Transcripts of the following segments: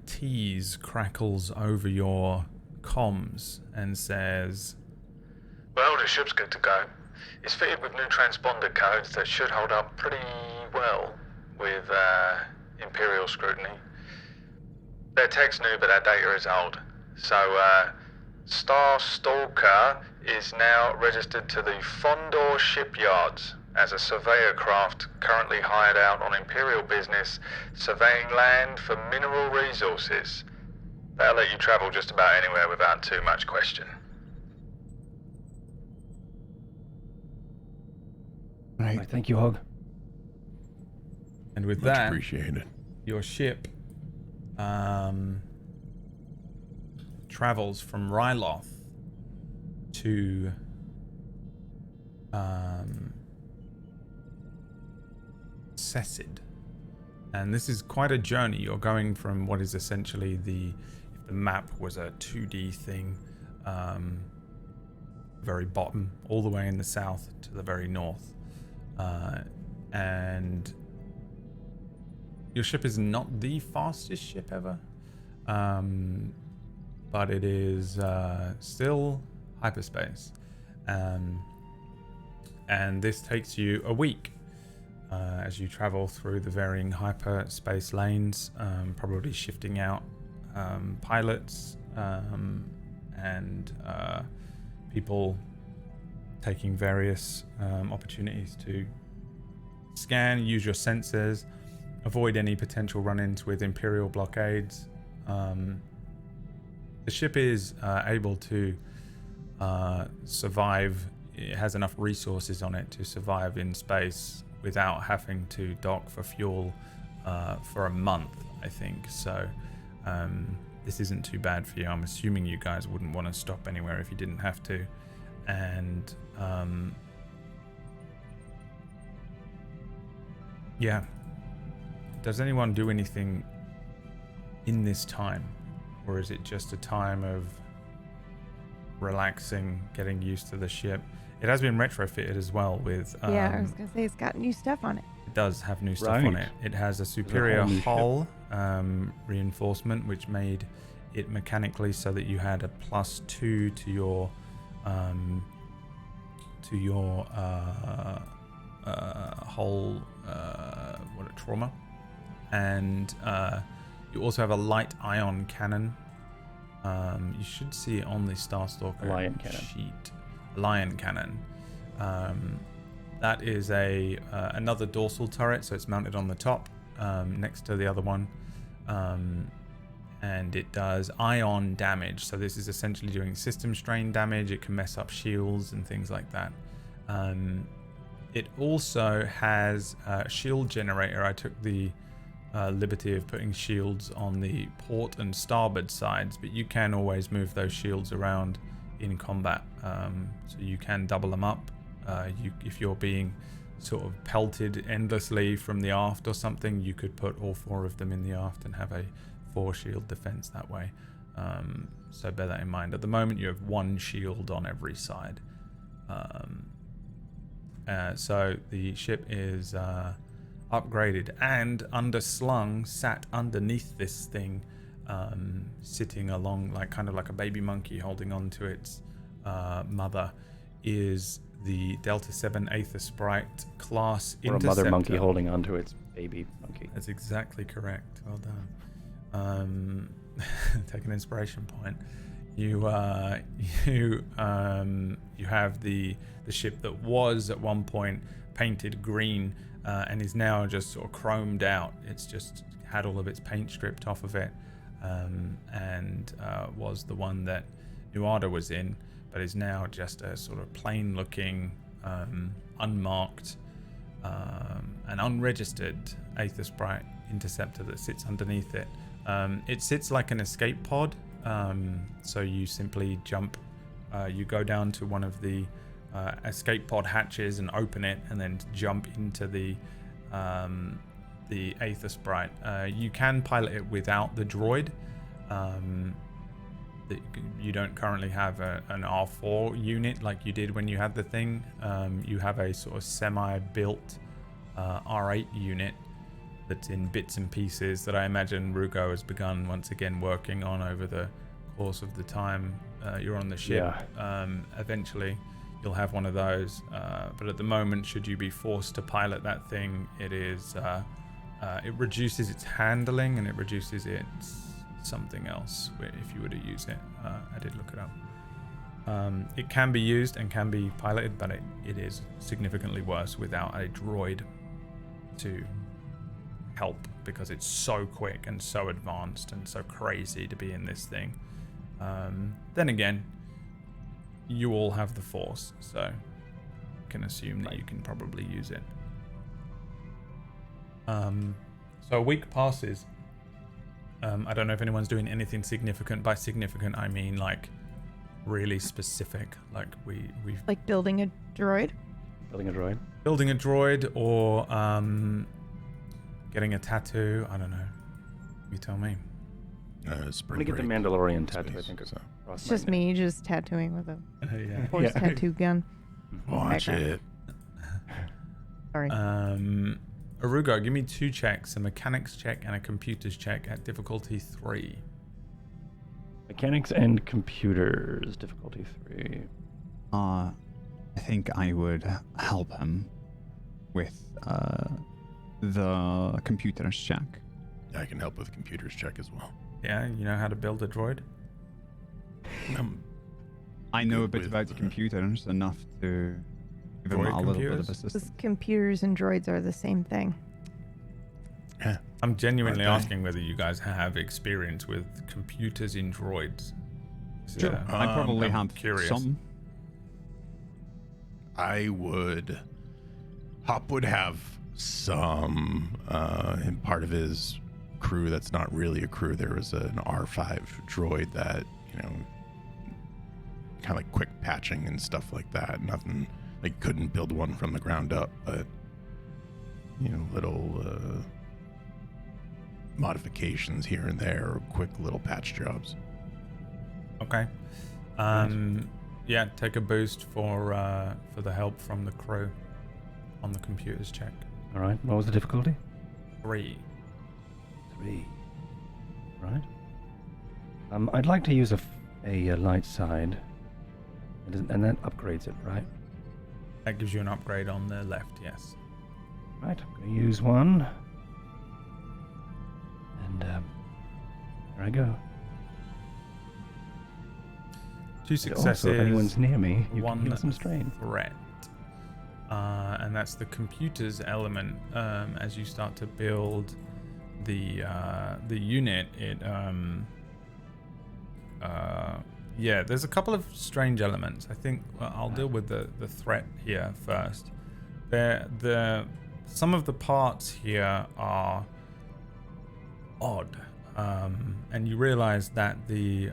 tease crackles over your comms and says, "Well, the ship's good to go. It's fitted with new transponder codes that should hold up pretty well with Imperial scrutiny. Their tech's new, but our data is old. So, Star Stalker is now registered to the Fondor shipyards as a surveyor craft currently hired out on Imperial business, surveying land for mineral resources. That'll let you travel just about anywhere without too much question." Right. Thank you, Hog. and with Much that, appreciated. your ship travels from Ryloth to Sesid. And this is quite a journey. You're going from what is essentially if the map was a 2D thing, very bottom, all the way in the south to the very north. And your ship is not the fastest ship ever, but it is still hyperspace. And this takes you a week as you travel through the varying hyperspace lanes, probably shifting out pilots and people taking various opportunities to scan, use your sensors, avoid any potential run-ins with Imperial blockades. The ship is able to survive. It has enough resources on it to survive in space without having to dock for fuel for a month, I think. So this isn't too bad for you. I'm assuming you guys wouldn't want to stop anywhere if you didn't have to. And yeah. Does anyone do anything in this time? Or is it just a time of relaxing, getting used to the ship? It has been retrofitted as well with... yeah, I was going to say it's got new stuff on it. It does have new stuff on it. It has a superior hull reinforcement, which made it mechanically so that you had a +2 to your hull trauma, and you also have a light ion cannon. You should see it on the Starstalker sheet. Lion cannon. That is another dorsal turret, so it's mounted on the top next to the other one, and it does ion damage. So this is essentially doing system strain damage. It can mess up shields and things like that. It also has a shield generator. I took the liberty of putting shields on the port and starboard sides, but you can always move those shields around in combat, so you can double them up. If you're being sort of pelted endlessly from the aft or something, you could put all 4 of them in the aft and have a 4 shield defense that way. So bear that in mind. At the moment you have 1 shield on every side. So the ship is upgraded and underslung, sat underneath this thing, sitting along kind of like a baby monkey holding on to its mother, is the Delta 7 Aether Sprite class or interceptor. a mother monkey holding onto its baby monkey. That's exactly correct. Well done. Take an inspiration point. You have the ship that was at one point painted green and is now just sort of chromed out. It's just had all of its paint stripped off of it, and was the one that Nuada was in, but is now just a sort of plain looking, unmarked and unregistered Aether Sprite interceptor that sits underneath it. It sits like an escape pod, so you simply jump, you go down to one of the escape pod hatches and open it, and then jump into the Aether Sprite. You can pilot it without the droid. You don't currently have an R4 unit like you did when you had the thing. You have a sort of semi-built R8 unit, that's in bits and pieces that I imagine Rugo has begun once again working on over the course of the time you're on the ship. Eventually you'll have one of those, but at the moment, should you be forced to pilot that thing, it reduces its handling and it reduces its something else if you were to use it. I did look it up. It can be used and can be piloted, but it is significantly worse without a droid to help, because it's so quick and so advanced and so crazy to be in this thing. Then again, you all have the Force, so you can assume that you can probably use it. So a week passes. I don't know if anyone's doing anything significant. By significant, I mean like really specific. Like we've Like building a droid? Building a droid. Building a droid, or getting a tattoo. I don't know. You tell me. I'm gonna get the Mandalorian tattoo, I think. So. It's just me just tattooing with a Yeah. Force tattoo gun. Watch it. Sorry. Rugo, give me 2 checks, a mechanics check and a computers check at difficulty 3. Mechanics and computers, difficulty 3. I think I would help him with the computers check. I can help with computers check as well. Yeah, you know how to build a droid? I know a Good bit with, about the computers, enough to give him Droid a little bit of computers? assistance. Because computers and droids are the same thing. Yeah. I'm genuinely Okay. asking whether you guys have experience with computers in droids. Sure. I probably I'm have curious. some. Hop would have some in part of his crew that's not really a crew. There was an R5 droid that, kind of like quick patching and stuff like that. Nothing, like couldn't build one from the ground up, but little modifications here and there, or quick little patch jobs. Okay. Yeah, take a boost for the help from the crew on the computers check. All right. What was the difficulty? 3. 3. Right. I'd like to use a light side, and that upgrades it, right? That gives you an upgrade on the left, yes. Right. I'm going to use one, and there I go. 2 And successes. also, if anyone's near me, you one can heal some strain. threat. And that's the computers element. As you start to build the unit, there's a couple of strange elements. I think I'll deal with the threat here first. Some of the parts here are odd, and you realize that the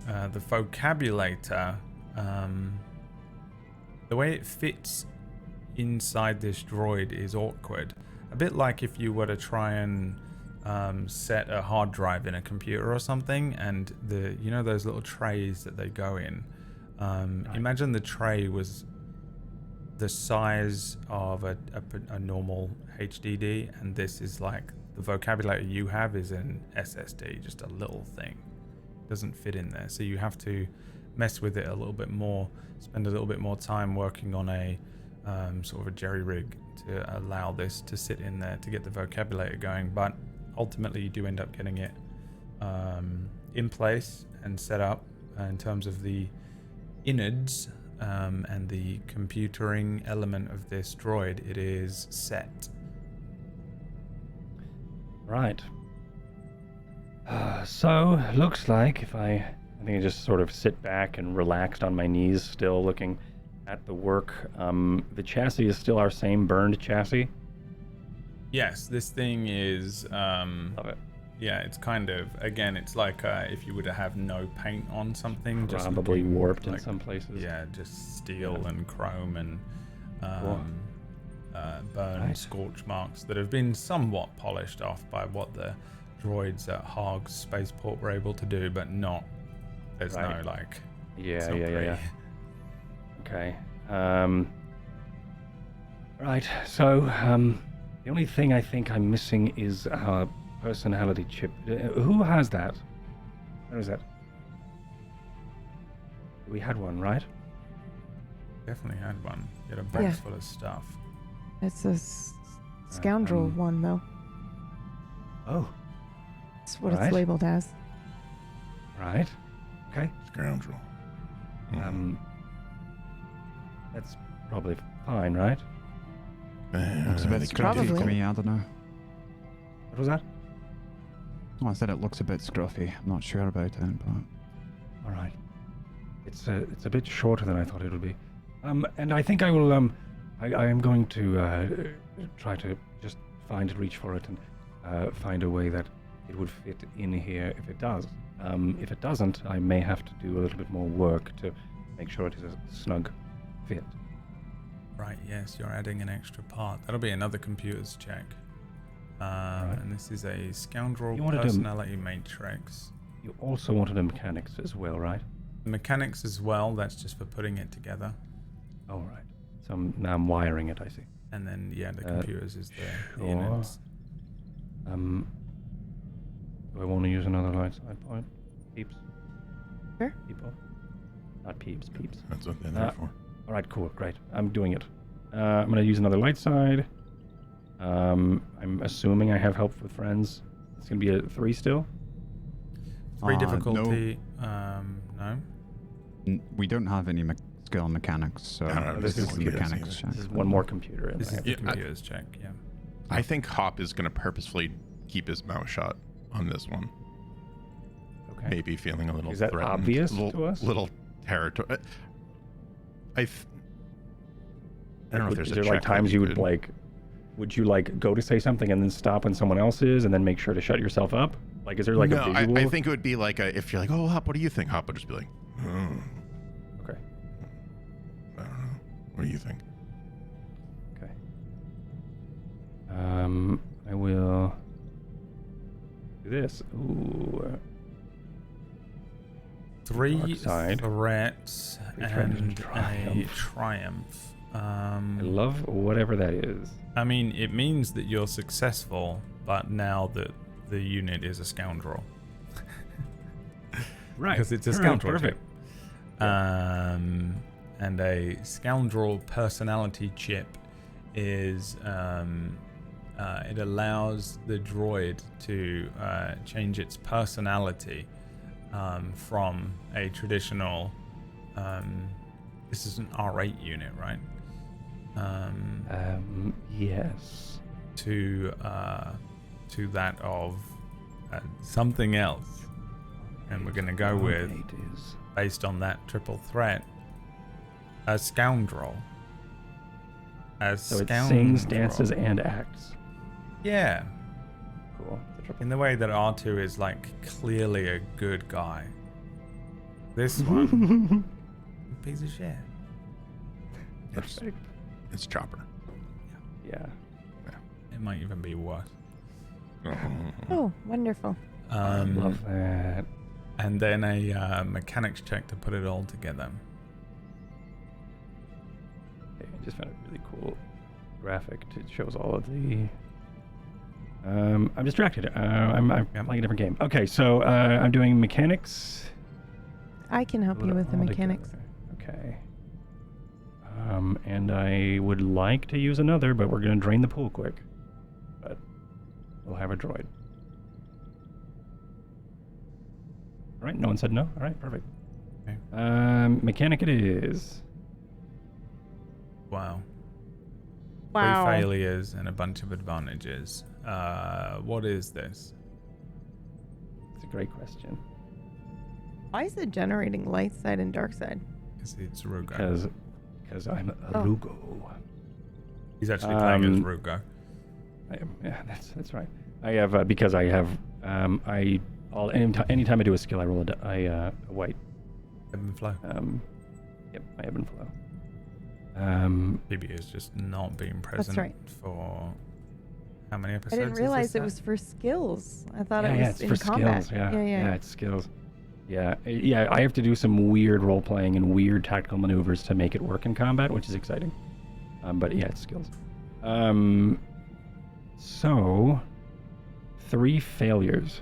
vocabulator, the way it fits inside this droid is awkward. A bit like if you were to try and set a hard drive in a computer or something, and those little trays that they go in. Imagine the tray was the size of a normal HDD, and this is like the vocabulator you have is an SSD, just a little thing. Doesn't fit in there, so you have to mess with it a little bit more, spend a little bit more time working on a sort of a jerry rig to allow this to sit in there to get the vocabulator going. But ultimately you do end up getting it in place and set up in terms of the innards and the computering element of this droid. It is set. Right. So, looks like if I think I just sort of sit back and relaxed on my knees, still looking at the work. The chassis is still our same burned chassis. Yes, this thing is Love it. yeah, it's kind of, again, it's like if you were to have no paint on something, just Probably looking warped in like, some places. yeah, just steel and chrome and Cool. burn Right. scorch marks that have been somewhat polished off by what the droids at Haag's spaceport were able to do, but not, there's Right. no like, Yeah, it's not yeah. pretty. Okay. Right. So, The only thing I think I'm missing is our personality chip. Who has that? Where is that? We had one, right? Definitely had one. You had a box Yeah. full of stuff. It's a scoundrel one, though. Oh, That's what Right. it's labeled as. right. Okay. Scoundrel. That's probably fine, right? Looks a bit It's scruffy to probably- me, I don't know. What was that? Oh, I said it looks a bit scruffy. I'm not sure about it, but... All right. It's a bit shorter than I thought it would be. And I think I will I am going to try to just reach for it and find a way that it would fit in here if it does. If it doesn't, I may have to do a little bit more work to make sure it is a snug fit. Right, yes, you're adding an extra part. That'll be another computer's check. And this is a scoundrel You wanted to- personality matrix. You also wanted a mechanics as well, right? Mechanics as well, that's just for putting it together. All right. So now I'm wiring it, I see. And then, yeah, the computers is the sure. units. Do I want to use another light side point? Peeps? Sure. People? Not peeps, peeps. That's what they're there for. All right, cool, great. I'm doing it. I'm going to use another light side. I'm assuming I have help with friends. It's going to be a 3 still? 3 no. difficulty, no. We don't have any skill mechanics, so No, this this is is the computers mechanics either. check. This is one more computer. In This is there. the Yeah, computer's check, yeah. I think Hop is going to purposefully keep his mouth shut on this one. Okay. Maybe feeling a little Is that threatened. obvious little, to us? Little territory. I don't know if there's Is a there check like that times you would could- like, would you like go to say something and then stop when someone else is and then make sure to shut yourself up? Like, is there like no, a visual? I think it would be like if you're like, oh, Hop, what do you think? Hop would just be like, Okay. I don't know. What do you think? Okay. I will do this. Ooh. 3 Dark side. threats Triumph. and a triumph. I love whatever that is. I mean, it means that you're successful, but now that the unit is a scoundrel. Right. Because it's a All right, scoundrel perfect. chip. And a scoundrel personality chip is it allows the droid to change its personality from a traditional this is an R8 unit, right? Yes. To that of something else, and we're gonna go with, It is. based on that triple threat, a scoundrel. So it sings, dances, and acts. Yeah, Cool. The triple- in the way that R2 is like clearly a good guy. This one, piece of shit. Perfect. It's Chopper. Yeah. It might even be worse. Oh, wonderful. Love that. And then a mechanics check to put it all together. Okay, I just found a really cool graphic. It shows all of the. I'm distracted. I'm playing a different game. Okay, so I'm doing mechanics. I can help Put you it with the all mechanics. together. Okay. And I would like to use another, but we're going to drain the pool quick. But we'll have a droid. All right, no one said no. All right, perfect. Okay. Mechanic it is. Wow. Wow. 3 failures and a bunch of advantages. What is this? It's a great question. Why is it generating light side and dark side? It's Rugo. Because I'm a Oh. Rugo. He's actually playing as Um, Rugo. I am, yeah, that's right. I have because I have anytime I do a skill, I roll a white. Ebb and flow. Yep, I ebb and flow. PB is just not being present right. for how many I episodes? didn't is realize this it at? was for skills. I thought yeah, it was it's in for combat. skills. Yeah, yeah. it's skills. Yeah, I have to do some weird role playing and weird tactical maneuvers to make it work in combat, which is exciting. But yeah, it's skills. So, 3 failures.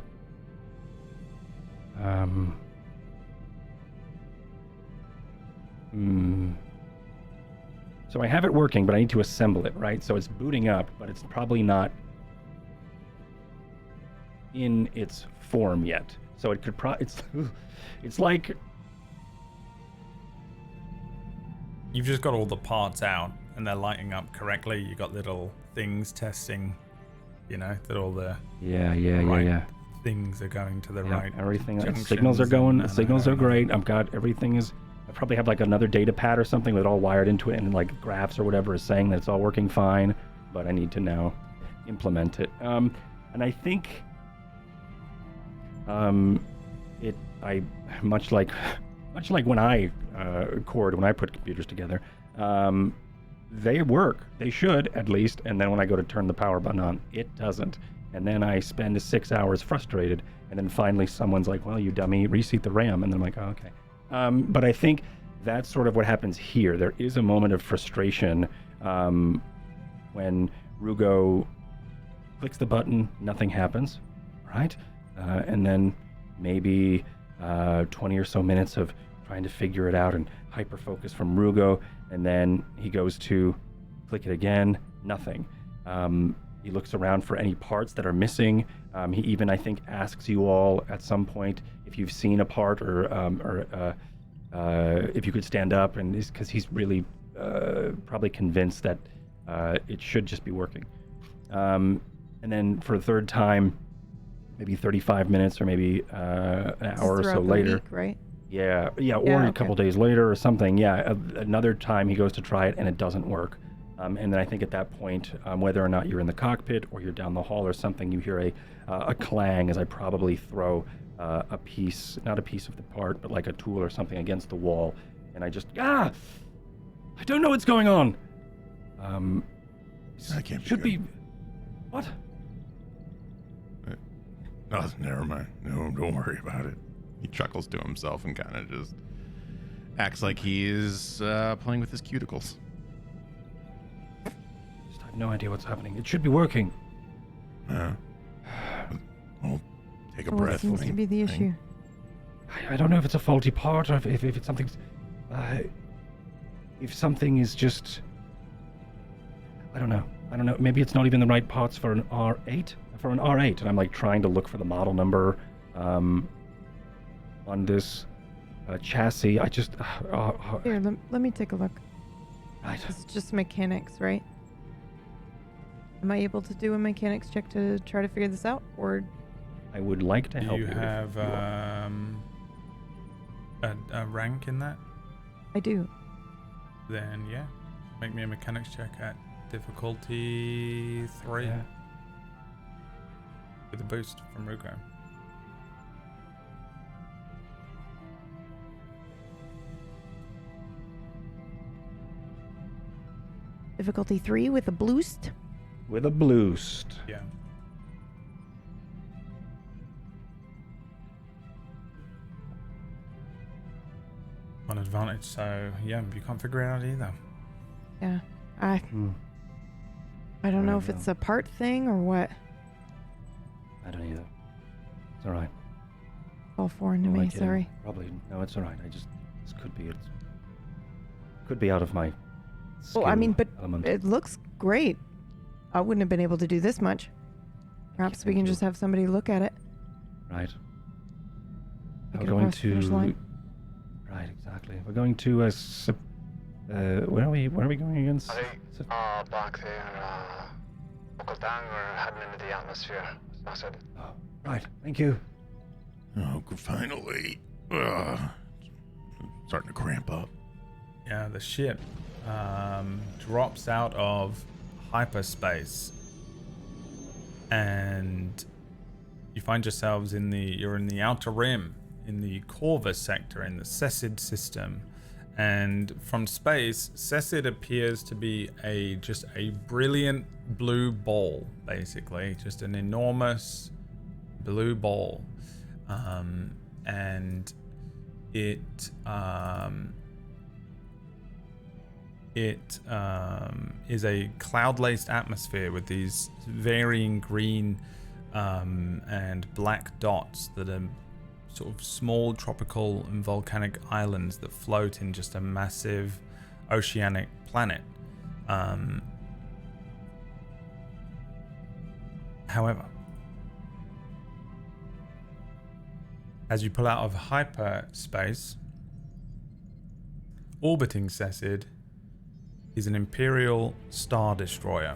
So I have it working, but I need to assemble it, right? So it's booting up, but it's probably not in its form yet. So it could it's like You've just got all the parts out and they're lighting up correctly. You got little things testing, that all the yeah. things are going to the right. Everything, junctions signals are going. and- Signals are great. I've got everything is. I probably have like another data pad or something with it all wired into it, and like graphs or whatever is saying that it's all working fine. But I need to now implement it. And I think I much like when I when I put computers together, they work. They should, at least. And then when I go to turn the power button on, it doesn't. And then I spend 6 hours frustrated. And then finally someone's like, well, you dummy, reseat the RAM. And then I'm like, oh, okay. But I think that's sort of what happens here. There is a moment of frustration when Rugo clicks the button, nothing happens, right? And then maybe 20 or so minutes of trying to figure it out and hyper-focus from Rugo, and then he goes to click it again, nothing. He looks around for any parts that are missing. He even, I think, asks you all at some point if you've seen a part or if you could stand up, and because he's really probably convinced that it should just be working. And then for a third time, maybe 35 minutes or maybe an hour or so later. Week, right? Yeah, or a couple days later or something. Yeah, another time he goes to try it and it doesn't work. And then I think at that point, whether or not you're in the cockpit or you're down the hall or something, you hear a clang as I probably throw a piece, not a piece of the part, but like a tool or something against the wall. And I just, I don't know what's going on. That can't be should good. be, what? No, never mind. No, don't worry about it. He chuckles to himself and kind of just acts like he is playing with his cuticles. Just have no idea what's happening. It should be working. Well, take a What breath. seems to be the issue? I don't know if it's a faulty part or if it's something. If something is just, I don't know. Maybe it's not even the right parts for an R8. For an R8, and I'm like trying to look for the model number on this chassis. I just Here, let me take a look. right. It's just mechanics, right? Am I able to do a mechanics check to try to figure this out, or? I would like to Do help you you. have a rank in that? I do. Then yeah, make me a mechanics check at difficulty 3 Yeah. with a boost from Rugo. Difficulty 3 with a boost. With a boost. Yeah. One advantage, so yeah, you can't figure it out either. Yeah. I don't know if know. it's a part thing or what. I don't either. It's all right. All foreign to All me. right, Gideon. Sorry. Probably no. It's all right. This could be out of my. Well, I skill mean, but element. it looks great. I wouldn't have been able to do this much. Perhaps we Thank can you. just have somebody look at it. Right. Make We're it going across the finish to. line. Right, exactly. We're going to where are we going again? Back there, buckle down, we're heading into the atmosphere. Sacid. Oh, right. Thank you. Oh, finally. Ugh. Starting to cramp up. Yeah, the ship drops out of hyperspace, and you find yourselves you're in the outer rim, in the Corvus sector, in the Sesid system. And from space, Sacid appears to be just a brilliant blue ball, basically, just an enormous blue ball, and it It is a cloud-laced atmosphere with these varying green and black dots that are sort of small tropical and volcanic islands that float in just a massive oceanic planet. However, as you pull out of hyperspace, orbiting Sesid is an Imperial Star Destroyer.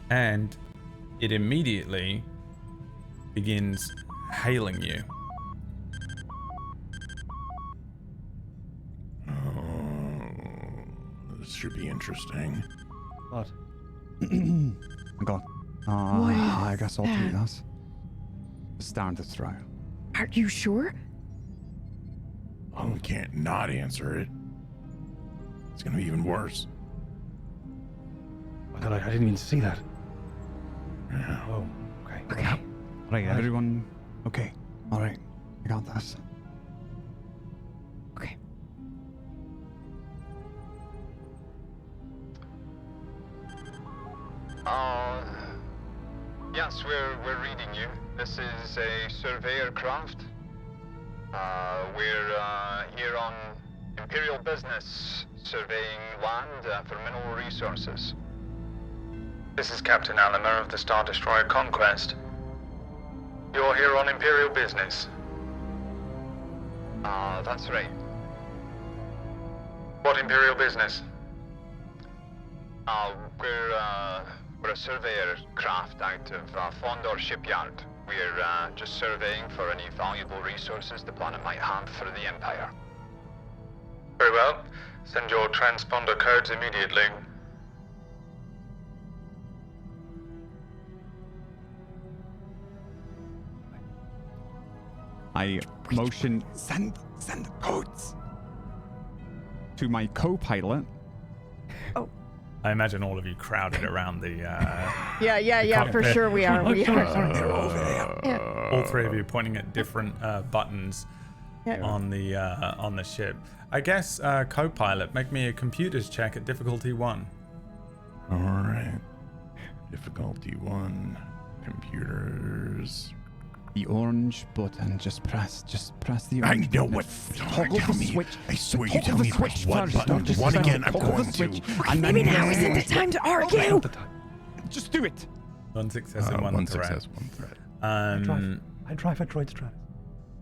And it immediately begins hailing you. This should be interesting. What? God. What is I guess I'll take that? this. Star Destroyer. Are you sure? Oh, we can't not answer it. It's gonna be even worse. Oh, God, I didn't even see that. Yeah. Oh, okay. Okay. Right, Right. everyone. Okay. All right. I got this. Okay. Yes, we're reading you. This is a surveyor craft. We're here on Imperial business, surveying land for mineral resources. This is Captain Alamer of the Star Destroyer Conquest. You're here on Imperial business. That's right. What Imperial business? We're a surveyor craft out of Fondor Shipyard. We're just surveying for any valuable resources the planet might have for the Empire. Very well. Send your transponder codes immediately. I motion send the codes to my co-pilot. I imagine all of you crowded around the. Yeah, for cockpit. sure we are. We are. They're over there. Yeah. All three of you pointing at different buttons Yeah. on the ship. I guess co-pilot, make me a computers check at difficulty 1. All right. Difficulty 1. Computers. The orange button. Just press the I orange know button. what. Toggle Tell the me. switch. I swear you Toggle tell the me to press switch one first. button. Just One press again. I'm toggle the going switch, to. and then Maybe now isn't the time to argue. Not the time. just do it. 1 success and 1 One threat. success, 1 threat. I drive a Droid Stratus.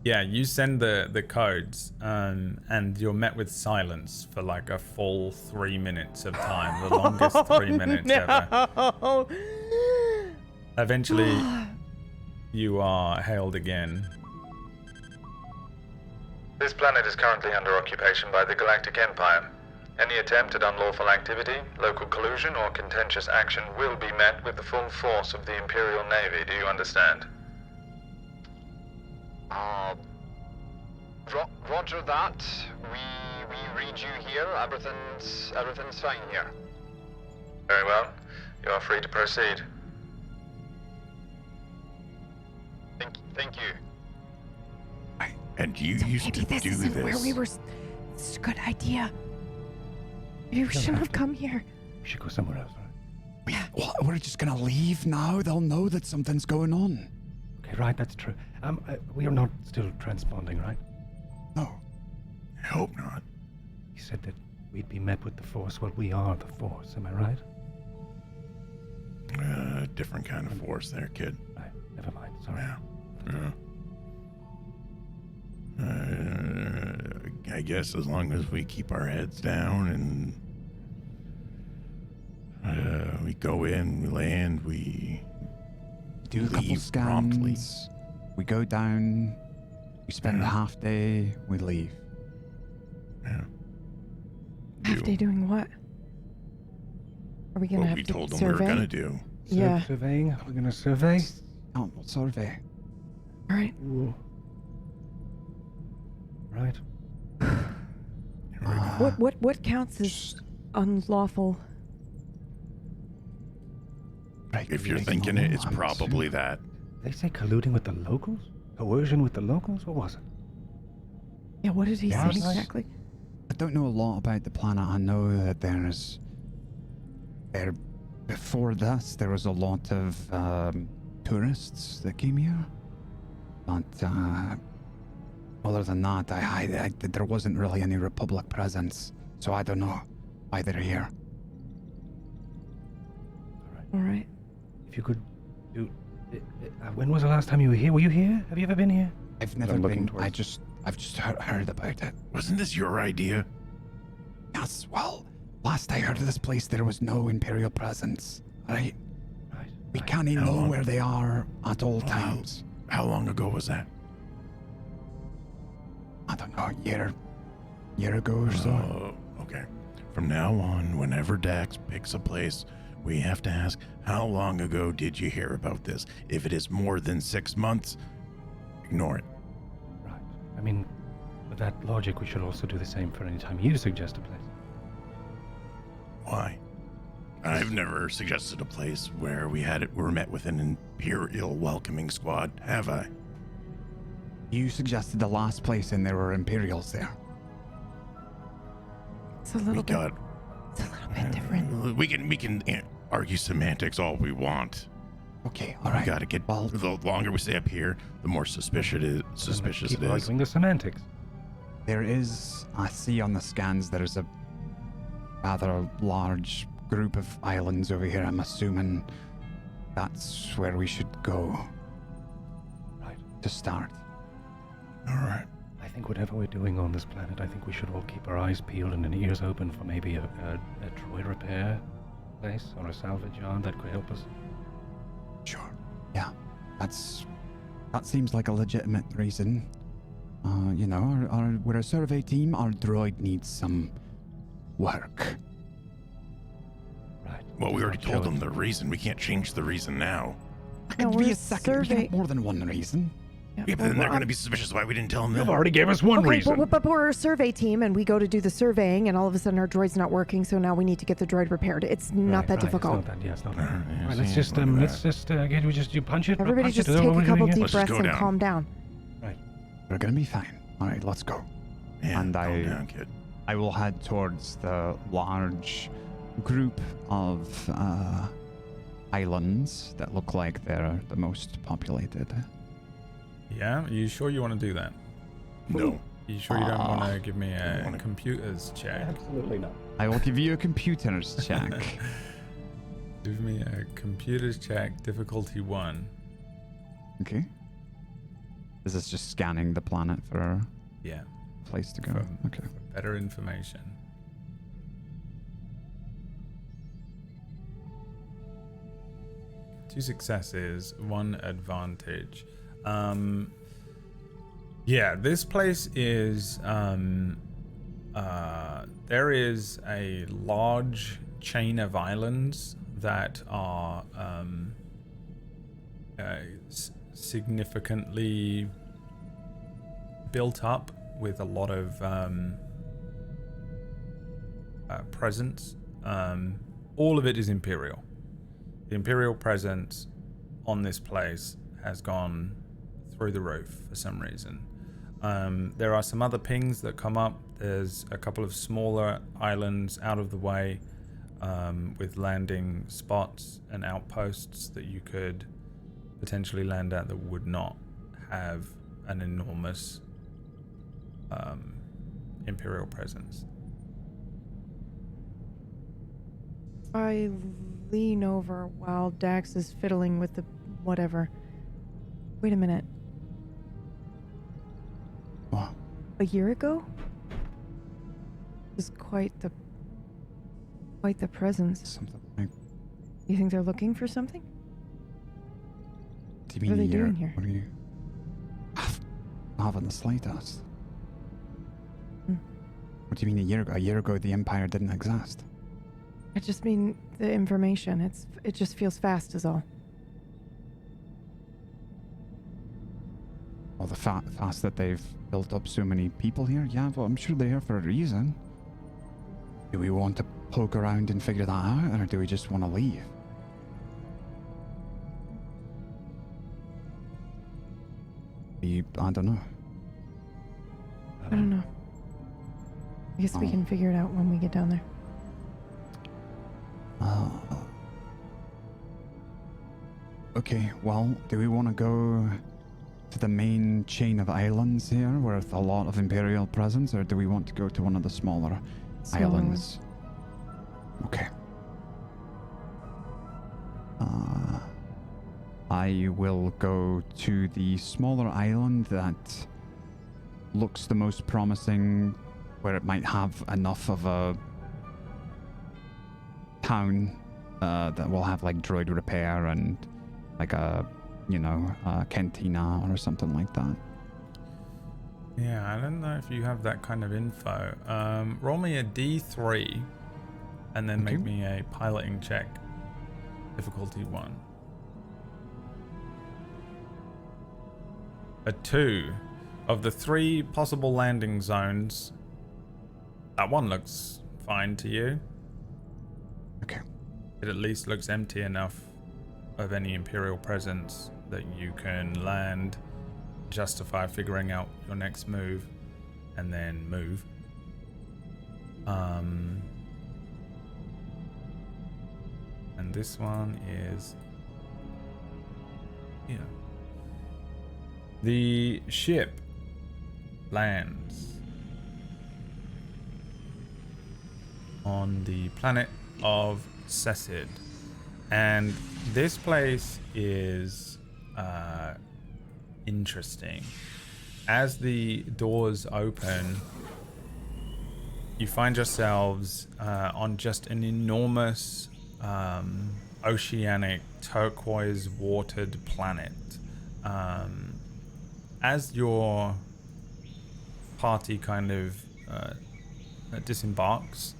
Yeah, you send the codes, and you're met with silence for like a full 3 minutes of time, the longest 3 minutes ever. No. Eventually, you are hailed again. This planet is currently under occupation by the Galactic Empire. Any attempt at unlawful activity, local collusion, or contentious action will be met with the full force of the Imperial Navy. Do you understand? Roger that. We read you here. Everything's fine here. Very well. You are free to proceed. Thank you. And you So used maybe to this do isn't this. where we were. It's a good idea. Maybe we shouldn't have come here. We should go somewhere else, right? What? We're just gonna leave now. They'll know that something's going on. Okay, right, that's true. We are not still transponding, right? No. I hope not. He said that we'd be met with the Force. Well, we are the Force, am I right? Different kind of force there, kid. Right, never mind, sorry. Yeah. I guess as long as we keep our heads down and we go in, we land, we Do a couple leave scans. promptly. We go down. We spend a half day. We leave. Yeah. Half day doing what? Are we gonna What have we to told them survey? we were gonna do. Yeah. Surveying? We're gonna survey? Oh, survey. All right. Ooh. Right. What counts as unlawful? If you're thinking it, it's probably that. They say colluding with the locals? Coercion with the locals? What was it? Yeah. What did he say Yes. exactly? don't know a lot about the planet. I know that before this, there was a lot of tourists that came here. But other than that, there wasn't really any Republic presence. So I don't know why they're here. All right. If you could do... when was the last time you were here? Were you here? Have you ever been here? I've never been. I've just heard about it. Wasn't this your idea? Yes, well, last I heard of this place, there was no Imperial presence, right? Right. We can't even know where they are at all Wow. times. How long ago was that? I don't know, year ago or so. Oh, okay. From now on, whenever Dax picks a place, we have to ask, how long ago did you hear about this? If it is more than 6 months, ignore it. Right. I mean, with that logic, we should also do the same for any time you suggest a place. Why? I've never suggested a place where we're met with an Imperial welcoming squad, have I? You suggested the last place and there were Imperials there. It's a little bit. got It's a little bit different. We can argue semantics all we want. Okay, all We right. gotta get. Well, The longer we stay up here, the more suspicious Keep it is. arguing the semantics. there is, I see on the scans, there's a rather large group of islands over here. I'm assuming that's where we should go Right. to start. All right. I think whatever we're doing on this planet, I think we should all keep our eyes peeled and ears open for maybe a droid repair place or a salvage yard that could help us. Sure. Yeah, that seems like a legitimate reason. You know, we're a survey team. Our droid needs some work. Right. Well, we already Show told it. them the reason. We can't change the reason now. That No, could be we're a second. We can survey- have more than one reason. Yeah, but then they're going to be suspicious why we didn't tell them You've that. already gave us one Okay, reason. but we're a survey team, and we go to do the surveying, and all of a sudden our droid's not working, so now we need to get the droid repaired. It's not that difficult. It's not that, yeah, it's not that. Yeah, All right, see, let's just, look at again, you punch it. Everybody punch just it, take what we're a couple doing here? deep Let's just breaths go and down. calm down. We're gonna be fine. All right, let's go. Yeah, And calm down, kid. I will head towards the large group of islands that look like they're the most populated. Yeah, you sure you want to do that? No. You sure you don't want to give me I a wanna- computers check? Absolutely not. I will give you a computer's check. Give me a computers check, difficulty 1. Okay. This is just scanning the planet for a Yeah, place to go. From- Okay. better information. 2 successes, 1 advantage. Yeah, this place is there is a large chain of islands that are significantly built up with a lot of presence. All of it is Imperial. The Imperial presence on this place has gone through the roof for some reason. There are some other pings that come up. There's a couple of smaller islands out of the way with landing spots and outposts that you could potentially land at that would not have an enormous Imperial presence. I lean over while Dax is fiddling with the whatever. Wait a minute. What? A year ago? Was quite the presence. Something like. You think they're looking for something? Do you mean What are a they year? doing here? What are you? I haven't the slightest. Hmm. What do you mean a year ago? A year ago, the Empire didn't exist. I just mean the information. It just feels fast is all. Well, the fast that they've built up so many people here. Yeah, well, I'm sure they're here for a reason. Do we want to poke around and figure that out, or do we just want to leave? I don't know. I don't know. I guess we can figure it out when we get down there. Okay, well, do we want to go to the main chain of islands here with a lot of Imperial presence, or do we want to go to one of the smaller islands? Okay. I will go to the smaller island that looks the most promising, where it might have enough of a town that will have like droid repair and like a, a cantina or something like that. Yeah, I don't know if you have that kind of info. Roll me a D3 and then make me a piloting check. Difficulty 1. A 2. Of the 3 possible landing zones, that one looks fine to you. Okay. It at least looks empty enough of any Imperial presence that you can land, justify figuring out your next move, and then move. And this one is here. The ship lands on the planet of Sesid, and this place is interesting. As the doors open, you find yourselves on just an enormous oceanic turquoise watered planet. As your party kind of disembarks,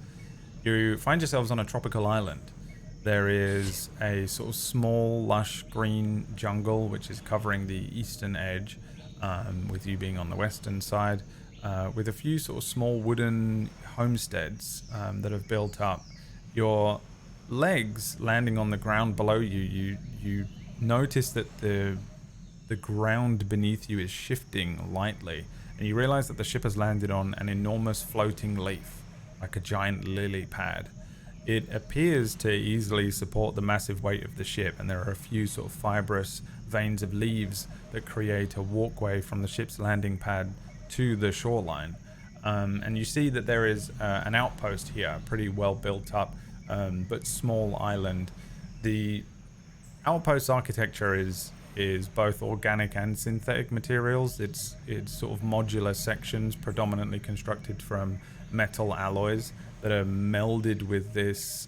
you find yourselves on a tropical island. There is a sort of small, lush green jungle which is covering the eastern edge, with you being on the western side, with a few sort of small wooden homesteads that have built up. Your legs landing on the ground below you, you notice that the ground beneath you is shifting lightly, and you realize that the ship has landed on an enormous floating leaf, like a giant lily pad. It appears to easily support the massive weight of the ship, and there are a few sort of fibrous veins of leaves that create a walkway from the ship's landing pad to the shoreline. And you see that there is an outpost here, pretty well built up, but small island. The outpost architecture is both organic and synthetic materials. It's sort of modular sections, predominantly constructed from metal alloys that are melded with this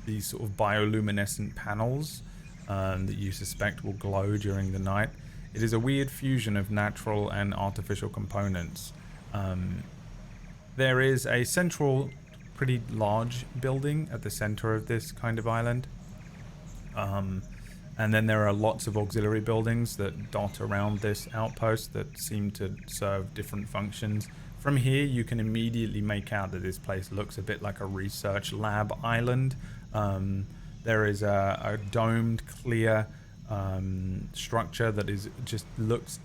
these sort of bioluminescent panels that you suspect will glow during the night. It is a weird fusion of natural and artificial components. There is a central, pretty large building at the center of this kind of island. And then there are lots of auxiliary buildings that dot around this outpost that seem to serve different functions. From here, you can immediately make out that this place looks a bit like a research lab island. There is a domed, clear structure that is just looks...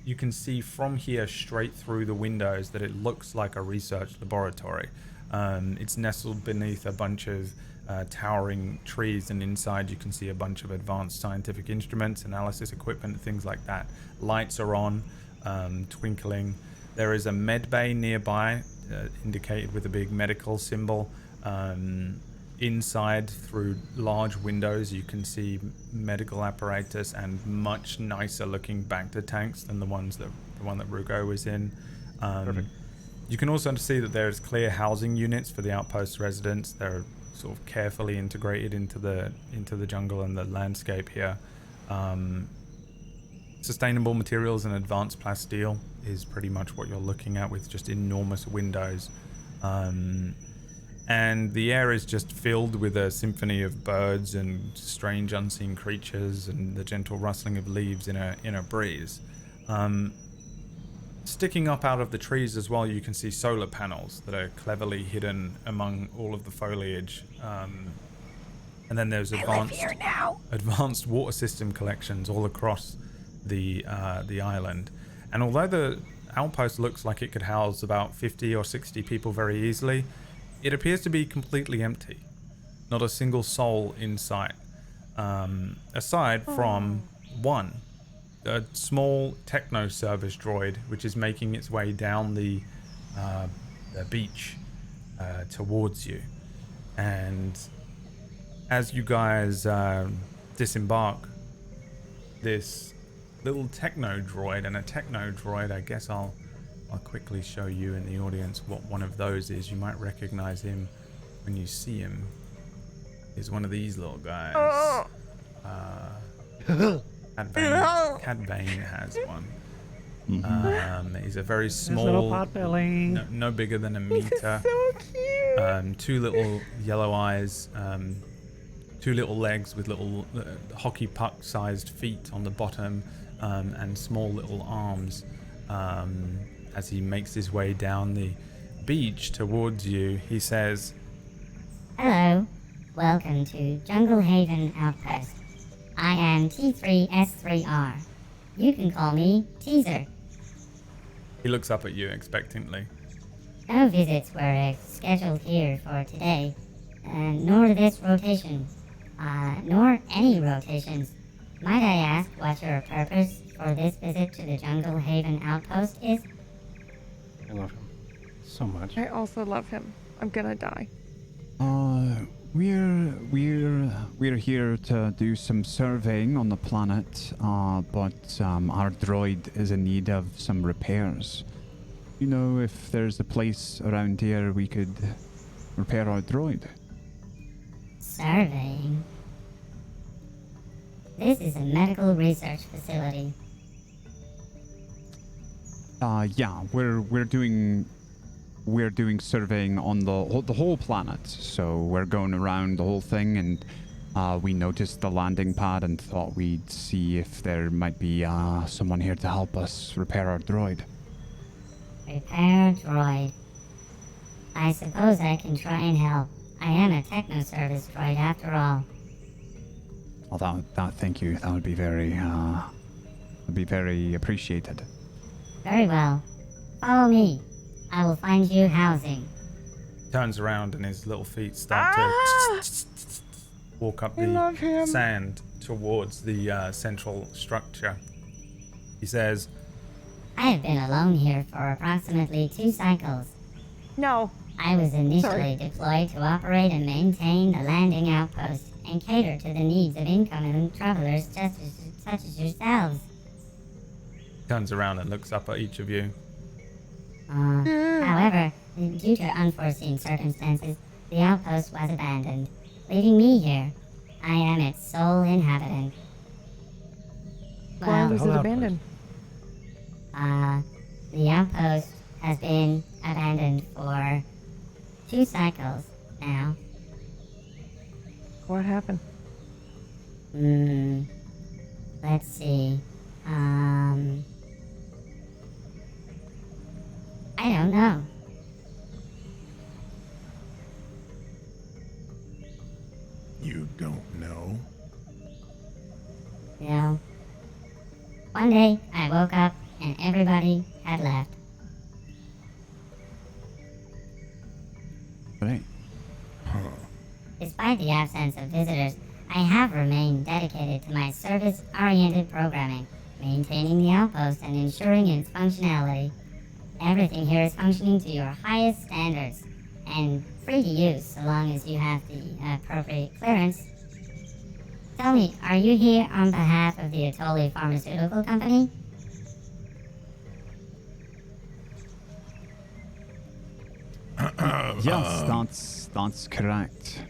You can see from here straight through the windows that it looks like a research laboratory. It's nestled beneath a bunch of towering trees, and inside you can see a bunch of advanced scientific instruments, analysis equipment, things like that. Lights are on, twinkling. There is a med bay nearby, indicated with a big medical symbol. Inside, through large windows, you can see medical apparatus and much nicer looking Bacta tanks than the one that Rugo was in. Perfect. You can also see that there's clear housing units for the outpost residents. They're sort of carefully integrated into the jungle and the landscape here. Sustainable materials and advanced plasteel is pretty much what you're looking at, with just enormous windows. And the air is just filled with a symphony of birds and strange unseen creatures and the gentle rustling of leaves in a breeze. Sticking up out of the trees as well, you can see solar panels that are cleverly hidden among all of the foliage. And then there's advanced water system collections all across the island. And although the outpost looks like it could house about 50 or 60 people very easily. It appears to be completely empty. Not a single soul in sight. Aside from one, a small techno service droid, which is making its way down the beach towards you. And as you guys disembark, this little techno droid, and a techno droid, I guess I'll quickly show you in the audience what one of those is. You might recognize him when you see him. He's one of these little guys. Cad Bane has one. He's a very small, little pot belly. No bigger than a meter. So cute. Two little yellow eyes, two little legs with little hockey puck sized feet on the bottom, and small little arms. As he makes his way down the beach towards you, he says, "Hello, welcome to Jungle Haven Outpost. I am T3-S3R. You can call me Teaser. He looks up at you expectantly. No visits were scheduled here for today, nor this rotation, nor any rotations. Might I ask what your purpose for this visit to the Jungle Haven Outpost is?" I love him so much. I also love him. I'm gonna die. We're here to do some surveying on the planet, but our droid is in need of some repairs. You know, if there's a place around here we could repair our droid. Surveying? This is a medical research facility. Yeah, we're doing surveying on the whole planet. So we're going around the whole thing, and we noticed the landing pad and thought we'd see if there might be someone here to help us repair our droid. Repair droid. I suppose I can try and help. I am a techno service droid after all. Well, thank you. That would be very appreciated. Very well. Follow me. I will find you housing. Turns around and his little feet start to walk up I love the him. sand towards the central structure. He says, I have been alone here for approximately 2 cycles. No. I was initially Sorry. deployed to operate and maintain the landing outpost and cater to the needs of incoming travelers such as yourselves. turns around and looks up at each of you. However, due to unforeseen circumstances, the outpost was abandoned, leaving me here. I am its sole inhabitant. Why was Whole it outpost. abandoned? The outpost has been abandoned for 2 cycles now. What happened? Let's see. I don't know. You don't know? No. One day, I woke up and everybody had left. Right. Despite the absence of visitors, I have remained dedicated to my service-oriented programming, maintaining the outpost and ensuring its functionality. Everything here is functioning to your highest standards, and free to use so long as you have the appropriate clearance. Tell me, are you here on behalf of the Atoli Pharmaceutical Company? Yes, that's correct.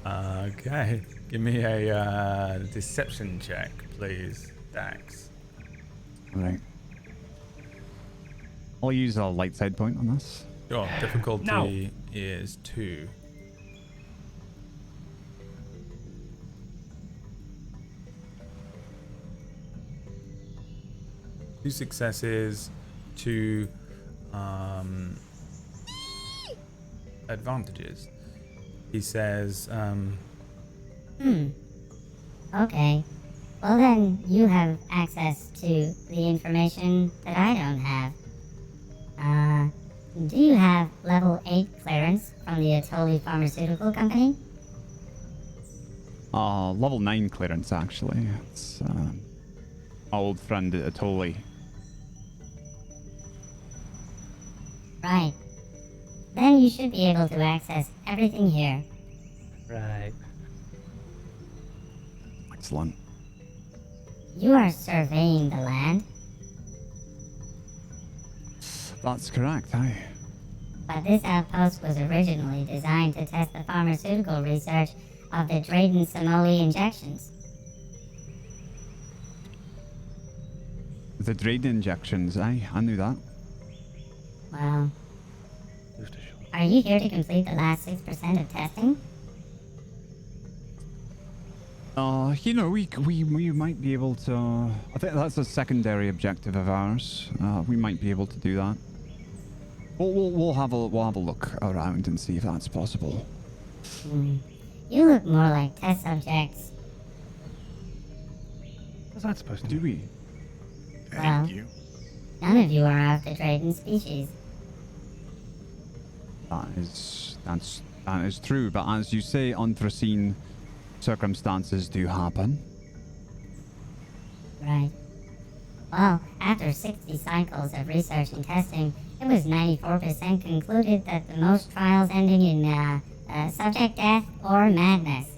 Okay, give me a deception check, please, Dax. Right. I'll use a light side point on this. Sure, difficulty No. is 2. Two successes, 2 advantages. He says, Okay. Well then, you have access to the information that I don't have. Do you have level 8 clearance from the Atoli Pharmaceutical Company? Level 9 clearance, actually. It's, my old friend Atoli. Right. Then you should be able to access everything here. Right. Excellent. You are surveying the land, That's correct, aye. but this outpost was originally designed to test the pharmaceutical research of the Drayden Samoli injections. The Droid injections, aye, I knew that. Well, Just a shot. are you here to complete the last 6% of testing? You know, we might be able to... I think that's a secondary objective of ours. We might be able to do that. We'll have a look around and see if that's possible. You look more like test subjects. What's that supposed to Do do? we? Well, Thank you. none of you are of the Drayden species. That is true, but as you say, unforeseen circumstances do happen. Right. Well, after 60 cycles of research and testing, it was 94% concluded that the most trials ending in subject death or madness.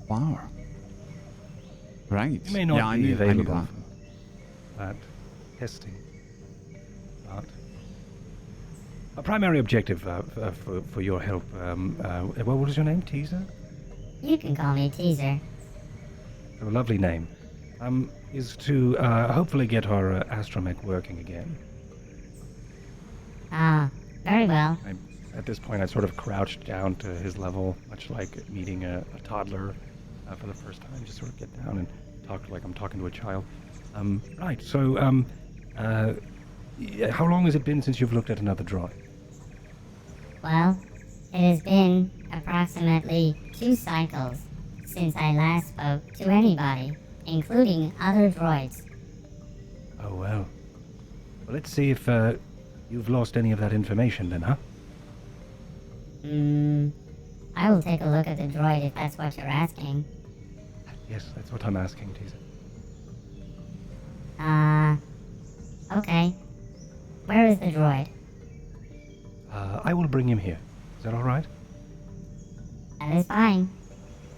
Wow. Right. It may not yeah, I be knew available that. for that testing. But a primary objective for your help. What was your name? Teaser? You can call me Teaser. A lovely name. Is to hopefully get our astromech working again. Ah, very well. At this point, I sort of crouched down to his level, much like meeting a toddler for the first time. Just sort of get down and talk like I'm talking to a child. Right. So, how long has it been since you've looked at another droid? Well, it has been approximately 2 cycles since I last spoke to anybody, including other droids. Oh well. Well, let's see if you've lost any of that information then, huh? I will take a look at the droid if that's what you're asking. Yes, that's what I'm asking, Teaser. Okay. Where is the droid? I will bring him here. Is that all right? That is fine.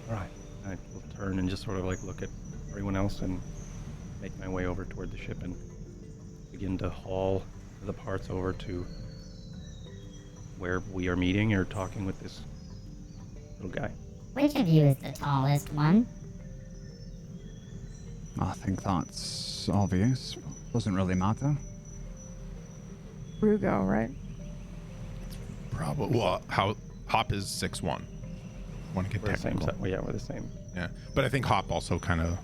All right. I will turn and just sort of like look at everyone else and make my way over toward the ship and begin to haul the parts over to where we are meeting or talking with this little guy. Which of you is the tallest one? I think that's obvious. Doesn't really matter. Rugo, right? Probably. Well, Hop is 6'1". Want to get We're the same. technical. Well, yeah, we're the same. Yeah, but I think Hop also kind of.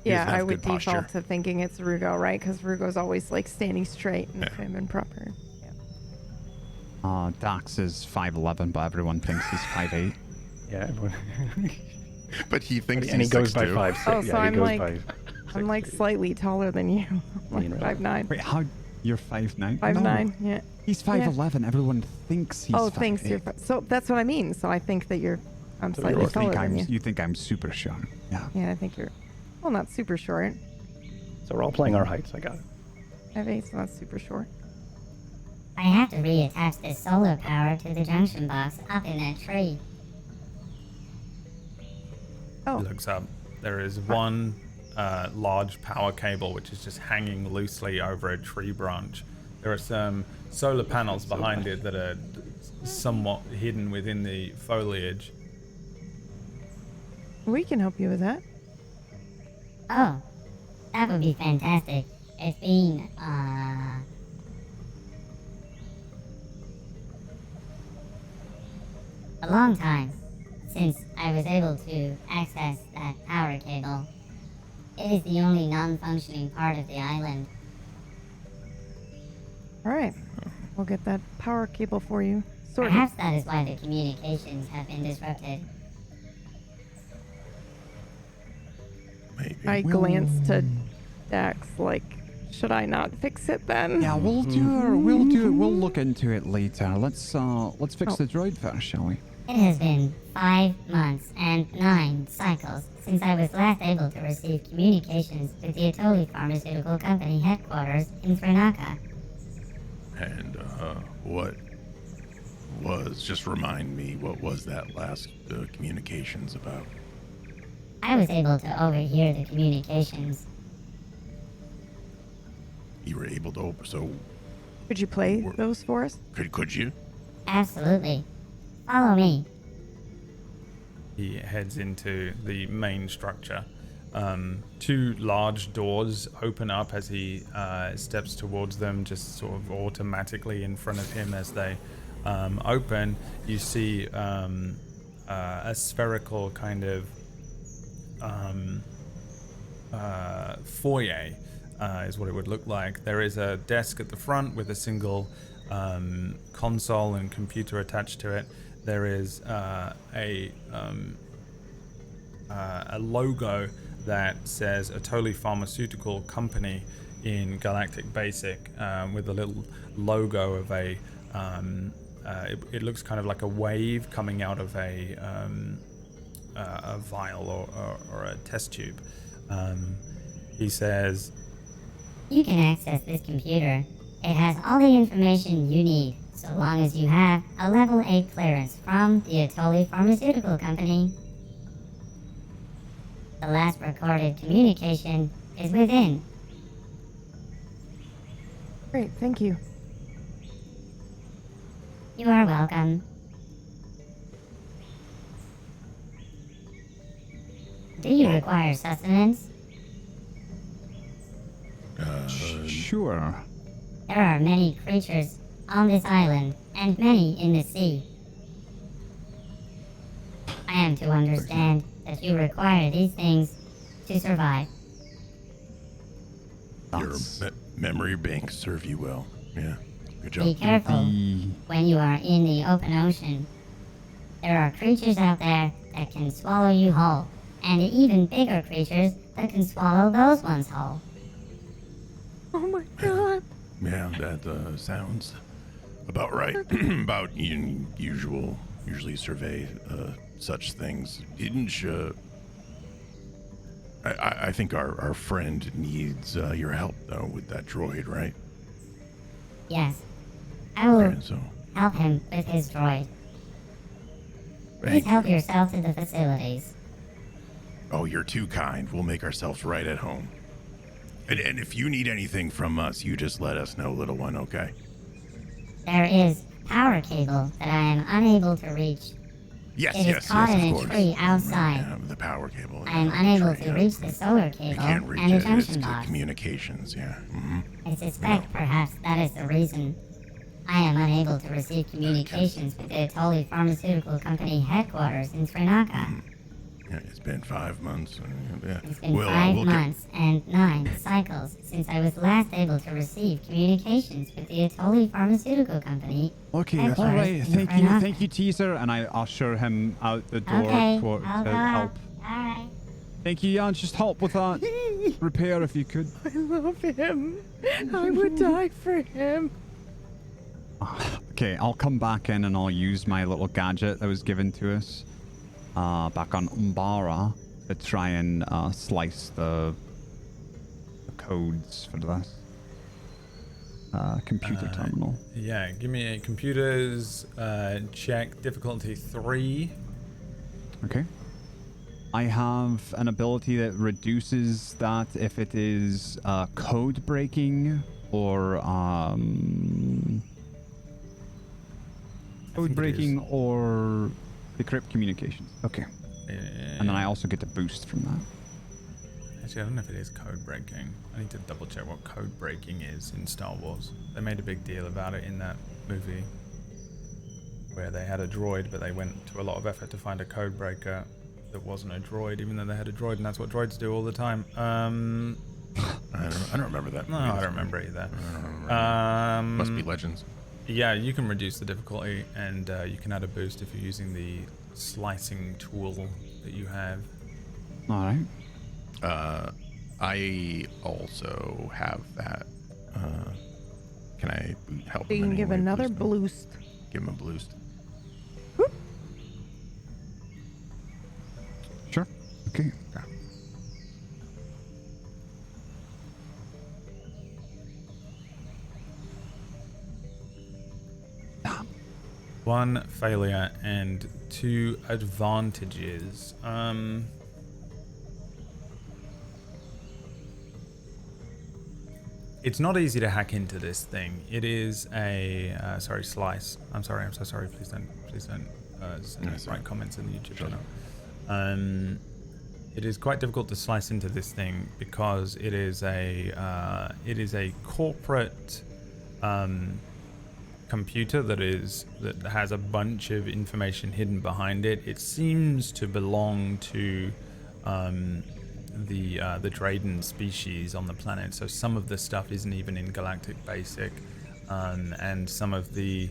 Yeah, doesn't have I would good default posture. to thinking it's Rugo, right? Because Rugo's always like standing straight and Yeah. prim and proper. Yeah. Dax is 5'11", but everyone thinks he's 5'8". Yeah, everyone. But he thinks and he he's goes by 6'2". 5'6". Oh, yeah, so he I'm goes like- by I'm like 6'3". slightly taller than you. like Mean, really. 5'9". Wait, how? You're 5'9"? 5'9", No, yeah. he's 5'11". Everyone thinks he's 5'8". Oh, thanks. So that's what I mean. So I think that I'm So slightly you're- taller than you. You think I'm super short. Yeah. Yeah, I think you're, well, not super short. So we're all playing our heights. I got it. 5'8", so not super short. I have to reattach this solar power to the junction box up in that tree. Oh, Looks up. There is one large power cable which is just hanging loosely over a tree branch. There are some solar panels behind it that are somewhat hidden within the foliage. we can help you with that. Oh, that would be fantastic. It's been, a long time since I was able to access that power cable. It is the only non-functioning part of the island. All right, we'll get that power cable for you. Sorted. Perhaps that is why the communications have been disrupted. I glance to Dax like, should I not fix it then? Yeah, we'll do it. We'll look into it later. Let's fix the droid first, shall we? It has been 5 months and 9 cycles since I was last able to receive communications with the Atoli Pharmaceutical Company headquarters in Thrnaka. And what was, just remind me, what was that last communications about? I was able to overhear the communications. You were able to, so Could you play those for us? could you? Absolutely. Follow me. He heads into the main structure. 2 large doors open up as he steps towards them, just sort of automatically in front of him as they open. You see a spherical kind of foyer is what it would look like. There is a desk at the front with a single console and computer attached to it. There is a logo that says Atoli Pharmaceutical Company in Galactic Basic, with a little logo of a it looks kind of like a wave coming out of a vial or a test tube. He says, You can access this computer. It has all the information you need, so long as you have a level 8 clearance from the Atoli Pharmaceutical Company. The last recorded communication is within. Great, thank you. You are welcome. Do you require sustenance? Sure. There are many creatures on this island, and many in the sea. I am to understand that you require these things to survive. Your memory banks serve you well. Yeah, good job. Be careful when you are in the open ocean. There are creatures out there that can swallow you whole, and even bigger creatures that can swallow those ones whole. Oh my god. Yeah, that sounds about right. About usually survey such things. Didn't you? I think our friend needs your help though with that droid, right? Yes. I will And so, help him with his droid. Please thank help you. yourself to the facilities. Oh, you're too kind. We'll make ourselves right at home. And if you need anything from us, you just let us know, little one, okay? There is power cable that I am unable to reach. Yes, It is yes, caught yes, in of a course. tree outside. Yeah, the power cable. I am yeah, unable right, to yeah. reach the solar You cable can't reach and the it. It's junction good box. communications, yeah. Mm-hmm. I suspect perhaps that is the reason I am unable to receive communications with the Atoli Pharmaceutical Company headquarters in Thrnaka. Yeah, it's been 5 months. Yeah. It's been We'll, 5 we'll months and 9 cycles since I was last able to receive communications with the Atoli Pharmaceutical Company. Okay, Headquarters all right. in Thank Thrnaka. you, teaser, and I usher him out the door Okay, to I'll go help. Alright. Thank you, Jan. Just help with that repair if you could. I love him. I would die for him. Okay, I'll come back in and I'll use my little gadget that was given to us back on Umbara to try and slice the codes for this computer terminal. yeah, give me a computers check, difficulty 3. Okay. I have an ability that reduces that if it is code breaking or code breaking or decrypt communications. Okay. And then I also get a boost from that. Actually, I don't know if it is code breaking. I need to double check what code breaking is in Star Wars. They made a big deal about it in that movie where they had a droid, but they went to a lot of effort to find a code breaker that wasn't a droid, even though they had a droid, and that's what droids do all the time. I don't remember that. No, I don't remember either. Must be Legends. Yeah, you can reduce the difficulty, and you can add a boost if you're using the slicing tool that you have. All right. I also have that. Can I help So you him can give anyway, another boost him? boost. Give him a boost. Sure. Okay. One failure and 2 advantages. It's not easy to hack into this thing. It is a slice. I'm sorry. I'm so sorry. Please don't write comments in the YouTube channel. It is quite difficult to slice into this thing because it is a corporate computer that has a bunch of information hidden behind it. It seems to belong to the Droid species on the planet, so some of the stuff isn't even in Galactic Basic, and some of the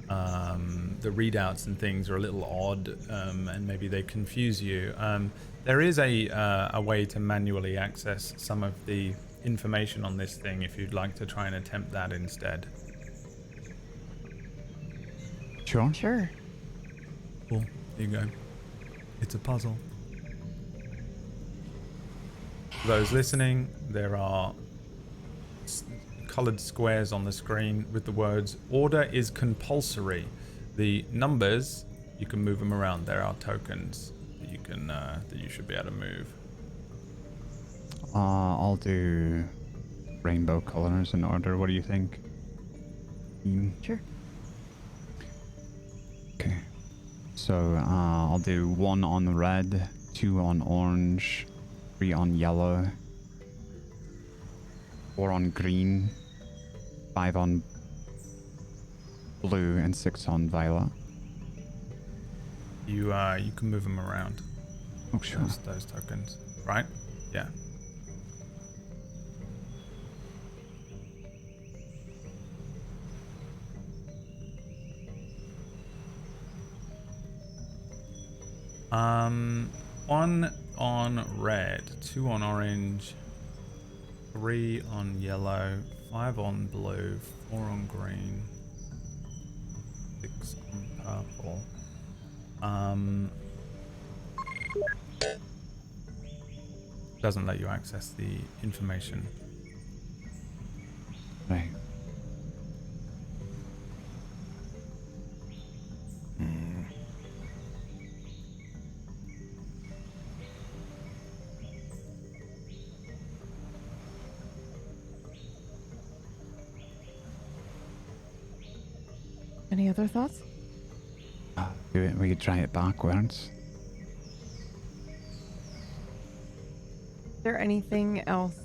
readouts and things are a little odd, and maybe they confuse you. There is a way to manually access some of the information on this thing if you'd like to try and attempt that instead. Sure. Sure. Cool. Here you go. It's a puzzle. For those listening, there are colored squares on the screen with the words "Order is compulsory." The numbers, you can move them around. There are tokens that you should be able to move. I'll do rainbow colors in order. What do you think? Sure. Okay. So I'll do 1 on red, 2 on orange, 3 on yellow, 4 on green, 5 on blue, and 6 on violet. You can move them around. Oh, sure. Those tokens, right? Yeah. One on red, 2 on orange, 3 on yellow, 5 on blue, 4 on green, 6 on purple. Doesn't let you access the information. Right. Any other thoughts? We could try it backwards. Is there anything else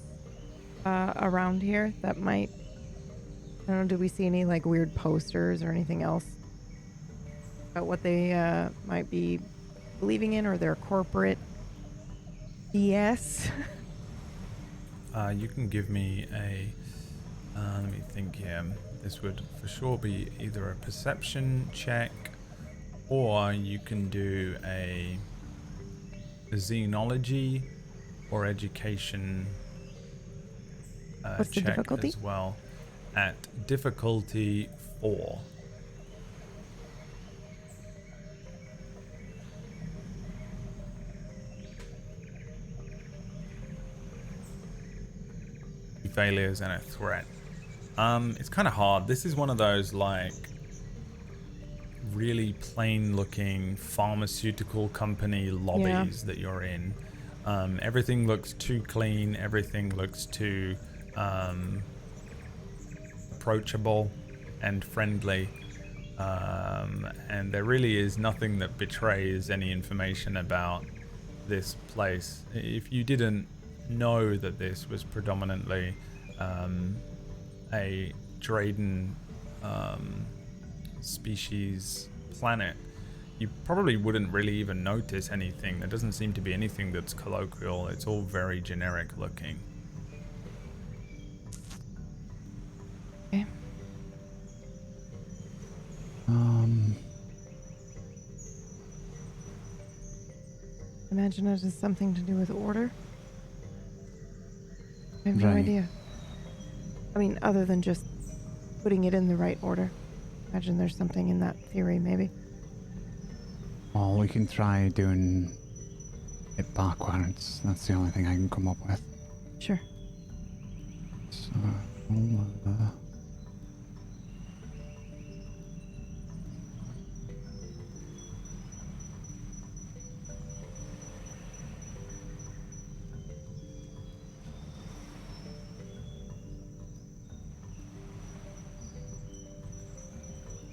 around here that might... I don't know, do we see any like weird posters or anything else about what they might be believing in, or their corporate BS? You can give me a... let me think here. This would for sure be either a perception check, or you can do a xenology or education What's the check difficulty? as well, at difficulty 4. Failures and a threat. It's kind of hard. This is one of those like really plain looking pharmaceutical company lobbies that you're in. Everything looks too clean. Everything looks too approachable and friendly. And there really is nothing that betrays any information about this place. If you didn't know that this was predominantly a Droid species planet, you probably wouldn't really even notice anything. There doesn't seem to be anything that's colloquial. It's all very generic looking. Okay. Imagine it has something to do with order. I have no Right. idea. I mean, other than just putting it in the right order. Imagine there's something in that theory, maybe. Well, we can try doing it backwards. That's the only thing I can come up with. Sure. So,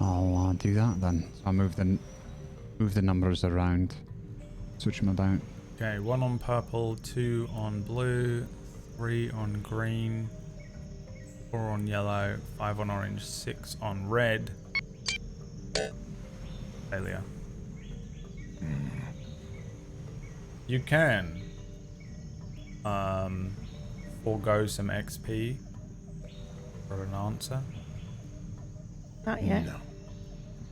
I'll do that then. So I'll move the numbers around, switch them about. Okay, 1 on purple, 2 on blue, 3 on green, 4 on yellow, 5 on orange, 6 on red. Failure. You can forego some XP for an answer, Not yet. No.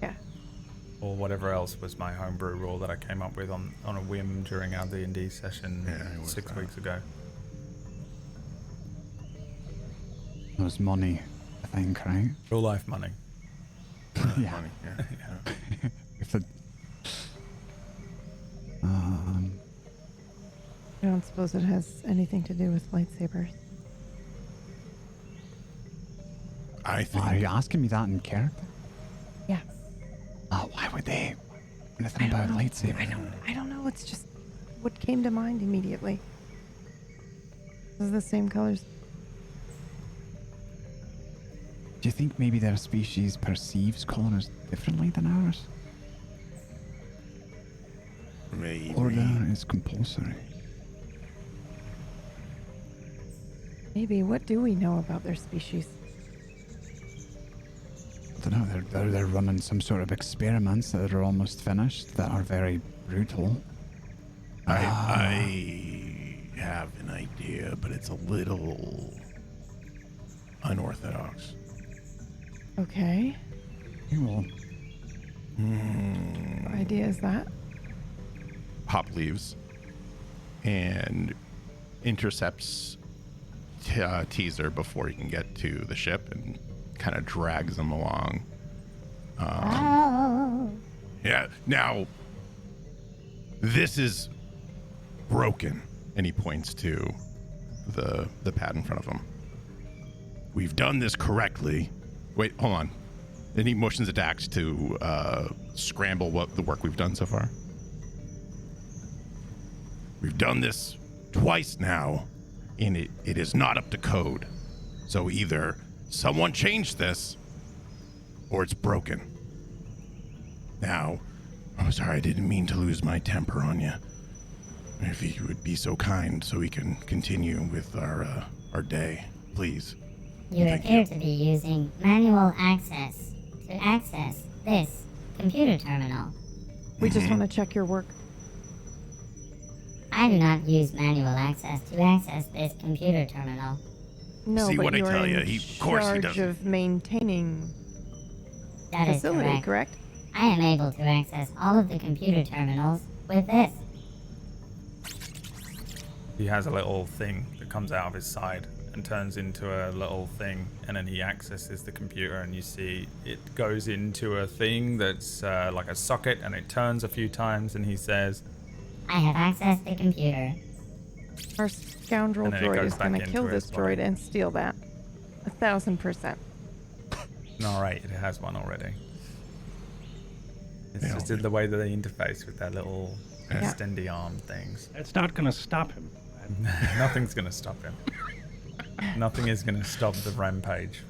Yeah. or whatever else was my homebrew rule that I came up with on a whim during our D&D session Yeah, it was 6 that. weeks ago. It was money, I think, right? Real life money. Yeah. Money, yeah. If it, I don't suppose it has anything to do with lightsabers. I think are you asking me that in character? Yeah. Oh, why would they? Anything about lightsaber? I don't know. It's just what came to mind immediately. This is the same colors. Do you think maybe their species perceives colors differently than ours? maybe. Order is compulsory. Maybe. What do we know about their species? I don't know. They're running some sort of experiments that are almost finished that are very brutal. I have an idea, but it's a little unorthodox. Okay. Well, What idea is that? Hop leaves and intercepts Teaser before he can get to the ship and kind of drags him along. Oh. Yeah, now this is broken, and he points to the pad in front of him. We've done this correctly. Wait, hold on. And he motions at Dax to scramble what the work we've done so far. We've done this twice now, and it is not up to code. So either someone changed this, or it's broken. Now, I'm sorry, I didn't mean to lose my temper on you. If you would be so kind so we can continue with our day, please. You Thank appear you. to be using manual access to access this computer terminal. We just want to check your work. I do not use manual access to access this computer terminal. No, See but what I you're tell in ya, of course he charge doesn't. of maintaining That is facility, correct. correct? I am able to access all of the computer terminals with this. He has a little thing that comes out of his side and turns into a little thing, and then he accesses the computer, and you see it goes into a thing that's like a socket, and it turns a few times, and he says, I have accessed the computer. Our scoundrel And then it droid goes is going back to into kill his this body. droid and steal that. 1,000%. all right, it has one already. It's Yeah. just in the way that they interface with their little Yeah. extendy arm things. It's not going to stop him. Nothing's going to stop him. Nothing is going to stop the rampage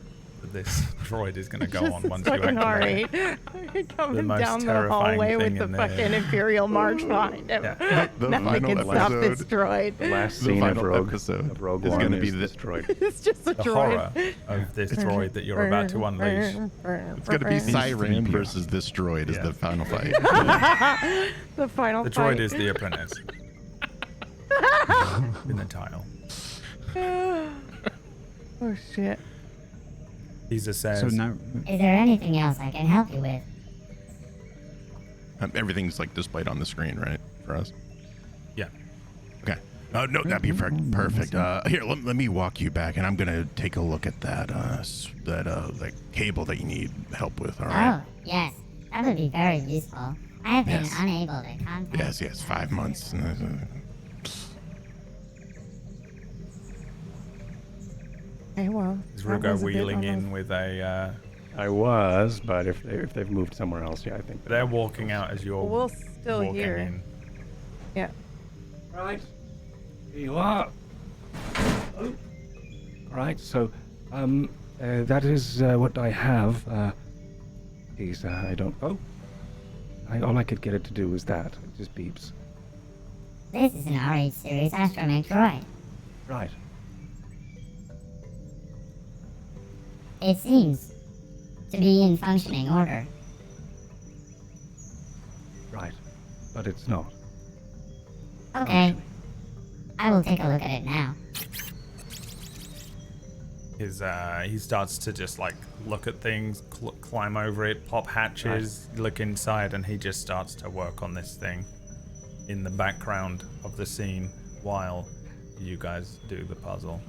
that this droid is going to go on once you fucking activate. R8 coming most down the terrifying hallway with thing the in there. fucking Imperial March behind him. Yeah. The Nothing final can stop this episode- droid. The last The scene of final Rogue, episode of Rogue is One gonna be is this- destroyed. It's just a The droid. horror of this droid that you're about to unleash. It's going to be Siren 3PO. versus this droid is Yeah. the final fight. The final The fight. droid is the apprentice. In the title. Oh shit. Caesar says, So now, Is there anything else I can help you with? Everything's like displayed on the screen, right, for us? yeah. Okay. Oh no, that'd be perfect. Here, let me walk you back, and I'm gonna take a look at that that cable that you need help with. All right. Oh, yes. That would be very useful. I have been unable to contact. Yes. 5 months. Okay, well. Is that Rugo was a bit wheeling in almost- with a... I was, but if they've moved somewhere else, yeah, I think they're walking out as you're Well, we'll still walking hear. in. Yeah. Right. Here you are. Oh. Right, so, that is what I have. Geez, I don't... Oh. All I could get it to do was that. It just beeps. This is an RH series astromech droid. Right. It seems to be in functioning order. Right. But it's not. Okay. I will take a look at it now. He starts to just like look at things, climb over it, pop hatches, look inside, and he just starts to work on this thing in the background of the scene while you guys do the puzzle.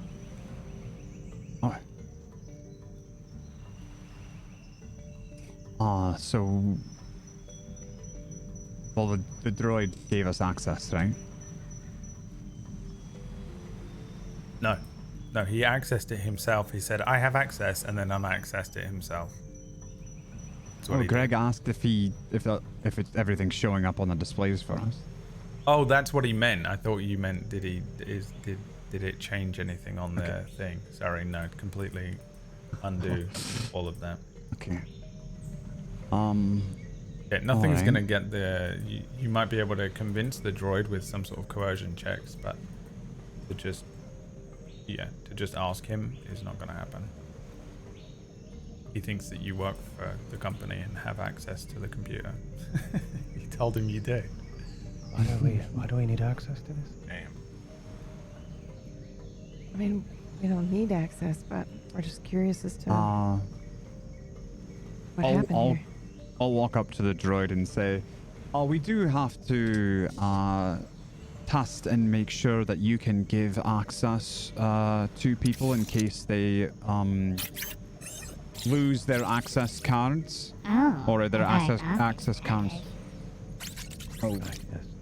Alright. So... Well, the droid gave us access, right? No, he accessed it himself. He said, I have access, and then unaccessed it himself. That's what Oh, he Greg did. asked if it's everything's showing up on the displays for us. Oh, that's what he meant. I thought you meant did it change anything on the thing? Sorry, no, completely undo all of that. Okay. Yeah, nothing's Alright. gonna get the. You might be able to convince the droid with some sort of coercion checks, but to just ask him is not gonna happen. He thinks that you work for the company and have access to the computer. You told him you do. Why do we need access to this? Damn. I mean, we don't need access, but we're just curious as to what happened here. I'll walk up to the droid and say, we do have to test and make sure that you can give access to people in case they lose their access cards Oh. or their okay, access cards. Oh, yes.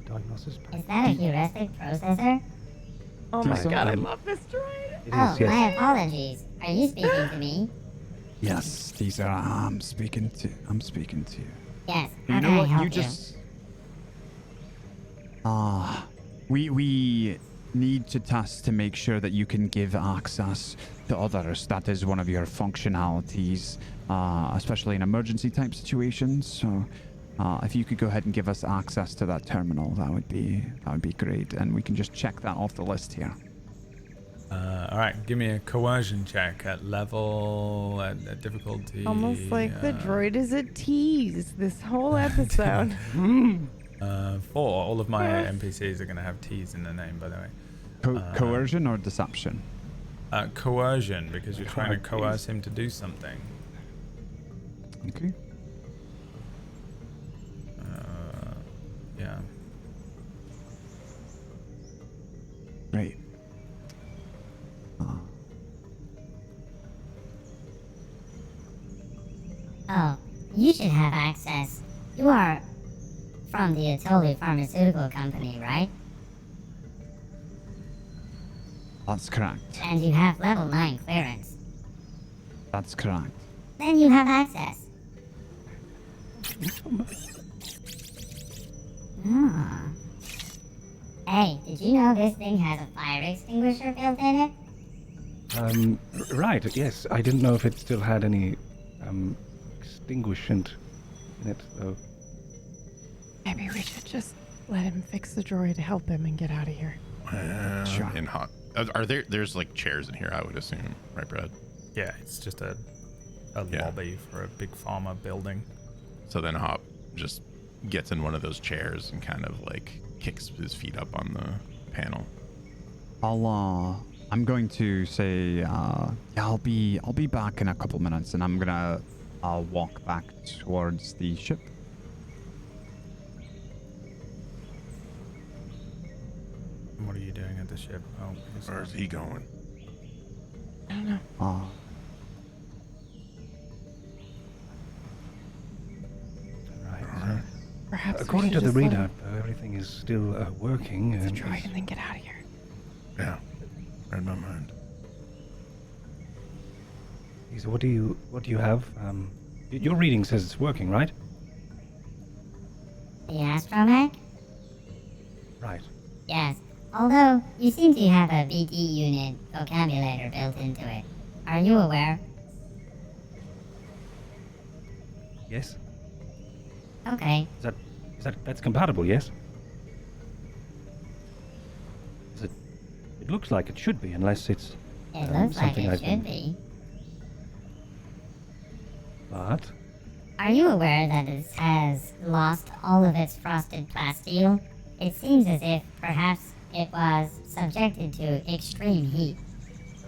Diagnosis pack. Is that a heuristic processor? Oh my Yes, god, I um, love this droid. It Oh, is, yes. my apologies. Are you speaking to me? Yes, these are. I'm speaking to you. Yes. You How know can I what? help You just. We need to test to make sure that you can give access to others. That is one of your functionalities, especially in emergency type situations. So, if you could go ahead and give us access to that terminal, that would be great, and we can just check that off the list here. All right, give me a coercion check at level, at difficulty. Almost like the droid is a tease this whole episode. 4. All of my NPCs are going to have T's in their name, by the way. Coercion or deception? Coercion, because you're trying to coerce him to do something. Okay. Yeah. Right. Oh, you should have access. You are from the Atolu Pharmaceutical Company, right? That's correct. And you have level 9 clearance. That's correct. Then you have access. Ah. Hey, did you know this thing has a fire extinguisher built in it? Right, yes. I didn't know if it still had any, extinguishant in it, though. Maybe we should just let him fix the droid to help him and get out of here. Sure. In hot. Are there's like chairs in here, I would assume, right, Brad? Yeah, it's just a Yeah. lobby for a big pharma building. So then Hop just gets in one of those chairs and kind of like kicks his feet up on the panel. I'm going to say, yeah, I'll be back in a couple minutes, and I'm gonna walk back towards the ship. And what are you doing at the ship? Oh, Where's he going? I don't know. Oh, Right. Perhaps According we to should the just let readout, though, everything is still working. him And destroy it and then get out of here. Yeah, read my mind. So what do you have? Your reading says it's working, right? The astromech? Right. Yes. Although, you seem to have a BD unit vocabulator built into it. Are you aware? Yes. Okay. That's compatible? Yes. It looks like it should be, unless it's It looks like something it I've should been- be. But Are you aware that it has lost all of its frosted plasteel? It seems as if perhaps it was subjected to extreme heat.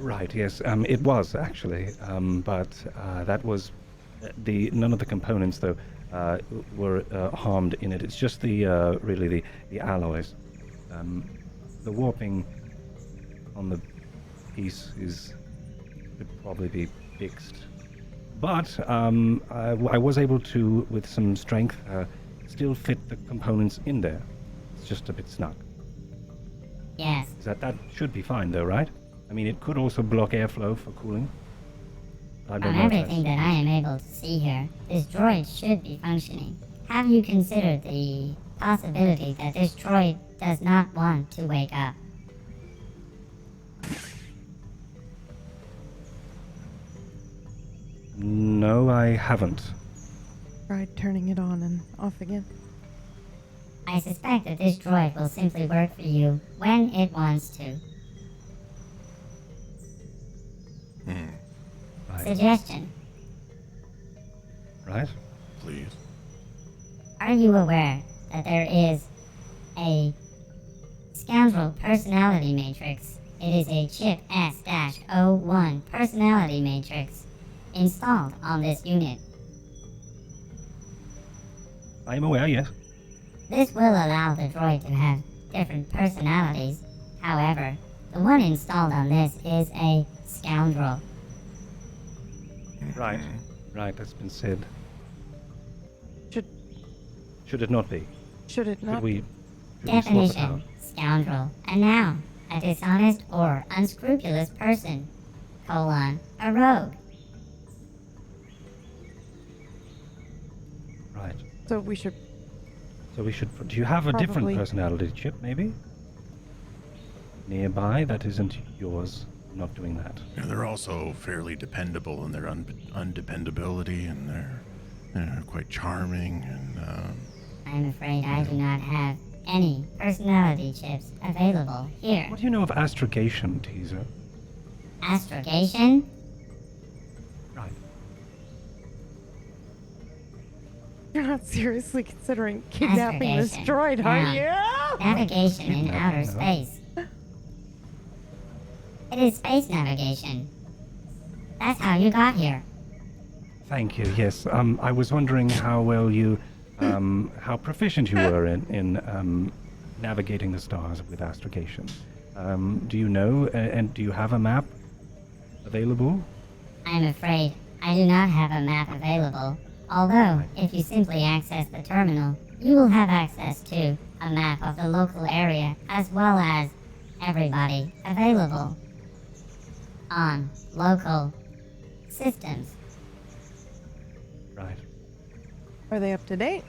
right, yes, it was actually, but that was none of the components though were harmed in it. It's just the really the alloys. The warping on the piece could probably be fixed. But I was able to, with some strength, still fit the components in there. It's just a bit snug. Yes. That should be fine, though, right? I mean, it could also block airflow for cooling. I don't From know if everything that I am able to see here, this droid should be functioning. Have you considered the possibility that this droid does not want to wake up? No, I haven't. Tried turning it on and off again. I suspect that this droid will simply work for you when it wants to. Right. Suggestion. Right? Please. Are you aware that there is a scoundrel personality matrix? It is a chip S-01 personality matrix installed on this unit. I am aware, yes. This will allow the droid to have different personalities. However, the one installed on this is a scoundrel. Right. Right, that's been said. Should Should it not be? should it Could not? we swap it out? Definition, scoundrel. And now, a dishonest or unscrupulous person, a rogue. Right. So we should. So we should. Do you have a different Probably. personality chip, maybe? Nearby, that isn't yours. I'm not doing that. Yeah, they're also fairly dependable in their undependability, and they're quite charming. And I'm afraid I do not have any personality chips available here. What do you know of astrogation, Teaser? Astrogation? Right. You're not seriously considering kidnapping this Astrogation. droid, are Yeah. you? Navigation in outer No. space. It is space navigation. That's how you got here. Thank you. Yes. I was wondering how well you, how proficient you were in navigating the stars with astrogation. Do you know, and do you have a map available? I'm afraid I do not have a map available. Although, if you simply access the terminal, you will have access to a map of the local area as well as everybody available on local systems. Right. Are they up to date?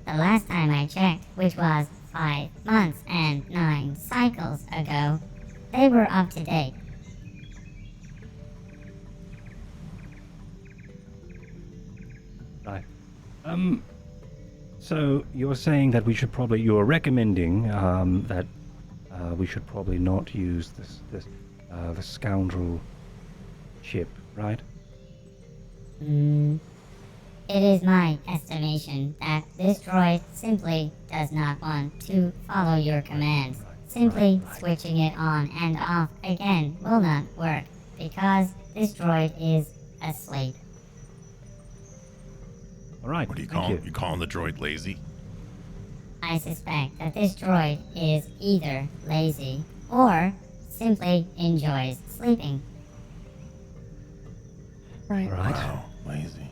The last time I checked, which was 5 months and 9 cycles ago, they were up to date. Right. So you're saying that we should probably, you're recommending that we should probably not use the scoundrel chip, right? It is my estimation that this droid simply does not want to follow your commands. Simply switching it on and off again will not work because this droid is asleep. All right. what do you thank call? You calling the droid lazy? I suspect that this droid is either lazy or simply enjoys sleeping. Right. Right. Wow, lazy.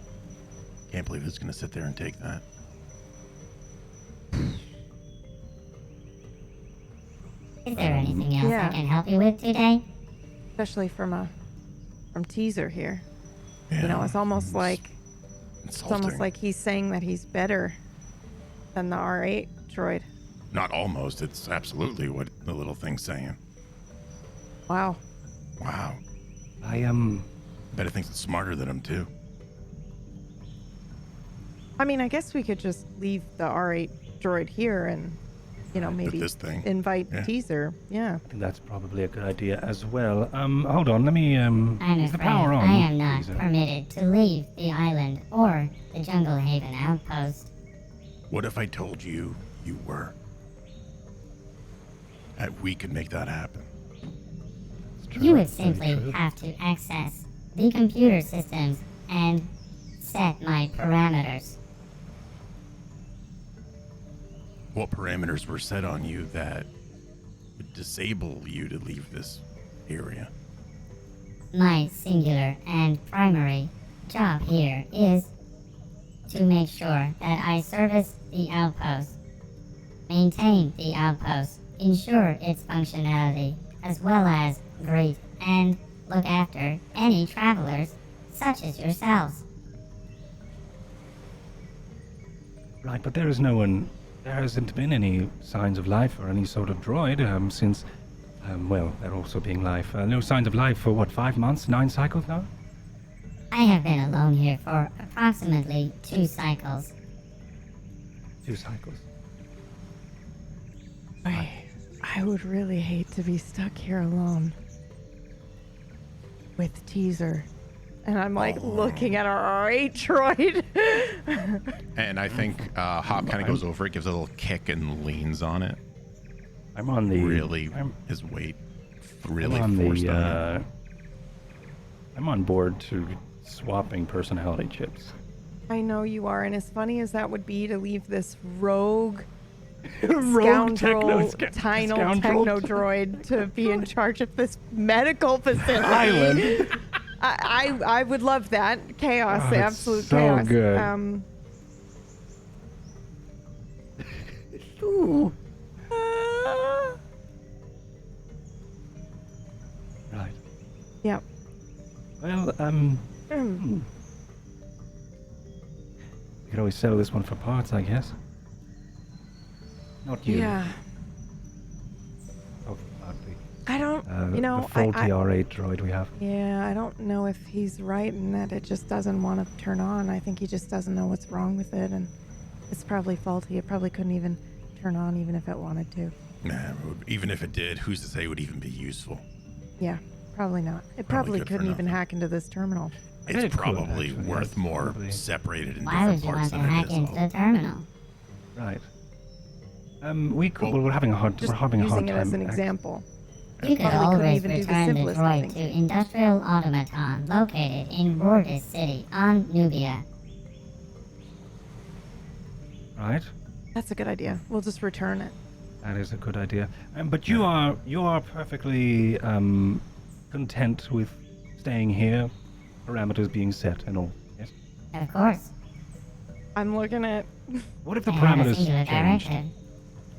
Can't believe it's gonna sit there and take that. Is there anything else yeah. I can help you with today? Especially from Teaser here. Yeah, You know, it's almost like insulting. he's saying that he's better than the R8 droid. Not almost. It's absolutely what the little thing's saying. Wow. Wow. I Bet it thinks it's smarter than him too. I mean, I guess we could just leave the R8 droid here and, you know, maybe this thing. invite Yeah. Teaser. Yeah. think that's probably a good idea as well. Hold on, let me I'm is the afraid power on? I am not Teaser? permitted to leave the island or the Jungle Haven outpost. What if I told you you were? That we could make that happen. It's true, You would it's very simply true. have to access the computer systems and set my parameters. What parameters were set on you that would disable you to leave this area? My singular and primary job here is to make sure that I service the outpost, maintain the outpost, ensure its functionality, as well as greet and look after any travelers such as yourselves. Right, but there hasn't been any signs of life or any sort of droid since, well, they're also being life. No signs of life for what, 5 months, 9 cycles now? I have been alone here for approximately 2 cycles. 2 cycles. I would really hate to be stuck here alone with Teaser. And I'm like looking at our R8 droid. And I think Hop kind of goes over it, gives a little kick, and leans on it. I'm on the Really, I'm, his weight I'm really on forced the on it. I'm on board to swapping personality chips. I know you are, and as funny as that would be to leave this rogue Rogue scoundrel, techno techno droid to be in charge of this medical facility. Island. I would love that. Chaos, Oh, it's absolute so chaos. good. Ooh. Right. Yep. Well, we could always sell this one for parts, I guess. Not you. Yeah. Oh, about I don't, the, you know, the faulty R8 droid we have. yeah, I don't know if he's right in that it just doesn't want to turn on. I think he just doesn't know what's wrong with it, and it's probably faulty. It probably couldn't even turn on even if it wanted to. Nah, even if it did, who's to say it would even be useful? Yeah, probably not. It Probably probably good for couldn't even nothing. hack into this terminal. I bet It's it could, probably actually, worth yes, more probably. separated in Why would different you want parts to than hack it is into all. the terminal? Right. We could. Well, we're having a hard. Just we're having a hard using it time. as an example. You could Probably couldn't always even do the return the simplest droid thing. to Industrial Automaton located in Rordis City on Nubia. Right. That's a good idea. We'll just return it. That is a good idea. But you are perfectly content with staying here, parameters being set and all. Yes. Of course, I'm looking at What if the I have a parameters singular changed? directive.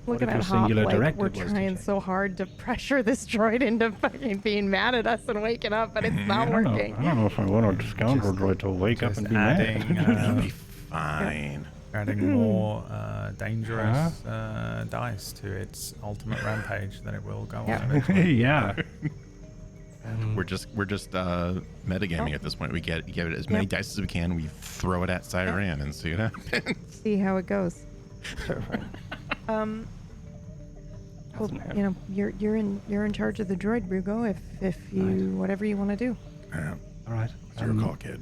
What looking if at your Hop singular like directive we're was to trying change? so hard to pressure this droid into fucking being mad at us and waking up, but it's not I don't know. working. I don't know if I want a scoundrel droid to wake up just and be adding, mad. It'll be fine. Adding more dangerous dice to its ultimate rampage that it will go on. eventually. Yeah. We're just metagaming at this point. We give it as many Yep. dice as we can. We throw it at Siren and see what happens. See how it goes. Terrifying. Well, Doesn't have- you know, you're in charge of the droid, Rugo. If you Right. whatever you want to do. Yeah, All right. it's your call, kid.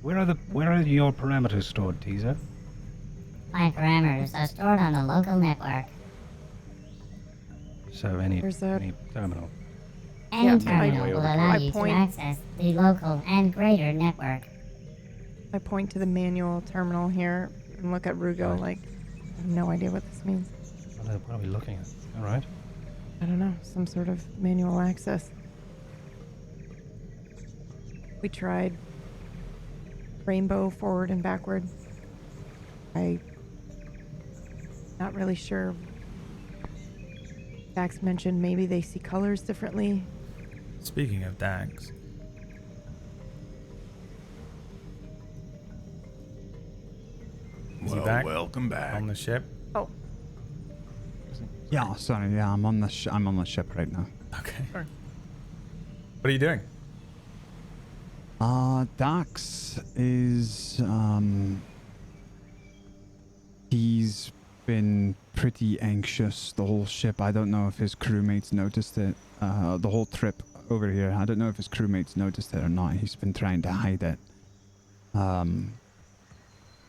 Where are your parameters stored, Teaser? My parameters are stored on the local network. So any There's a- terminal. Any Yeah, terminal will allow I you to point- access the local and greater network. I point to the manual terminal here, And look at Rugo Right. like, I have no idea what this means. What are we looking at? All right. I don't know, some sort of manual access. We tried rainbow forward and backward. Not really sure. Dax mentioned maybe they see colors differently. Speaking of Dax, is he Well, back welcome back. on the ship? Oh, Yeah, sorry. Yeah, I'm on the I'm on the ship right now. Okay. What are you doing? Dax is he's been pretty anxious the whole ship. I don't know if his crewmates noticed it. The whole trip over here. I don't know if his crewmates noticed it or not. He's been trying to hide it.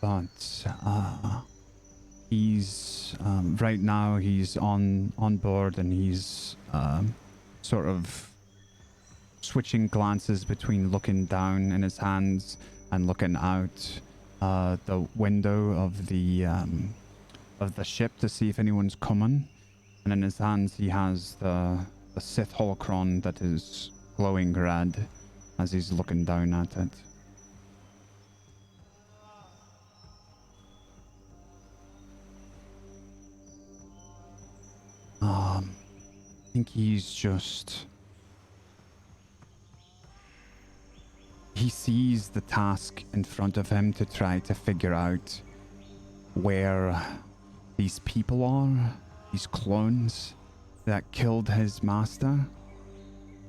But he's right now he's on board and he's sort of switching glances between looking down in his hands and looking out the window of the ship to see if anyone's coming. And in his hands he has the Sith Holocron that is glowing red as he's looking down at it. I think he's just... He sees the task in front of him to try to figure out where these people are, these clones that killed his master,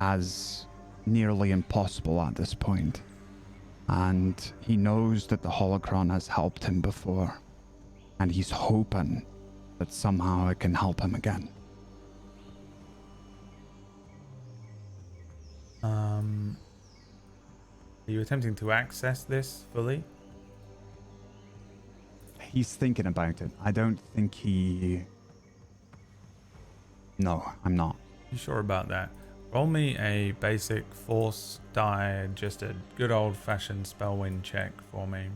as nearly impossible at this point. And he knows that the Holocron has helped him before, and he's hoping that somehow it can help him again. Are you attempting to access this fully? He's thinking about it. I don't think he... No, I'm not. You sure about that? Roll me a basic force die, just a good old-fashioned spell win check for me.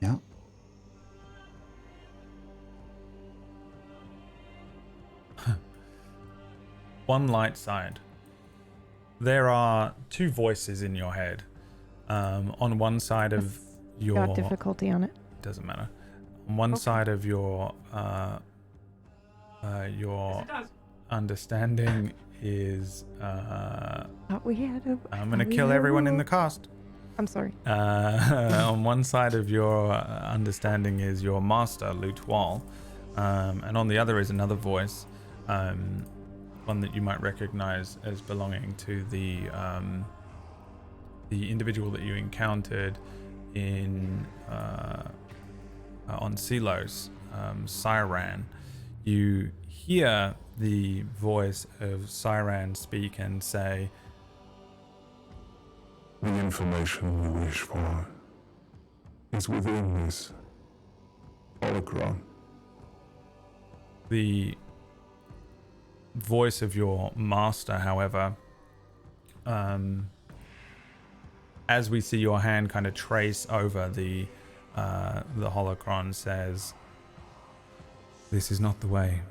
Yeah. One light side. There are two voices in your head. On one side of your... got difficulty on it. Doesn't matter. On one side of your understanding is... Thought we had a... I'm going to kill everyone in the cast. I'm sorry. On one side of your understanding is your master, Lutoil, and on the other is another voice, one that you might recognize as belonging to the individual that you encountered in on Silos, Siren. You hear the voice of Siren speak and say, "The information you wish for is within this holocron." The voice of your master, however, as we see your hand kind of trace over the holocron, says, "This is not the way."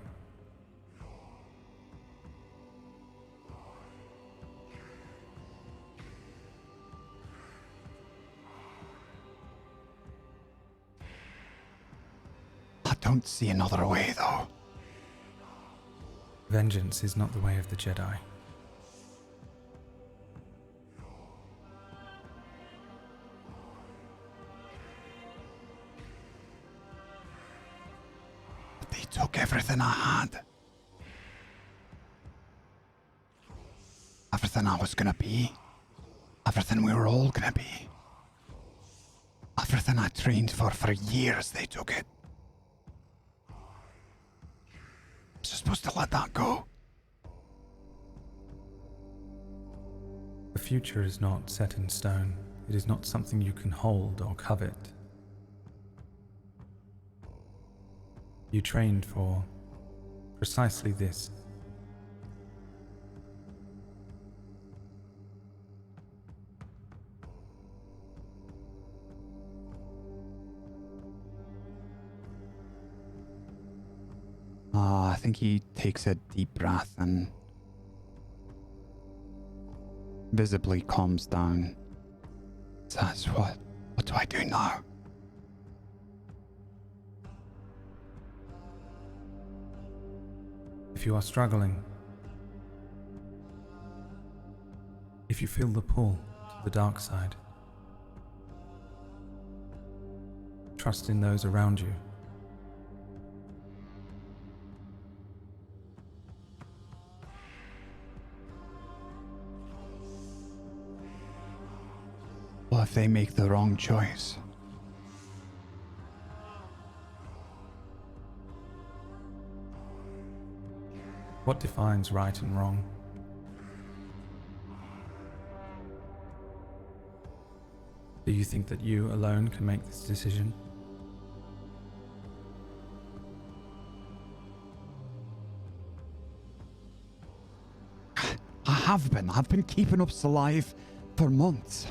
I don't see another way, though. Vengeance is not the way of the Jedi. But they took everything I had. Everything I was gonna be. Everything we were all gonna be. Everything I trained for years, they took it. Was I supposed to let that go? The future is not set in stone. It is not something you can hold or covet. You trained for precisely this. think he takes a deep breath and visibly calms down. Says, what do I do now? If you are struggling, if you feel the pull to the dark side, trust in those around you. Well, if they make the wrong choice? What defines right and wrong? Do you think that you alone can make this decision? I have been. I've been keeping us alive for months.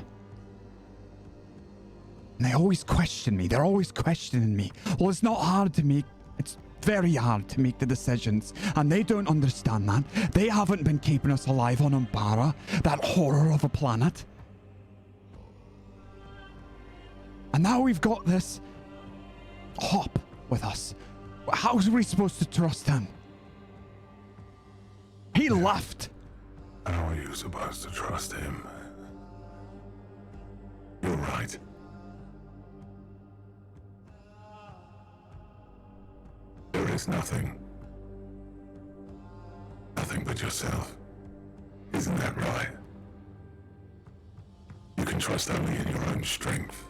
And they always question me. They're always questioning me. Well, it's not hard to make. It's very hard to make the decisions. And they don't understand that. They haven't been keeping us alive on Umbara, that horror of a planet. And now we've got this Hop with us. How are we supposed to trust him? He left. How are you supposed to trust him? You're right. There is nothing. Nothing but yourself. Isn't that right? You can trust only in your own strength.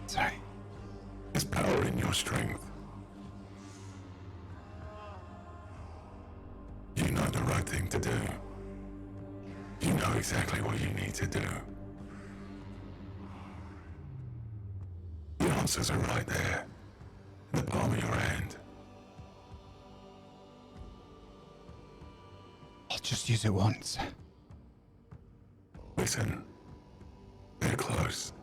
Sorry. There's power in your strength. You know the right thing to do. You know exactly what you need to do. The answers are right there, in the palm of your hand. I'll just use it once. Listen, they're close.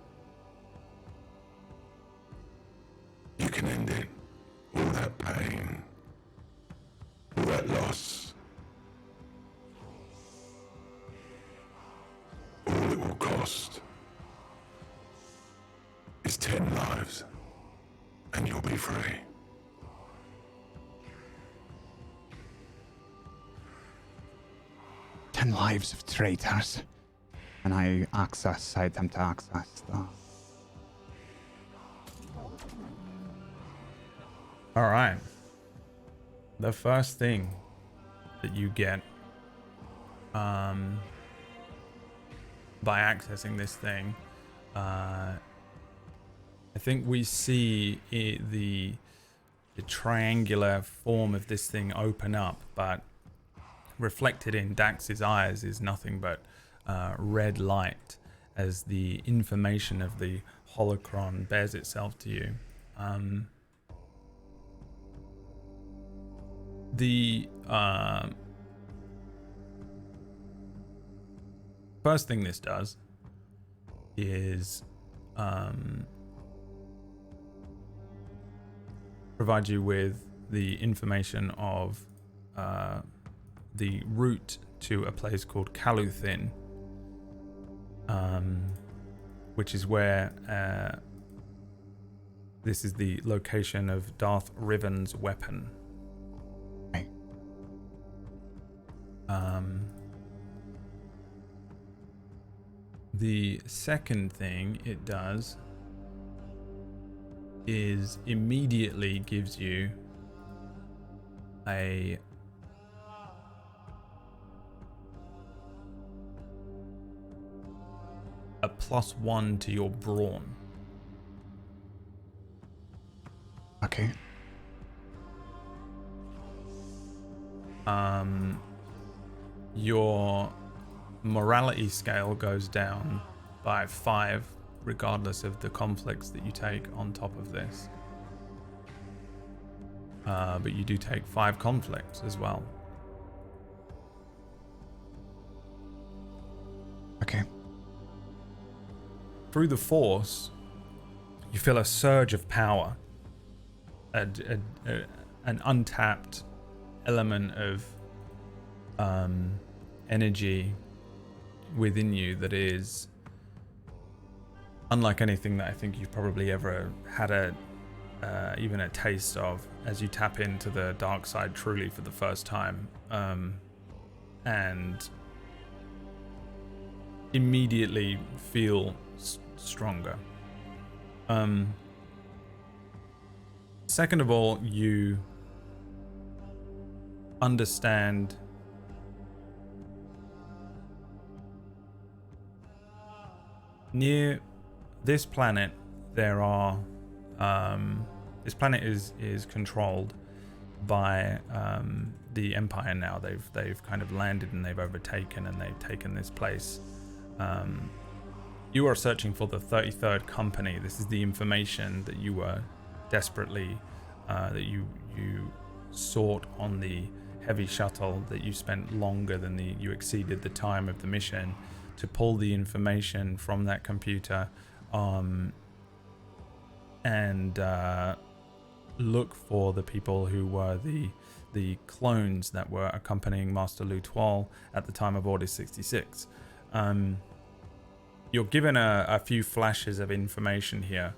You can end it. All that pain, all that loss. All it will cost is 10 lives, and you'll be free. Ten lives of traitors. And I attempt to access that. All right. The first thing that you get by accessing this thing, I think we see the triangular form of this thing open up, but reflected in Dax's eyes is nothing but red light as the information of the Holocron bears itself to you. The first thing this does is provide you with the information of the route to a place called Kaluthin, which is where this is the location of Darth Riven's weapon. The second thing it does is immediately gives you a +1 to your brawn. Okay. Your morality scale goes down by 5 regardless of the conflicts that you take on top of this. But you do take 5 conflicts as well. Okay. Through the Force, you feel a surge of power, an untapped element of energy within you that is unlike anything that I think you've probably ever had even a taste of, as you tap into the dark side truly for the first time, and immediately feel stronger. Second of all, you understand near this planet there are this planet is controlled by the Empire now. They've kind of landed and they've overtaken and they've taken this place. You are searching for the 33rd company. This is the information that you were desperately that you sought on the heavy shuttle, that you spent longer than you exceeded the time of the mission to pull the information from that computer and look for the people who were the clones that were accompanying Master Lutoil at the time of Order 66. You're given a few flashes of information here.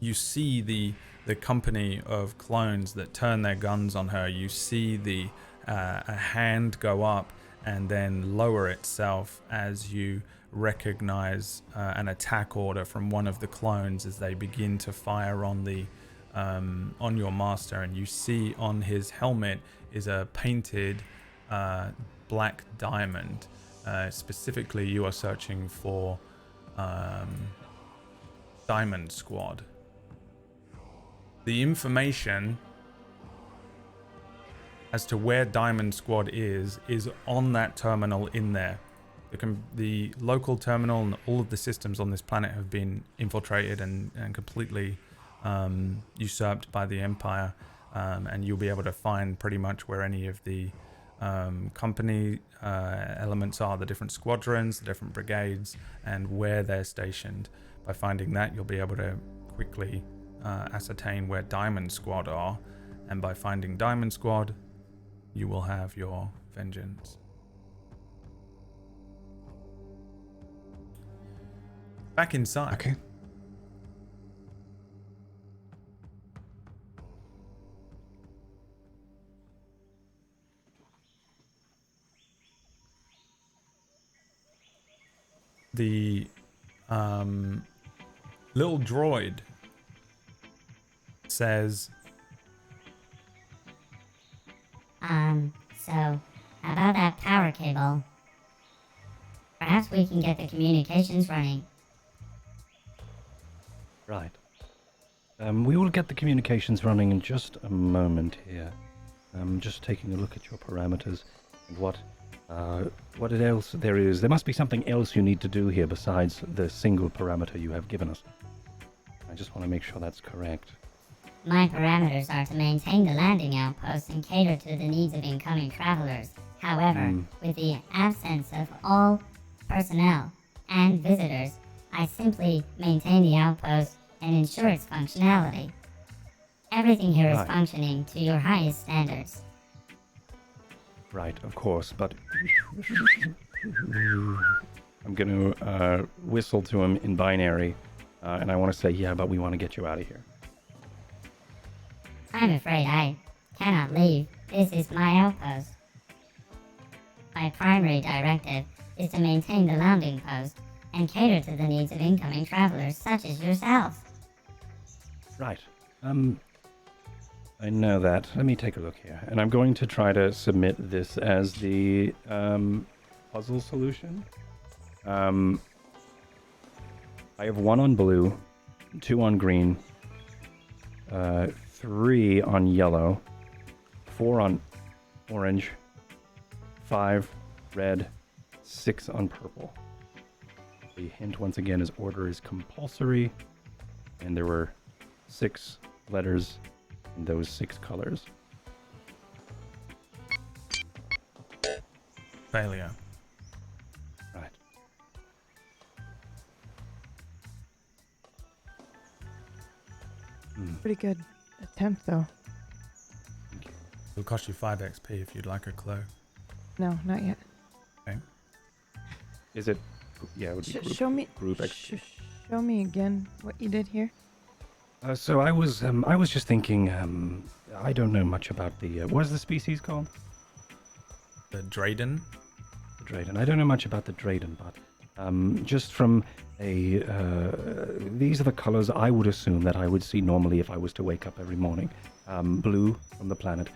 You see the company of clones that turn their guns on her. You see a hand go up and then lower itself as you recognize an attack order from one of the clones as they begin to fire on your master. And you see on his helmet is a painted black diamond. Specifically, you are searching for Diamond Squad. The information as to where Diamond Squad is on that terminal in there. The local terminal and all of the systems on this planet have been infiltrated and completely usurped by the Empire, and you'll be able to find pretty much where any of the company elements are, the different squadrons, the different brigades, and where they're stationed. By finding that, you'll be able to quickly ascertain where Diamond Squad are, and by finding Diamond Squad, you will have your vengeance. Back inside. Okay. The little droid says, so how about that power cable? Perhaps we can get the communications running. Right. We will get the communications running in just a moment here. I'm just taking a look at your parameters and what else there is. There must be something else you need to do here besides the single parameter you have given us. I just want to make sure that's correct. My parameters are to maintain the landing outpost and cater to the needs of incoming travelers. However, with the absence of all personnel and visitors, I simply maintain the outpost and ensure its functionality. Everything here is functioning to your highest standards. Right, of course, but I'm going to whistle to him in binary, and I want to say, yeah, but we want to get you out of here. I'm afraid I cannot leave. This is my outpost. My primary directive is to maintain the landing post and cater to the needs of incoming travelers such as yourself. Right. I know that. Let me take a look here. And I'm going to try to submit this as the puzzle solution. I have 1 on blue, 2 on green, 3 on yellow, 4 on orange, 5 red, 6 on purple. The hint once again is order is compulsory, and there were 6 letters in those 6 colors. failure. Right. Pretty good. That's Tempt, though. It'll cost you 5 XP if you'd like a clo. No, not yet. Okay. Is it? Yeah, it would be group, Show me. group XP. Show me again what you did here. So I was just thinking. I don't know much about the. What is the species called? The Drayden. The Drayden. I don't know much about the Drayden, but just from a. These are the colors I would assume that I would see normally if I was to wake up every morning. Blue from the planet.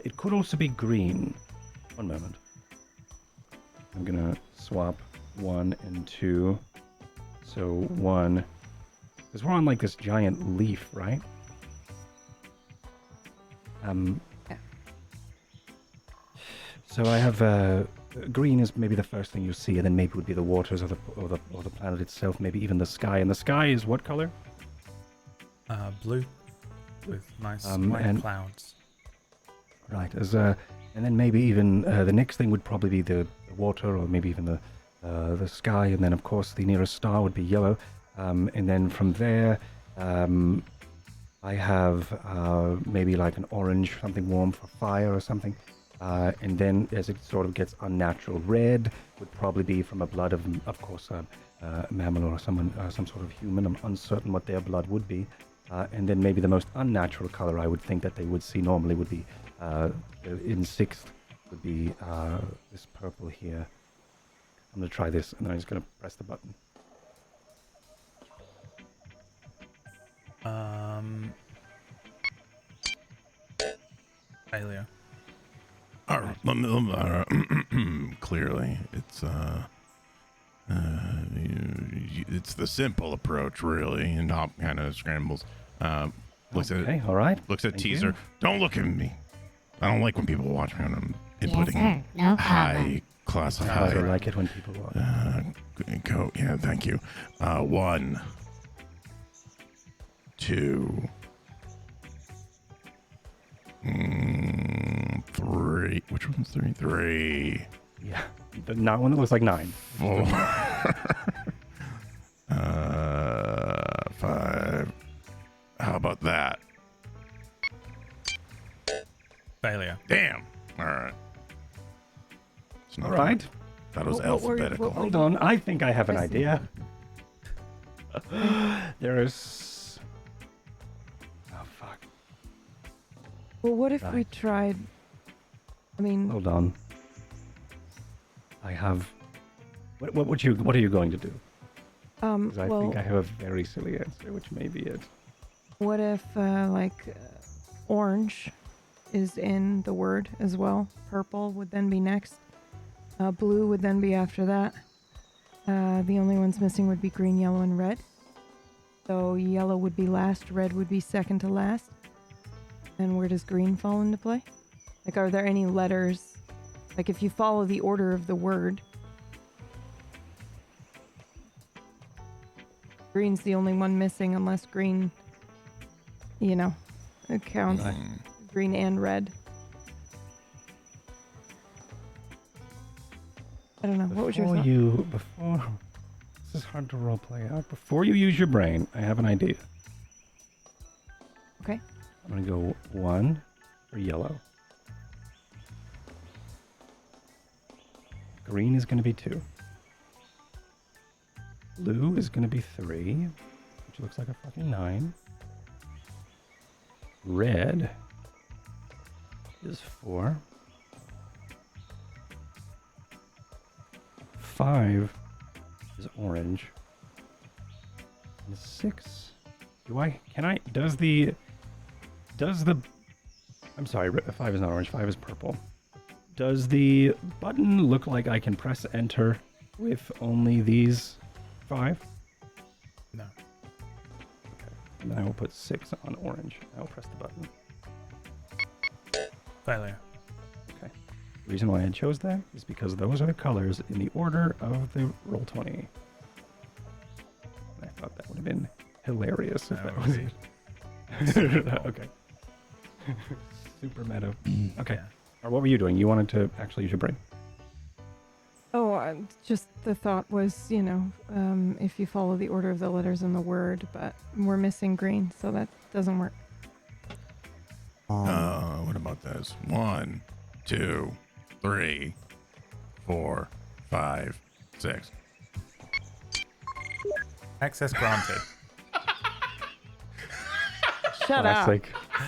It could also be green. One moment. I'm gonna swap 1 and 2. So 1. Because we're on like this giant leaf, right? Yeah. So I have green is maybe the first thing you see, and then maybe would be the waters or the planet itself, maybe even the sky. And the sky is what color? Blue. With nice and- white clouds. Right. And then maybe even the next thing would probably be the water, or maybe even the sky, and then of course the nearest star would be yellow. And then from there, I have maybe like an orange, something warm for fire or something. And then as it sort of gets unnatural, red would probably be from a blood of course, a mammal or some sort of human. I'm uncertain what their blood would be. And then maybe the most unnatural color I would think that they would see normally would be, in 6th, would be this purple here. I'm going to try this, and then I'm just going to press the button. Failure. All right. Clearly, it's the simple approach, really, and Hop kind of scrambles. Looks Okay, at all right. looks at Thank teaser. you. Don't look at me. I don't like when people watch me when I'm Yes, inputting sir. No problem. high I classified. like it when people watch. Go. Yeah, thank you. 1, 2, 3. Which one's 3? 3. Yeah, not one that looks like 9. 4. 5. How about that? Failure. Damn. All right. It's not All right. That was What were- alphabetical. what were- Hold on, I think I have an I see. idea. There is. Oh fuck! Well, what if we Right. tried? I mean, Hold on. I have. What are you going to do? Because I well, think I have a very silly answer, which may be it. what if orange is in the word as well? Purple would then be next. Blue would then be after that. The only ones missing would be green, yellow, and red. So yellow would be last, red would be second to last. And where does green fall into play? Like, are there any letters? Like, if you follow the order of the word, green's the only one missing unless green, it counts green and red. I don't know. What was your thought? Before this is hard to roleplay out. Before you use your brain, I have an idea. Okay. I'm gonna go 1 for yellow. Green is gonna be 2. Blue is gonna be 3, which looks like a fucking 9. Red is 4. 5 is orange. And 6. I'm sorry, 5 is not orange, 5 is purple. Does the button look like I can press enter with only these 5? No. Okay. And then I will put 6 on orange. I will press the button. Failure. Okay. The reason why I chose that is because those are the colors in the order of the Roll20. I thought that would have been hilarious if that was it. Okay. Super meta. Okay. Yeah. Or what were you doing? You wanted to actually use your brain. Oh, just the thought was, if you follow the order of the letters in the word, but we're missing green, so that doesn't work. What about this? 1, 2, 3, 4, 5, 6. Access granted. Shut up.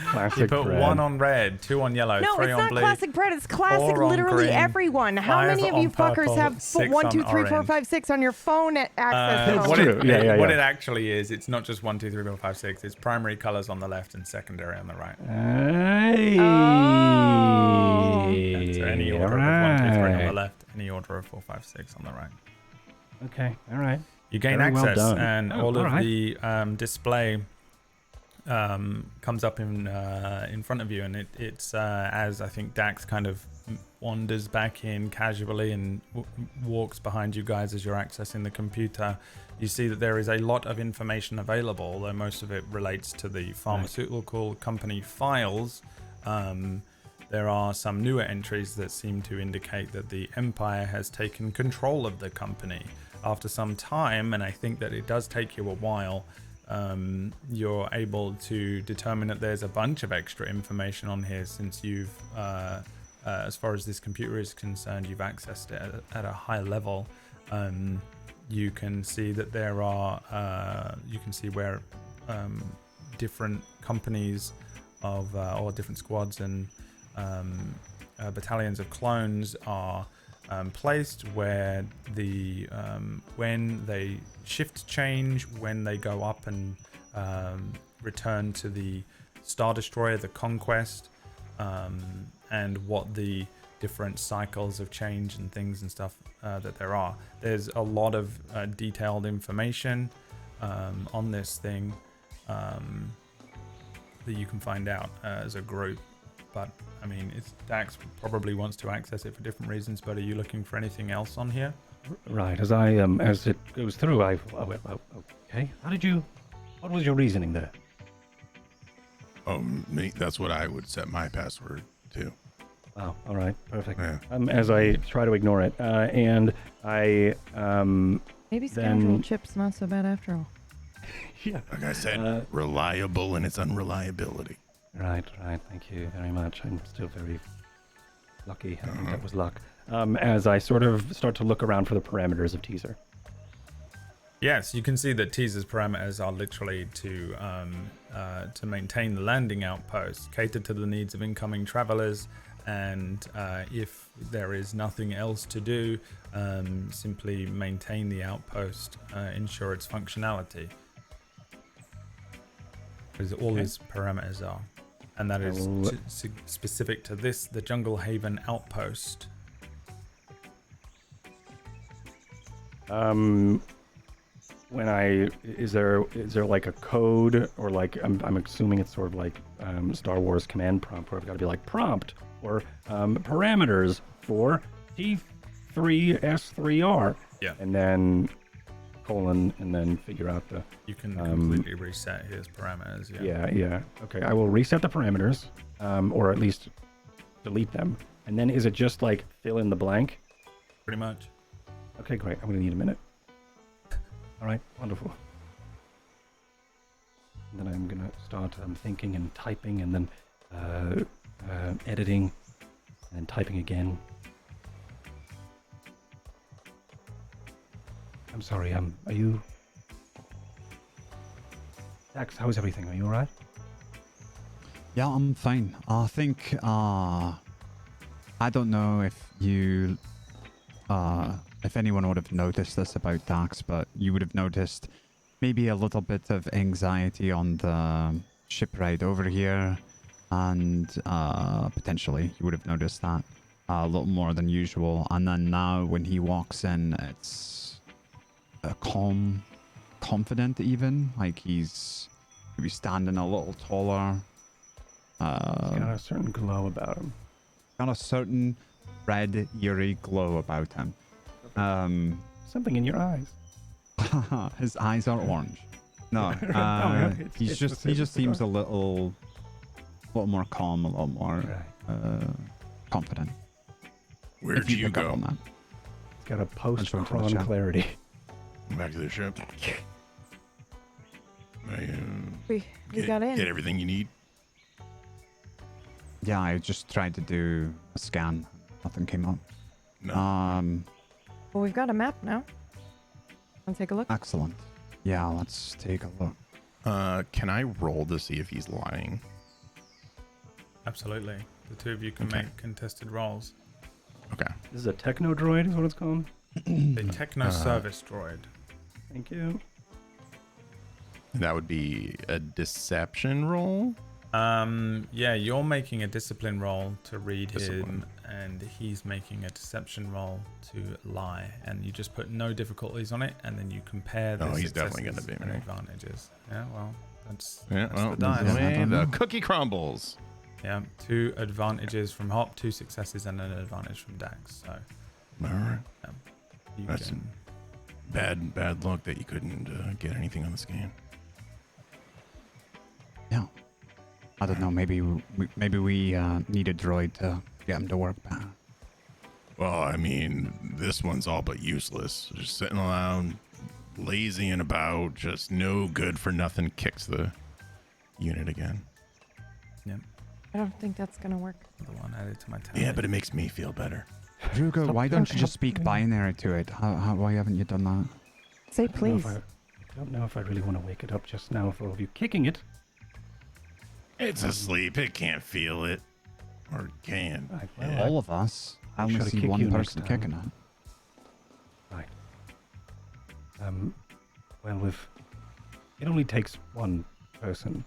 Classic You put Brad. 1 on red, 2 on yellow, No, 3 it's on not blue. classic Brad. It's classic 4 on literally green, everyone. How 5 many of you on fuckers purple, have 6 1, on 2, 3, 4, orange. 5, 6 on your phone access What, code? true. it, Yeah, what yeah. it actually is, it's not just 1, 2, 3, 4, 5, 6. It's primary colors on the left and secondary on the right. Hey. So any order of 1, 2, 3 on the left, any order of 4, 5, 6 on the right. Okay, all right. You gain Very well access, done. and Oh, all of right. the display comes up in front of you, and it's as I think Dax kind of wanders back in casually and walks behind you guys as you're accessing the computer. You see that there is a lot of information available, although most of it relates to the pharmaceutical company files. There are some newer entries that seem to indicate that the Empire has taken control of the company after some time, and I think that it does take you a while. You're able to determine that there's a bunch of extra information on here since you've, as far as this computer is concerned, you've accessed it at a high level. You can see that there are, you can see where different companies of, or different squads and battalions of clones are placed, where the when they shift change, when they go up and return to the Star Destroyer, the Conquest, and what the different cycles of change and things and stuff that there are. There's a lot of detailed information on this thing that you can find out as a group. But I mean, Dax probably wants to access it for different reasons. But are you looking for anything else on here? Right. As as it goes through, okay. What was your reasoning there? That's what I would set my password to. Oh, all right, perfect. Yeah. As I try to ignore it, and I Maybe then- scoundrel chip's not so bad after all. yeah. Like I said, reliable in its unreliability. Right. Thank you very much. I'm still very lucky. I think that was luck. As I sort of start to look around for the parameters of teaser. Yes, you can see that teaser's parameters are literally to maintain the landing outpost, cater to the needs of incoming travelers, and if there is nothing else to do, simply maintain the outpost, ensure its functionality. Because all his parameters are. And that is specific to this, the Jungle Haven outpost. Is there like a code, or like I'm assuming it's sort of like Star Wars command prompt, where I've got to be like prompt or parameters for T3-S3R. Yeah. And then colon, and then figure out the. You can completely reset his parameters. Yeah. Okay, I will reset the parameters, or at least delete them. And then is it just like fill in the blank? Pretty much. Okay, great. I'm gonna need a minute. All right, wonderful. And then I'm gonna start thinking and typing, and then editing, and then typing again. I'm sorry. Are you? Dax, how is everything? Are you all right? Yeah, I'm fine. I think, I don't know if you, if anyone would have noticed this about Dax, but you would have noticed maybe a little bit of anxiety on the ship ride over here, and potentially you would have noticed that a little more than usual. And then now when he walks in, it's calm, confident even, like he's maybe standing a little taller. He's got a certain glow about him. Got a certain red, eerie glow about him. Something in your eyes. His eyes are orange. No, he just seems a little more calm, a little more confident. Where'd you pick up go? on that. He's got a Control post-Cron chat. clarity. Back to the ship. We got in. Get everything you need. Yeah, I just tried to do a scan. Nothing came up. No. Well, we've got a map now. Want to take a look? Excellent. Yeah, let's take a look. Can I roll to see if he's lying? Absolutely. The two of you can Okay. make contested rolls. Okay. This is a techno droid, is what it's called. The techno service droid. Thank you. That would be a deception roll. Yeah, you're making a discipline roll to read Discipline. him, and he's making a deception roll to lie. And you just put no difficulties on it, and then you compare the Oh, he's definitely successes gonna be, and right? advantages. Yeah, well, that's Yeah. that's Well, the dice. yeah. the cookie crumbles. Yeah, 2 advantages from Hop, 2 successes, and an advantage from Dax. So All right. you That's- can. Bad luck that you couldn't get anything on the scan. Yeah. I don't know. Maybe we need a droid to get him to work better. Well, I mean, this one's all but useless. Just sitting around, lazying about, just no good for nothing. Kicks the unit again. Yeah, I don't think that's gonna work. another one added to my tally. Yeah, but it makes me feel better. Rugo, Stop why don't you talking. just speak binary to it? Why haven't you done that? Say I don't know if please. I don't know if I really want to wake it up just now for all of you kicking it. It's asleep. It can't feel it. Or can. Right, Yeah. All of us. I I'll only try to see kick one you next person time. kicking it. Right. Well, it only takes one person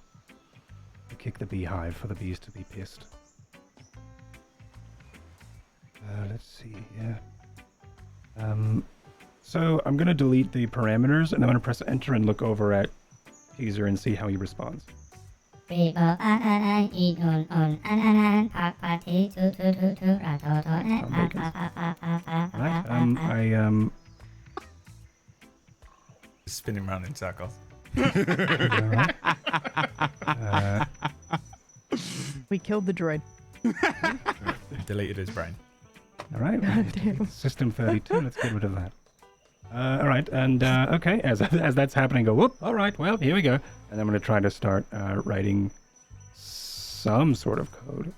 to kick the beehive for the bees to be pissed. Let's see here. So I'm going to delete the parameters, and I'm going to press enter and look over at Teaser and see how he responds. Right, Spinning around in circles. alright. We killed the droid. Deleted his brain. All right, Damn. System 32. Let's get rid of that. All right, and okay, as that's happening, go whoop. All right, well, here we go. And I'm going to try to start writing some sort of code.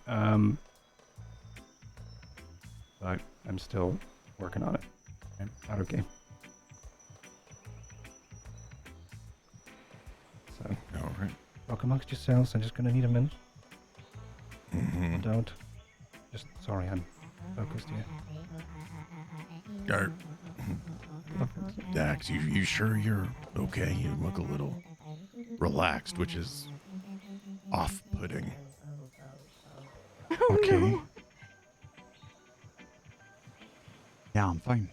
But I'm still working on it. Okay. Out of game. So, All right. talk amongst yourselves. I'm just going to need a minute. Mm-hmm. Don't. Just sorry, I'm focused here. Dax, you sure you're okay? You look a little relaxed, which is off-putting. Okay. Yeah, I'm fine.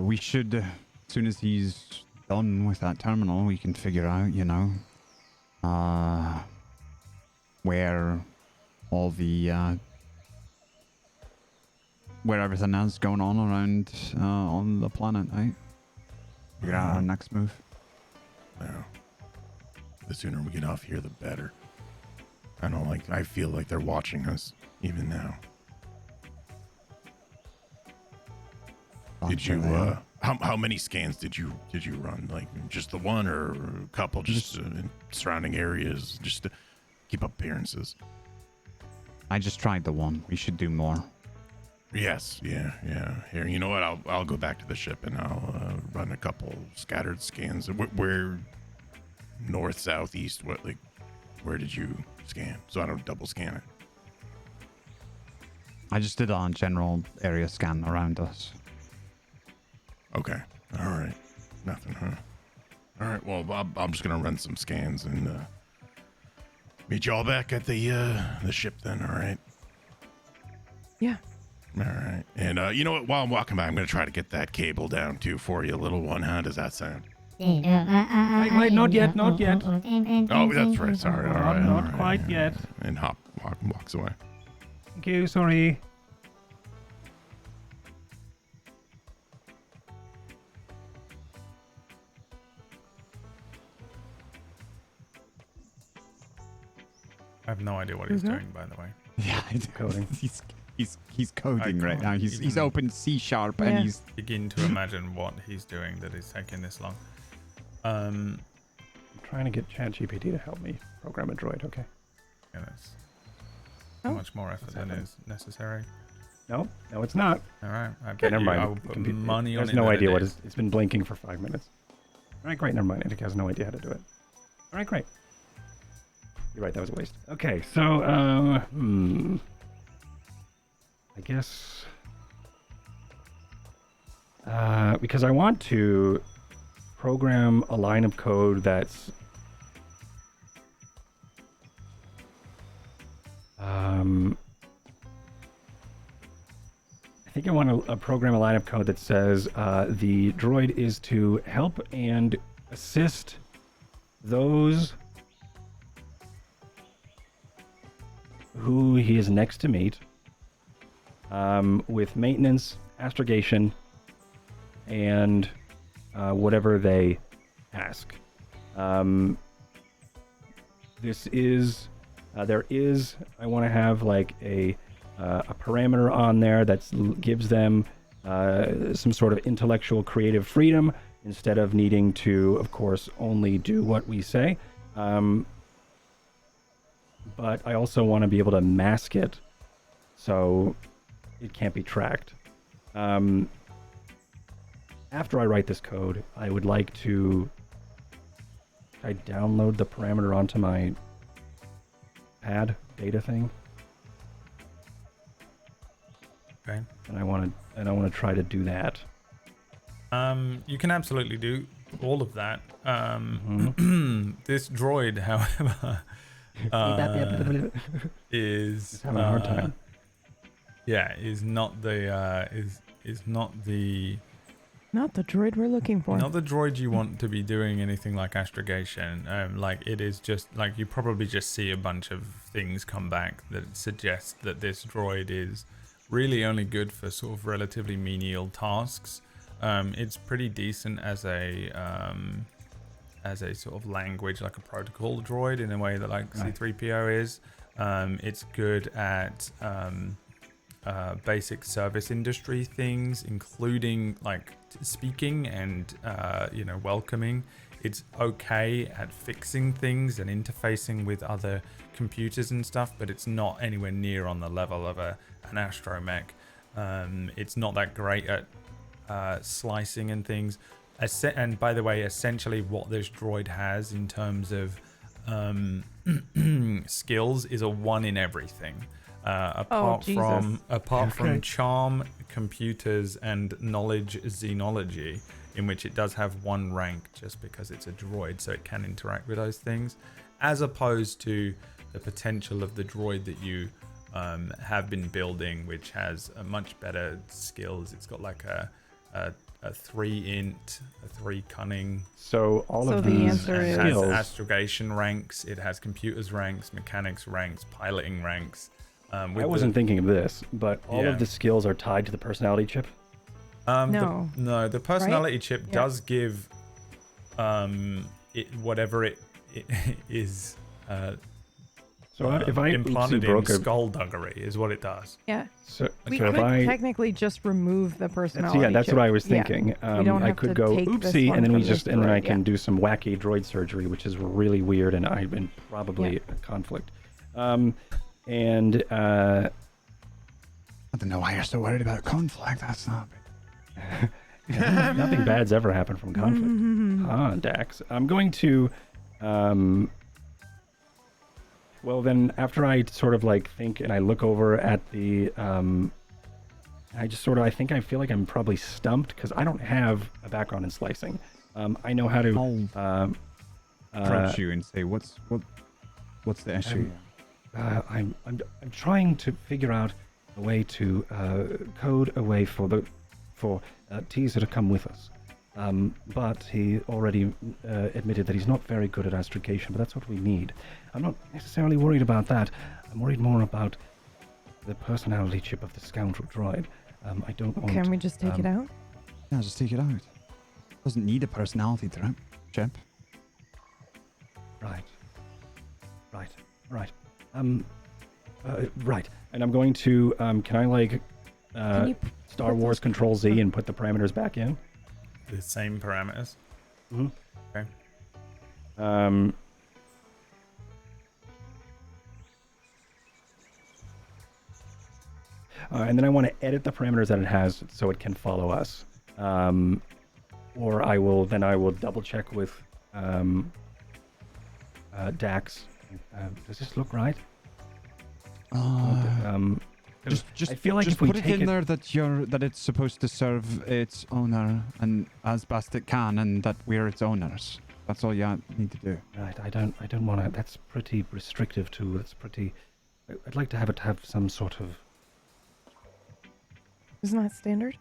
We should, as soon as he's done with that terminal, we can figure out, where all the, where everything is going on around on the planet, right? Figure out our next move. Well, the sooner we get off here, the better. I feel like they're watching us even now. Did you, how many scans did you run? Like just the one or a couple, just in surrounding areas, just to keep up appearances? I just tried the one. We should do more. Yes, yeah. Here, you know what? I'll go back to the ship and I'll run a couple scattered scans. Where north, south, east? Where did you scan? So I don't double scan it. I just did a general area scan around us. Okay. All right. Nothing, huh? All right. Well, I'm just gonna run some scans and meet y'all back at the ship then. All right. Yeah. All right. And you know what? While I'm walking by, I'm gonna try to get that cable down too for you, little one. How does that sound? Wait, not yet, not yet. Oh, that's right. Sorry. All right. Not all right. quite yet. And walks away. Thank you, sorry. I have no idea what he's Mhm. doing, by the way. Yeah, Coding. He's coding right can't now. He's even- opened C# Yeah. and he's Begin to imagine what he's doing that is taking this long. I'm trying to get ChatGPT to help me program a droid, okay? Yeah, that's Oh. much more effort than is necessary. No, it's not. All right, I Okay, bet never you mind. I will put money on There's it. no that idea it what is. it's been blinking for 5 minutes. All right, great. Never mind. It has no idea how to do it. All right, great. You're right. That was a waste. Okay, so I guess because I want to program a line of code that's I think I want to program a line of code that says the droid is to help and assist those who he is next to meet with maintenance, astrogation, and whatever they ask. This is there is I want to have like a parameter on there that gives them some sort of intellectual creative freedom instead of needing to, of course, only do what we say. But I also want to be able to mask it so it can't be tracked. After I write this code, I would like to download the parameter onto my pad data thing. Okay. And I want to try to do that. You can absolutely do all of that. This droid, however, is having a hard time. Yeah, is not the Not the droid we're looking for. not the droid you want to be doing anything like astrogation. Like it is just like you probably just see a bunch of things come back that suggest that this droid is really only good for sort of relatively menial tasks. It's pretty decent as a sort of language, like a protocol droid in a way that like C3PO is. It's good at basic service industry things, including like speaking and welcoming. It's okay at fixing things and interfacing with other computers and stuff, but it's not anywhere near on the level of an astromech. It's not that great at slicing and things. And by the way, essentially what this droid has in terms of skills is a 1 in everything. Apart from charm, computers, and knowledge xenology, in which it does have 1 rank just because it's a droid, so it can interact with those things, as opposed to the potential of the droid that you have been building, which has a much better skills. It's got like a 3 int, a 3 cunning. So all of the these answer is- It has skills. astrogation ranks. It has computers ranks, mechanics ranks, piloting ranks. I wasn't thinking of this, but all Yeah. of the skills are tied to the personality chip. No. The personality Right? chip Yeah. does give it whatever it is So if I implanted oopsie broke in a, skullduggery is what it does. Yeah. so, We so could if I technically just remove the personality that's chip. what I was Yeah. thinking. don't I have could to go take this oopsie, one and then from we this just and then I droid, can yeah. do some wacky droid surgery, which is really weird and I've been probably a conflict. I don't know why you're so worried about conflict. That's not. Nothing bad's ever happened from conflict. Dax. I'm going to well then after I sort of like think and I look over at the I just sort of I feel like I'm probably stumped because I don't have a background in slicing. I know how to Approach you and say, what's the issue? I'm trying to figure out a way to code a way for Teaser to come with us. But he already admitted that he's not very good at astrogation, but that's what we need. I'm not necessarily worried about that. I'm worried more about the personality chip of the scoundrel droid. I don't want... Can we just take it out? Yeah, just take it out. Doesn't need a personality chip. Right. Right. And I'm going to, can I like Can you Star put Wars those- Control Z and put the parameters back in? The same parameters. Mm-hmm. Okay. And then I want to edit the parameters that it has so it can follow us. Or I will double check with Dax. Does this look right? Just I feel like just if we put it take in there that it's supposed to serve its owner and as best it can, and that we're its owners. That's all you need to do. Right. I don't want to. That's pretty restrictive too. That's pretty. I'd like to have it have some sort of. Isn't that standard?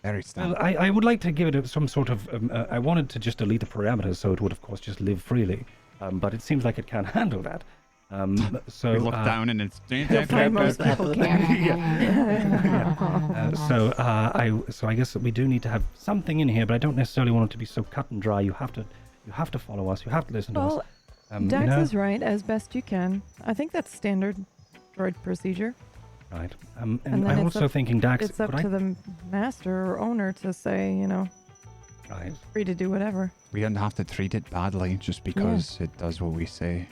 Very standard. Well, I would like to give it some sort of. I wanted to just delete the parameters so it would, of course, just live freely. But it seems like it can't handle that. So we look down and it's. Most people can. So I guess that we do need to have something in here, but I don't necessarily want it to be so cut and dry. You have to follow us. You have to listen to us. Dax is right, as best you can. I think that's standard droid procedure. Right. And and then I'm it's also up- thinking, Dax. It's up could to the master or owner to say, Right. free to do whatever. We don't have to treat it badly just because it does what we say.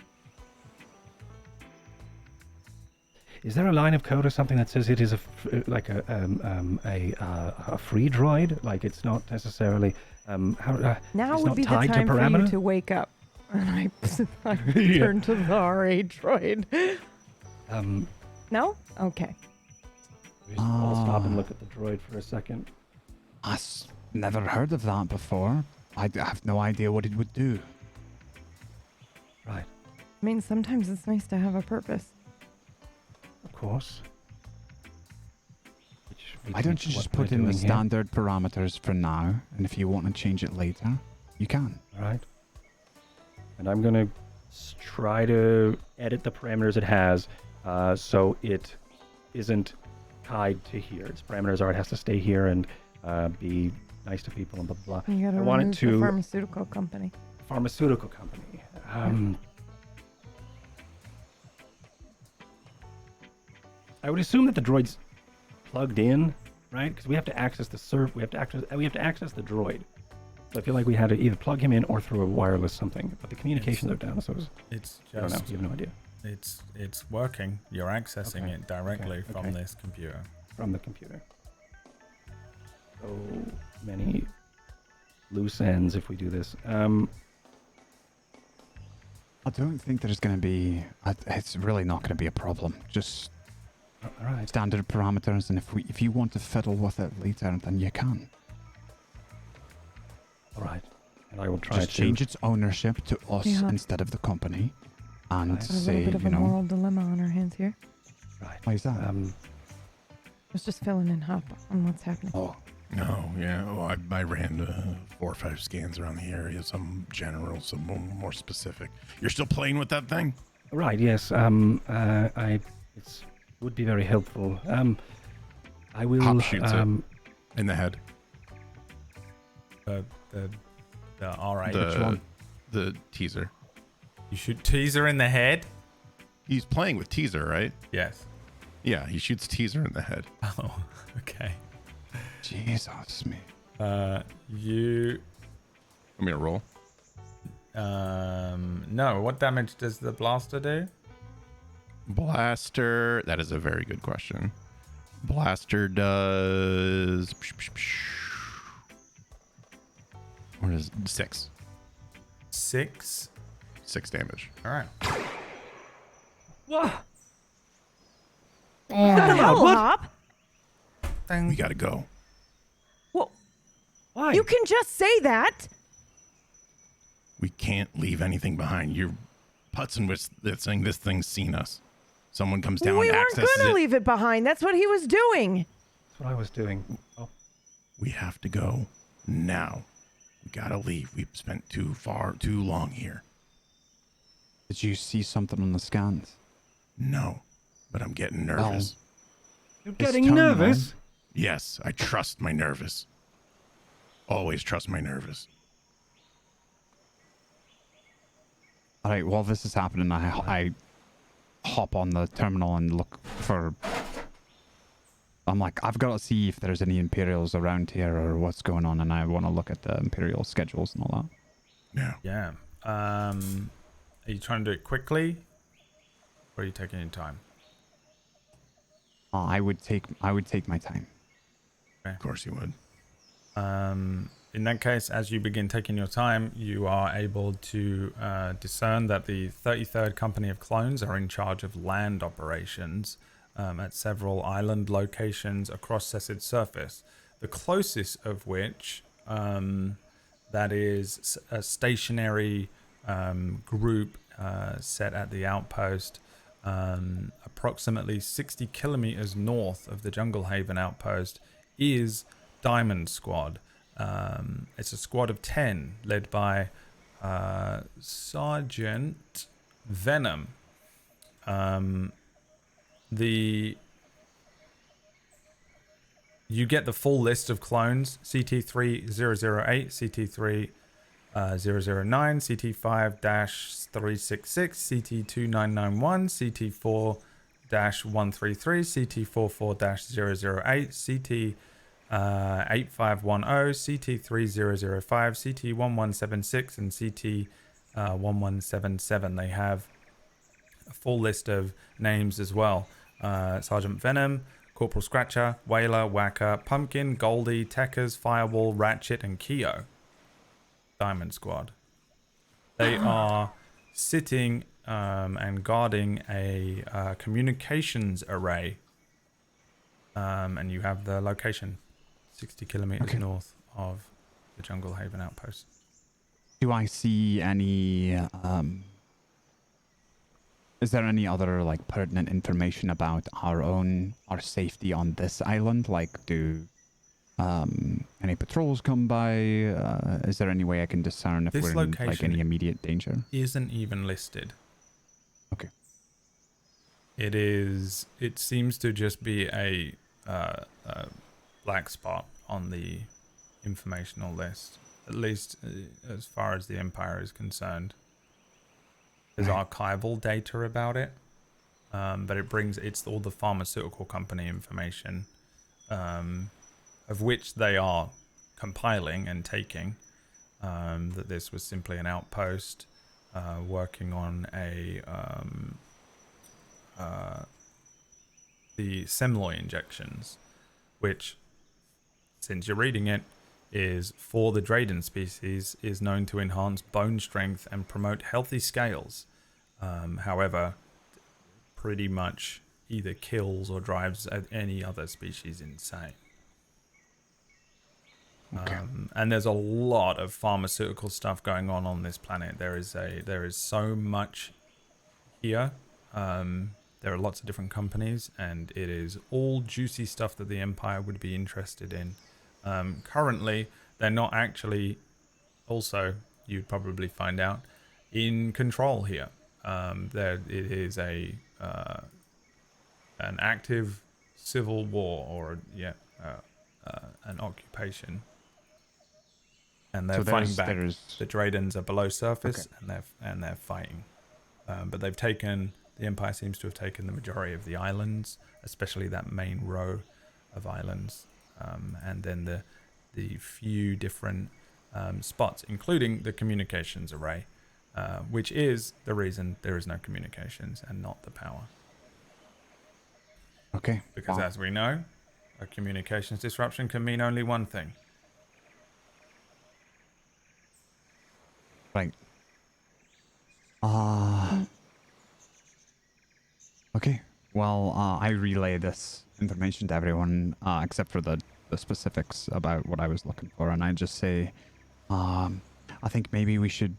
Is there a line of code or something that says it is a free droid? Like it's not necessarily Now it's would not be the tied to time for you parameter? to wake up. And I Yeah. turn to the RA droid. No? Okay. I'll stop and look at the droid for a second. Never heard of that before. I have no idea what it would do. Right. I mean, sometimes it's nice to have a purpose. Of course. Why don't you just put in the standard parameters for now, and if you want to change it later, you can. Right. And I'm going to try to edit the parameters it has so it isn't tied to here. Its parameters are it has to stay here and be nice to people and blah, blah, blah. You gotta I want remove it to... the pharmaceutical company. Pharmaceutical company. I would assume that the droid's plugged in, right? Because we have to access the server. We have to access the droid. So I feel like we had to either plug him in or through a wireless something. But the communications are down, so It's I don't know. just You have no idea. it's working. You're accessing Okay. it directly Okay. from Okay. this computer. From the computer. So many loose ends if we do this. I don't think there's going to be... It's really not going to be a problem. Just All right. standard parameters, and if you want to fiddle with it later, then you can. All right. And I will try Just to change its ownership to us Yeah. instead of the company, and Right. Got a say, little bit of you a know, moral dilemma on our hands here. Right. why is that? I was just filling in hop on what's happening. Oh, No, yeah. Oh, I ran 4 or 5 scans around the area. Some general, some more specific. You're still playing with that thing? Right. Yes. It would be very helpful. I will. Hop shoots it in the head. The RA. The teaser. You shoot teaser in the head? He's playing with teaser, right? Yes. Yeah, he shoots teaser in the head. Oh, okay. Jesus me. You Want me to roll? no, what damage does the blaster do? Blaster. That is a very good question. Blaster does. What is 6? 6. 6 damage. All right. What? Yeah. Hell, Hop? We gotta go. Well, Why? you can just say that. We can't leave anything behind. You're putzing with this thing. This thing's seen us. Someone comes down We and weren't accesses going to it. leave it behind. That's what he was doing. That's what I was doing. Oh, We have to go now. We gotta leave. We've spent too long here. Did you see something on the scans? No, but I'm getting nervous. you're It's getting terminal. nervous. Yes, I trust my nervous. Always trust my nervous. All right, while this is happening, I hop on the terminal and look for... I'm like, I've got to see if there's any Imperials around here or what's going on, and I want to look at the Imperial schedules and all that. Yeah. Yeah. Are you trying to do it quickly? Or are you taking your time? I would take my time. Of course you would. In that case, as you begin taking your time, you are able to discern that the 33rd Company of Clones are in charge of land operations at several island locations across Sesid's surface. The closest of which, that is a stationary group set at the outpost, approximately 60 kilometers north of the Jungle Haven outpost, is Diamond Squad. It's a squad of 10 led by Sergeant Venom. You get the full list of clones: CT3-008, CT3-009, CT5-366, CT2991, CT4-133, CT44-008, CT8510, CT3005, CT1176, and CT1177. They have a full list of names as well. Sergeant Venom, Corporal Scratcher, Whaler, Whacker, Pumpkin, Goldie, Techers, Firewall, Ratchet, and Keo. Diamond Squad. They are sitting and guarding a communications array. And you have the location 60 kilometers north of the Jungle Haven outpost. Do I see any is there any other like pertinent information about our safety on this island? Like, do any patrols come by? Is there any way I can discern if This we're in like any immediate danger? Isn't even listed. Okay. It seems to just be a black spot on the informational list, at least as far as the Empire is concerned. There's archival data about it, but it's all the pharmaceutical company information, of which they are compiling and taking, that this was simply an outpost working on the Semloy injections, which, since you're reading it, is for the Drayden species, is known to enhance bone strength and promote healthy scales. However, pretty much either kills or drives any other species insane. Okay. And there's a lot of pharmaceutical stuff going on this planet. There is so much here. There are lots of different companies, and it is all juicy stuff that the Empire would be interested in. Currently, they're not actually, also, you'd probably find out, in control here. It is an active civil war, or an occupation, and they're fighting back. The Draydens are below surface, and they're fighting. But the Empire seems to have taken the majority of the islands, especially that main row of islands, and then the few different spots, including the communications array, which is the reason there is no communications and not the power. Okay. Because as we know, a communications disruption can mean only one thing. Right. Okay. Well, I relay this information to everyone, except for the specifics about what I was looking for, and I just say, I think maybe we should,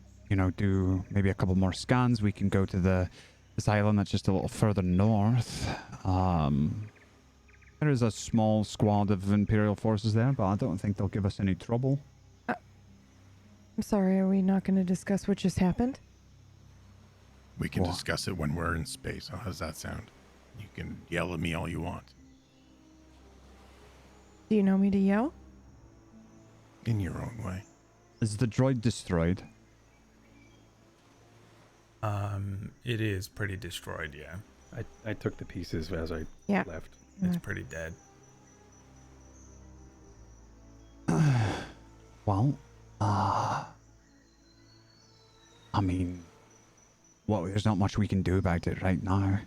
do maybe a couple more scans. We can go to this island that's just a little further north. There is a small squad of Imperial forces there, but I don't think they'll give us any trouble. I'm sorry, are we not going to discuss what just happened? We can discuss it when we're in space. How does that sound? You can yell at me all you want. Do you know me to yell? In your own way. Is the droid destroyed? It is pretty destroyed, yeah. I took the pieces as I left. It's pretty dead. Well, I mean, there's not much we can do about it right now.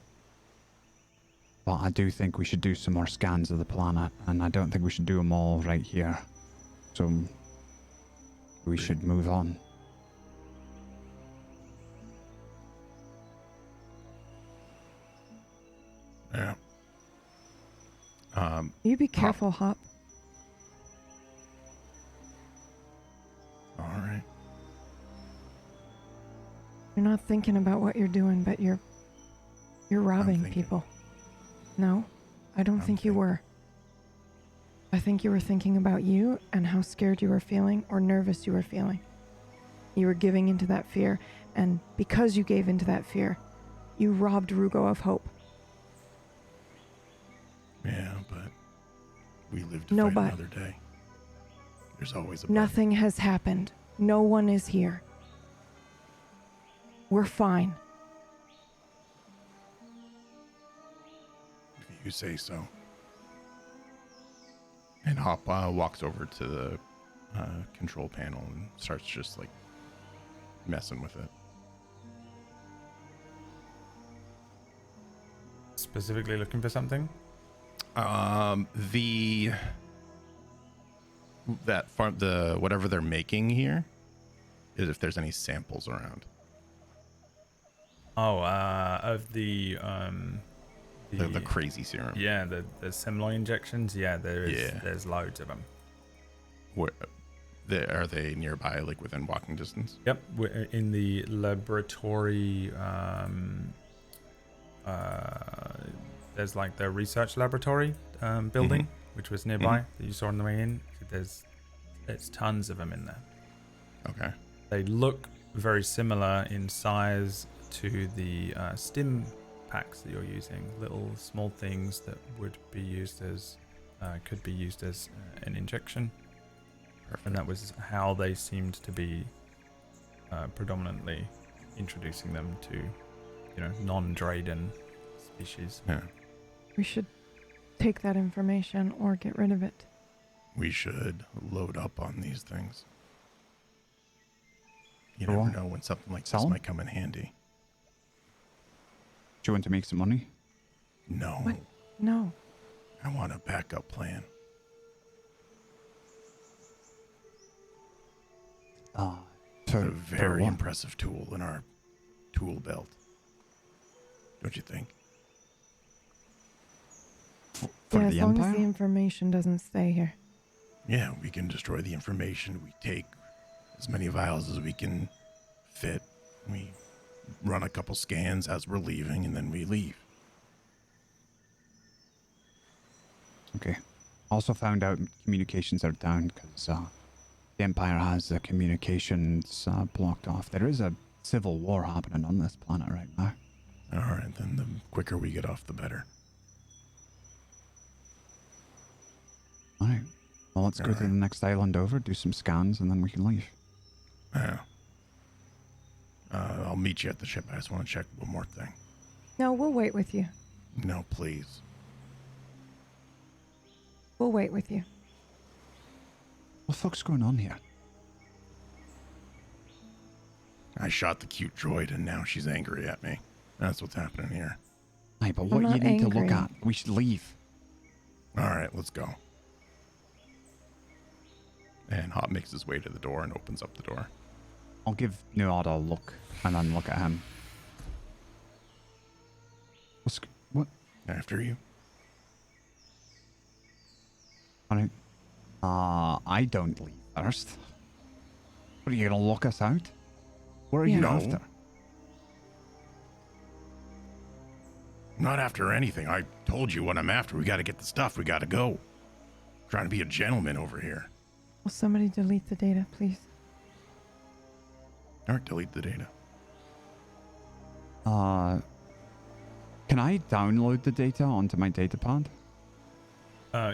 But I do think we should do some more scans of the planet, and I don't think we should do them all right here. So we should move on. Yeah. You be careful, Hop. All right. You're not thinking about what you're doing, but you're robbing thinking. people. No, I don't think you were. I think you were thinking about you and how scared you were feeling or nervous you were feeling. You were giving into that fear, and because you gave into that fear, you robbed Rugo of hope. Yeah, but we live to No, fight but another day. There's always a but. nothing has happened. No one is here. We're fine. If you say so. And Hop walks over to the control panel and starts just like messing with it. Specifically looking for something? The whatever they're making here is if there's any samples around. Oh, of the crazy serum. Yeah, the Semloy injections. Yeah, Yeah. There's loads of them. Where are they nearby, like within walking distance? Yep, we're in the laboratory. There's like the research laboratory building, which was nearby that you saw on the way in. There's tons of them in there. Okay. They look very similar in size to the stim packs that you're using. Little small things that would be used as could be used as an injection. Perfect. And that was how they seemed to be predominantly introducing them to, non-Drayden species. Yeah. We should take that information or get rid of it. We should load up on these things. You Cool. never know when something like Sell this 'em? might come in handy. Do you want to make some money? No. What? No. I want a backup plan. It's a very what? impressive tool in our tool belt. Don't you think? For Yeah, the as long Empire? as the information doesn't stay here. Yeah, we can destroy the information. We take as many vials as we can fit. We run a couple scans as we're leaving, and then we leave. Okay. Also found out communications are down because the Empire has the communications blocked off. There is a civil war happening on this planet right now. All right, then the quicker we get off, the better. All right. Well, let's go to the next island over, do some scans, and then we can leave. Yeah. I'll meet you at the ship. I just want to check one more thing. No, we'll wait with you. No, please. We'll wait with you. What the fuck's going on here? I shot the cute droid, and now she's angry at me. That's what's happening here. Hey, but I'm what you not need to look angry. at, we should leave. All right, let's go. And Hop makes his way to the door and opens up the door. I'll give Nuada a look and then look at him. What? After you. I don't leave first. What, are you gonna lock us out? What are Yeah. you No. after? Not after anything. I told you what I'm after. We got to get the stuff. We got to go. Trying to be a gentleman over here. Will somebody delete the data, please? All right, delete the data. Can I download the data onto my datapad?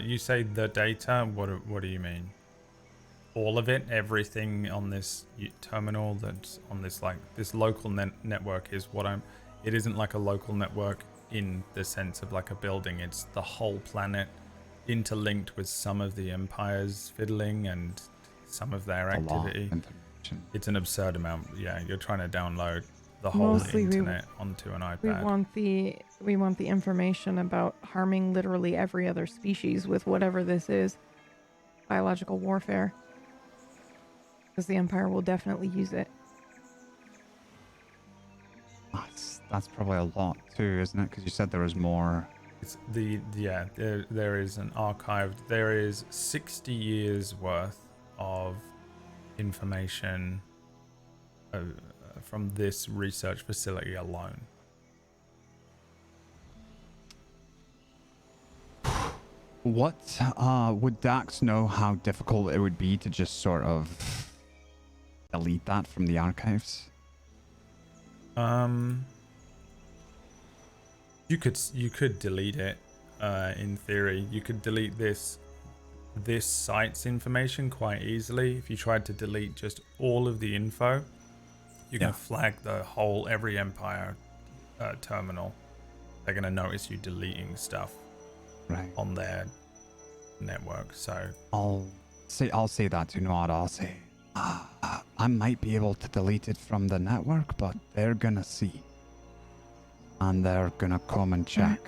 You say the data. What do you mean? All of it, everything on this terminal that's on this this local network is what I'm. It isn't like a local network in the sense of like a building. It's the whole planet interlinked with some of the Empire's fiddling and some of their A lot of activity. information. It's an absurd amount. Yeah, you're trying to download the whole Mostly internet onto an We iPad. want the information about harming literally every other species with whatever this is. Biological warfare. Because the Empire will definitely use it. That's probably a lot too, isn't it? Because you said there was more. It's there is an archive. There is 60 years worth of information from this research facility alone. What would Dax know how difficult it would be to just sort of delete that from the archives? You could delete it. In theory, you could delete this site's information quite easily. If you tried to delete just all of the info, you're gonna flag every Empire terminal. They're gonna notice you deleting stuff on their network. So I'll say that to Nod. I'll say I might be able to delete it from the network, but they're gonna see. And they're gonna come and check.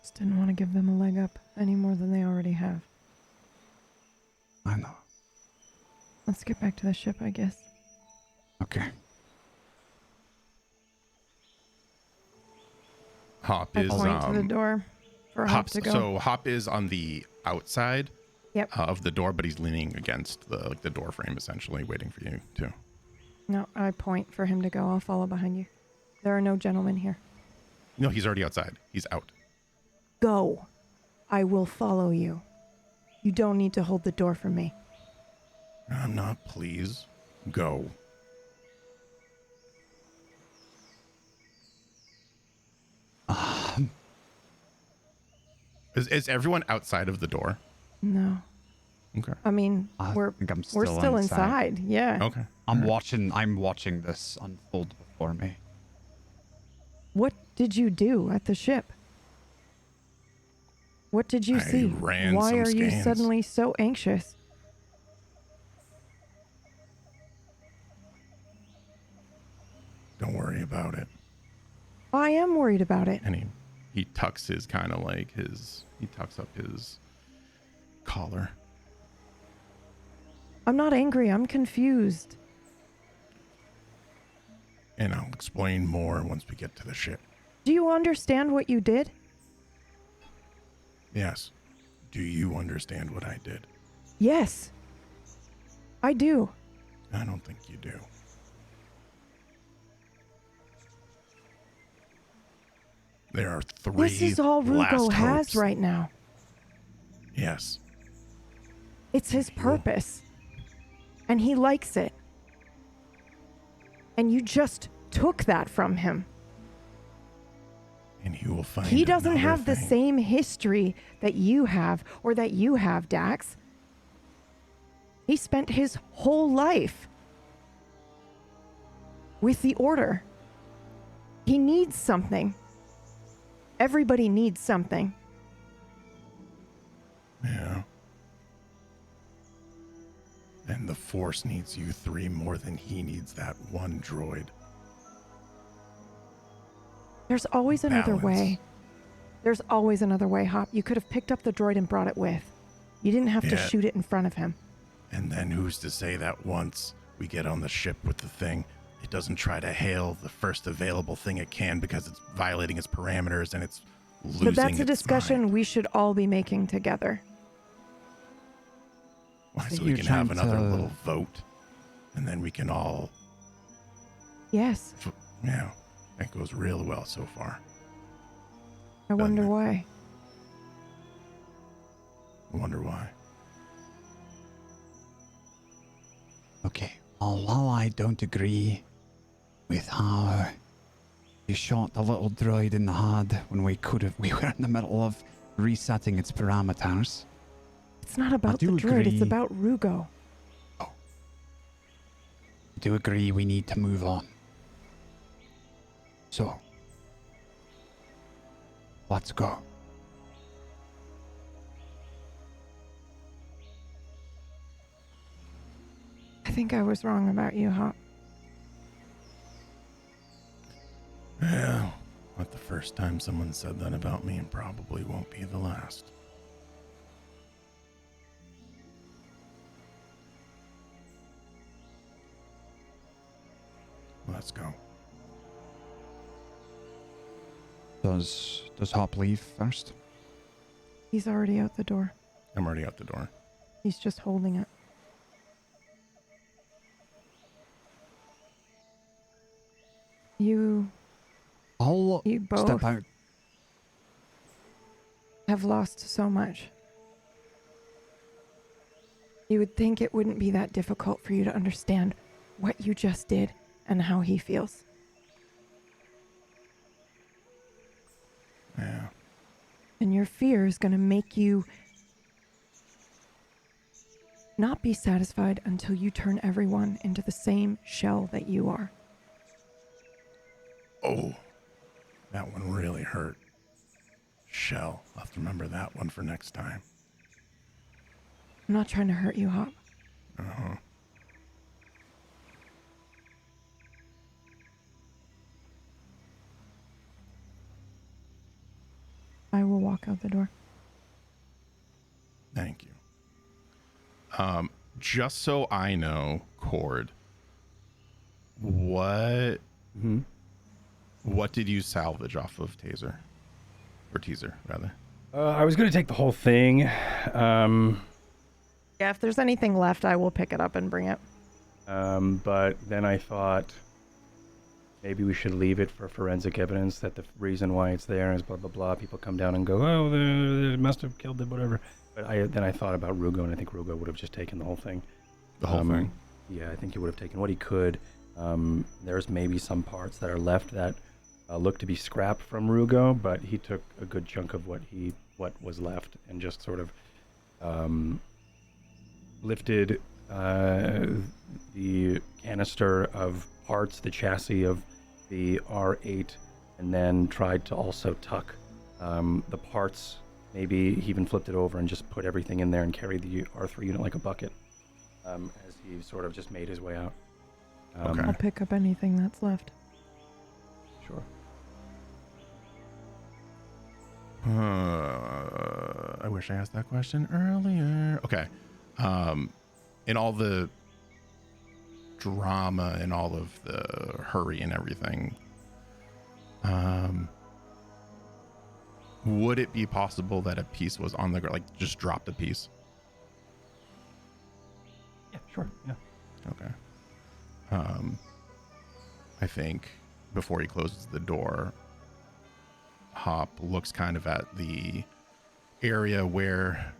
Just didn't want to give them a leg up any more than they already have. I know. Let's get back to the ship, I guess. Okay. Hop I is point to the door for Hop to go. So Hop is on the outside Yep. of the door, but he's leaning against the door frame, essentially, waiting for you too. No, I point for him to go. I'll follow behind you. There are no gentlemen here. No, he's already outside. He's out. Go. I will follow you. You don't need to hold the door for me. I'm not. Please go. Is everyone outside of the door? No. Okay. I mean, I we're think I'm still inside. Yeah. Okay. I'm watching this unfold before me. What did you do at the ship? What did you see? ran Why some are you scans. suddenly so anxious? Don't worry about it. I am worried about it. And he tucks his he tucks up his collar. I'm not angry. I'm confused. And I'll explain more once we get to the ship. Do you understand what you did? Yes. Do you understand what I did? Yes. I do. I don't think you do. There are 3 This is all Rugo last has hopes. right now. Yes. It's his purpose. And he likes it. And you just took that from him. And you will find He doesn't another have the thing. same history that you have or that you have, Dax. He spent his whole life with the Order. He needs something. Everybody needs something. Yeah. And the Force needs you 3 more than he needs that one droid. There's always another Balance. way. There's always another way, Hop. You could have picked up the droid and brought it with. You didn't have to Yeah. shoot it in front of him. And then who's to say that once we get on the ship with the thing, it doesn't try to hail the first available thing it can because it's violating its parameters and it's losing But that's a its discussion mind. we should all be making together. Why, So so we you're can have trying another to- little vote, and then we can all. Yes. Yeah, that goes real well so far. I wonder it? why. I wonder why. Okay. While I don't agree with how you shot the little droid in the head when we were in the middle of resetting its parameters. It's not about the do droid, it's agree. about Rugo. I do agree we need to move on. So, let's go. think I was wrong about you, Hop. Yeah, not the first time someone said that about me, and probably won't be the last. Let's go. Does Hop leave first? He's already out the door. I'm already out the door. He's just holding it. I'll You both step out. have lost so much. You would think it wouldn't be that difficult for you to understand what you just did and how he feels. Yeah. And your fear is going to make you not be satisfied until you turn everyone into the same shell that you are. Oh, that one really hurt. Shell. I'll have to remember that one for next time. I'm not trying to hurt you, Hop. Uh-huh. I will walk out the door. Thank you. Just so I know, Cord, what did you salvage off of Taser? Or Teaser, rather? I was going to take the whole thing. Yeah, if there's anything left, I will pick it up and bring it. But then I thought maybe we should leave it for forensic evidence that the reason why it's there is blah, blah, blah. People come down and go, oh, they must have killed it, whatever. But then I thought about Rugo, and I think Rugo would have just taken the whole thing. The whole thing? Yeah, I think he would have taken what he could. There's maybe some parts that are left that look to be scrap from Rugo, but he took a good chunk of what was left and just sort of lifted the canister of parts, the chassis of the R8, and then tried to also tuck the parts. Maybe he even flipped it over and just put everything in there and carried the R3 unit like a bucket as he sort of just made his way out. Okay. I'll pick up anything that's left. Sure. I wish I asked that question earlier. Okay. In all the drama and all of the hurry and everything, would it be possible that a piece was on the ground, like just dropped a piece? Yeah, sure. Yeah. Okay. I think before he closes the door, Hop looks kind of at the area where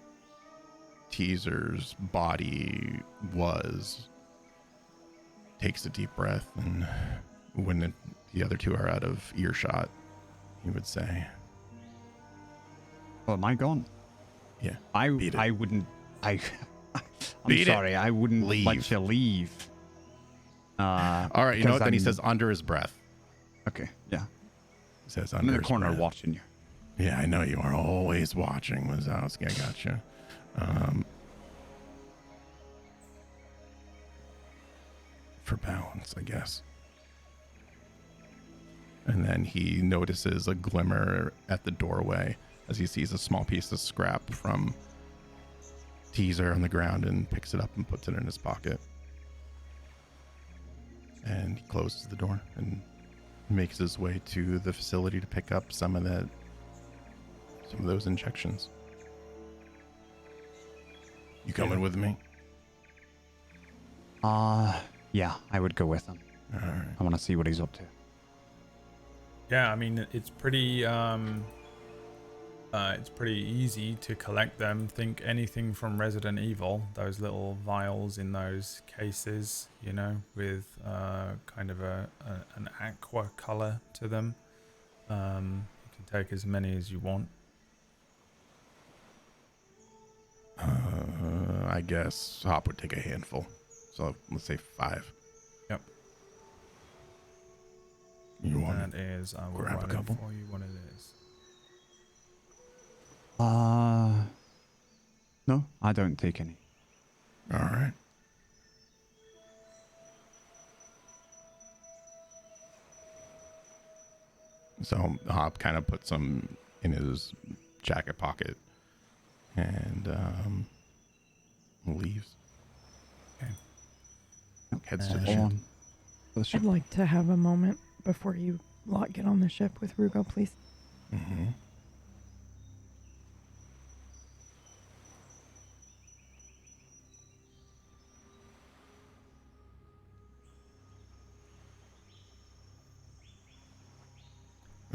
Teaser's body was, takes a deep breath, and when the other two are out of earshot, he would say, Well, am I gone? yeah, I it. wouldn't. I'm Beat it. sorry. I wouldn't Leave. let you leave. all right, you know because what? Then he I'm- says under his breath. Okay, yeah. He says I'm under in the his corner breath. watching you. Yeah, I know you are always watching, Wazowski. I gotcha. For balance, I guess. And then he notices a glimmer at the doorway as he sees a small piece of scrap from Teaser on the ground and picks it up and puts it in his pocket. And he closes the door and makes his way to the facility to pick up some of those injections. You coming with me? Yeah, I would go with him. All right. I want to see what he's up to. Yeah, I mean, it's pretty easy to collect them. Think anything from Resident Evil, those little vials in those cases, you know, with kind of an aqua color to them. You can take as many as you want. I guess Hop would take a handful. So let's say 5. Yep. You want That is, I will grab a write it couple? for you what it is. No, I don't take any. All right. So Hop kind of puts some in his jacket pocket and leaves. Okay. Heads to the Go ship. on. The ship. I'd like to have a moment before you get on the ship with Rugo, please. Mm-hmm.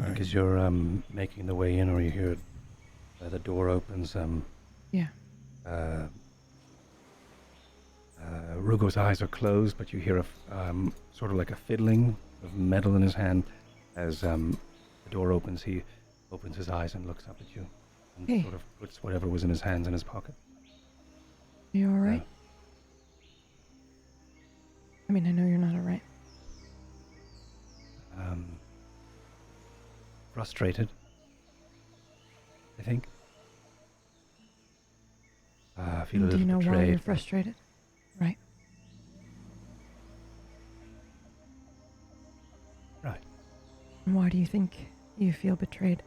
Because you're making the way in, or you hear the door opens. Yeah. Rugo's eyes are closed, but you hear sort of like a fiddling of metal in his hand as the door opens. He opens his eyes and looks up at you, and Hey. sort of puts whatever was in his hands in his pocket. You all right? I mean, I know you're not all right. Frustrated, I think. Feel a Do little you know why betrayed. you're frustrated? Right. Right. And why do you think you feel betrayed?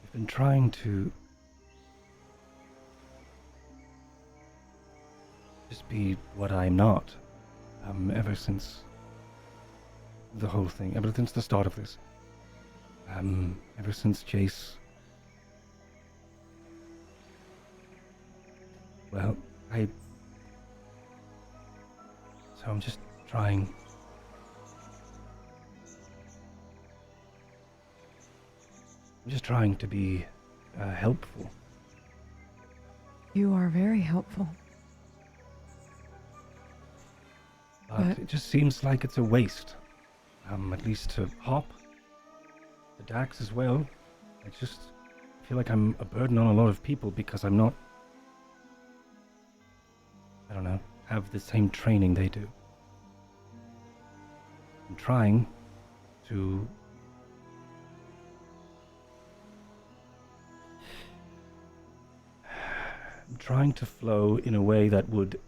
I've been trying to just be what I'm not, ever since the whole thing, ever since the start of this. Ever since Jace. Well, so I'm just trying. I'm just trying to be helpful. You are very helpful. But it just seems like it's a waste. At least to Hop, the Dax as well. I just feel like I'm a burden on a lot of people because I'm not, I don't know, have the same training they do. I'm trying to flow in a way that would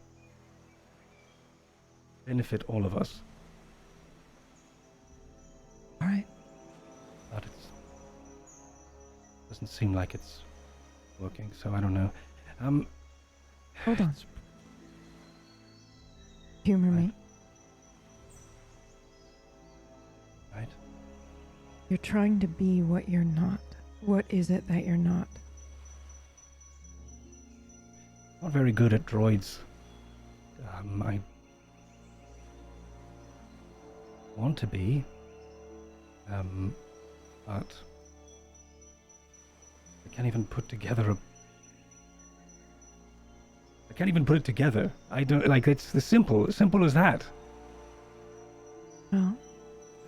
benefit all of us. All right. But it doesn't seem like it's working, so I don't know. Hold on. Humor me. Right? You're trying to be what you're not. What is it that you're not? Not very good at droids. I want to be, but I can't even put together I can't even put it together. I don't, like, it's as simple as that. Well,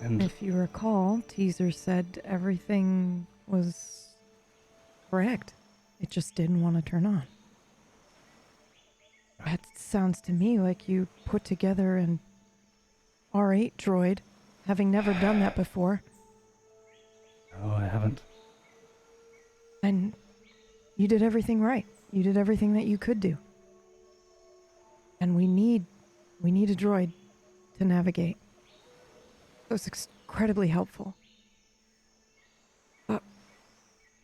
And if you recall, Teaser said everything was correct. It just didn't want to turn on. That sounds to me like you put together an R8 droid, having never done that before. no, I haven't. And you did everything right. You did everything that you could do. And we need a droid to navigate. It was incredibly helpful. But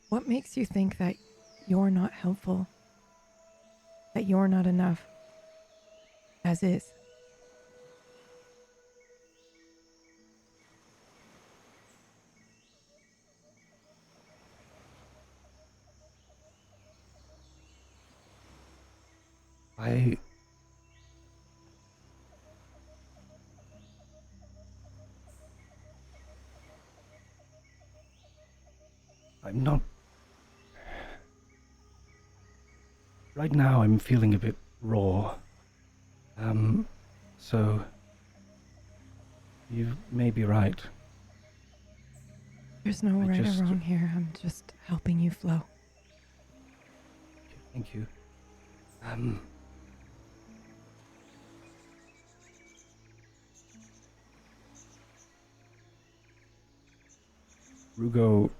what makes you think that you're not helpful? That you're not enough? As is. I'm not. Right now, I'm feeling a bit raw. So you may be right. There's no right or wrong here. I'm just helping you flow. Thank you. Rugo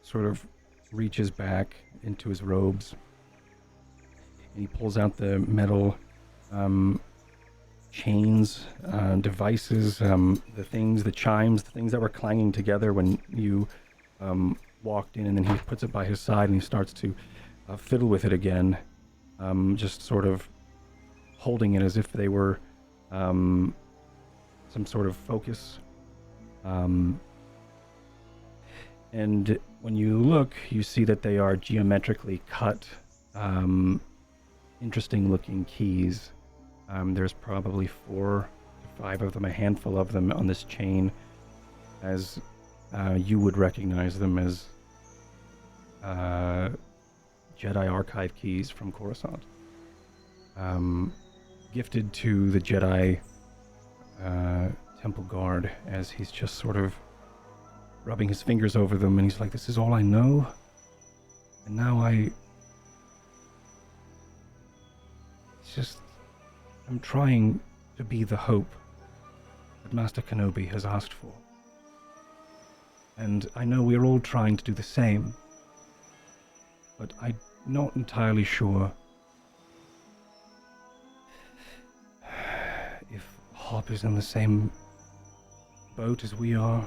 sort of reaches back into his robes he pulls out the metal chains, devices, the chimes, the things that were clanging together when you walked in, and then he puts it by his side and he starts to fiddle with it again, just sort of holding it as if they were some sort of focus. And when you look, you see that they are geometrically cut, interesting looking keys. There's probably 4 to 5 of them, a handful of them on this chain, as you would recognize them as Jedi archive keys from Coruscant. Gifted to the Jedi Temple Guard, as he's just sort of rubbing his fingers over them, and he's like, this is all I know, and now I'm trying to be the hope that Master Kenobi has asked for. And I know we're all trying to do the same, but I'm not entirely sure if Hop is in the same boat as we are.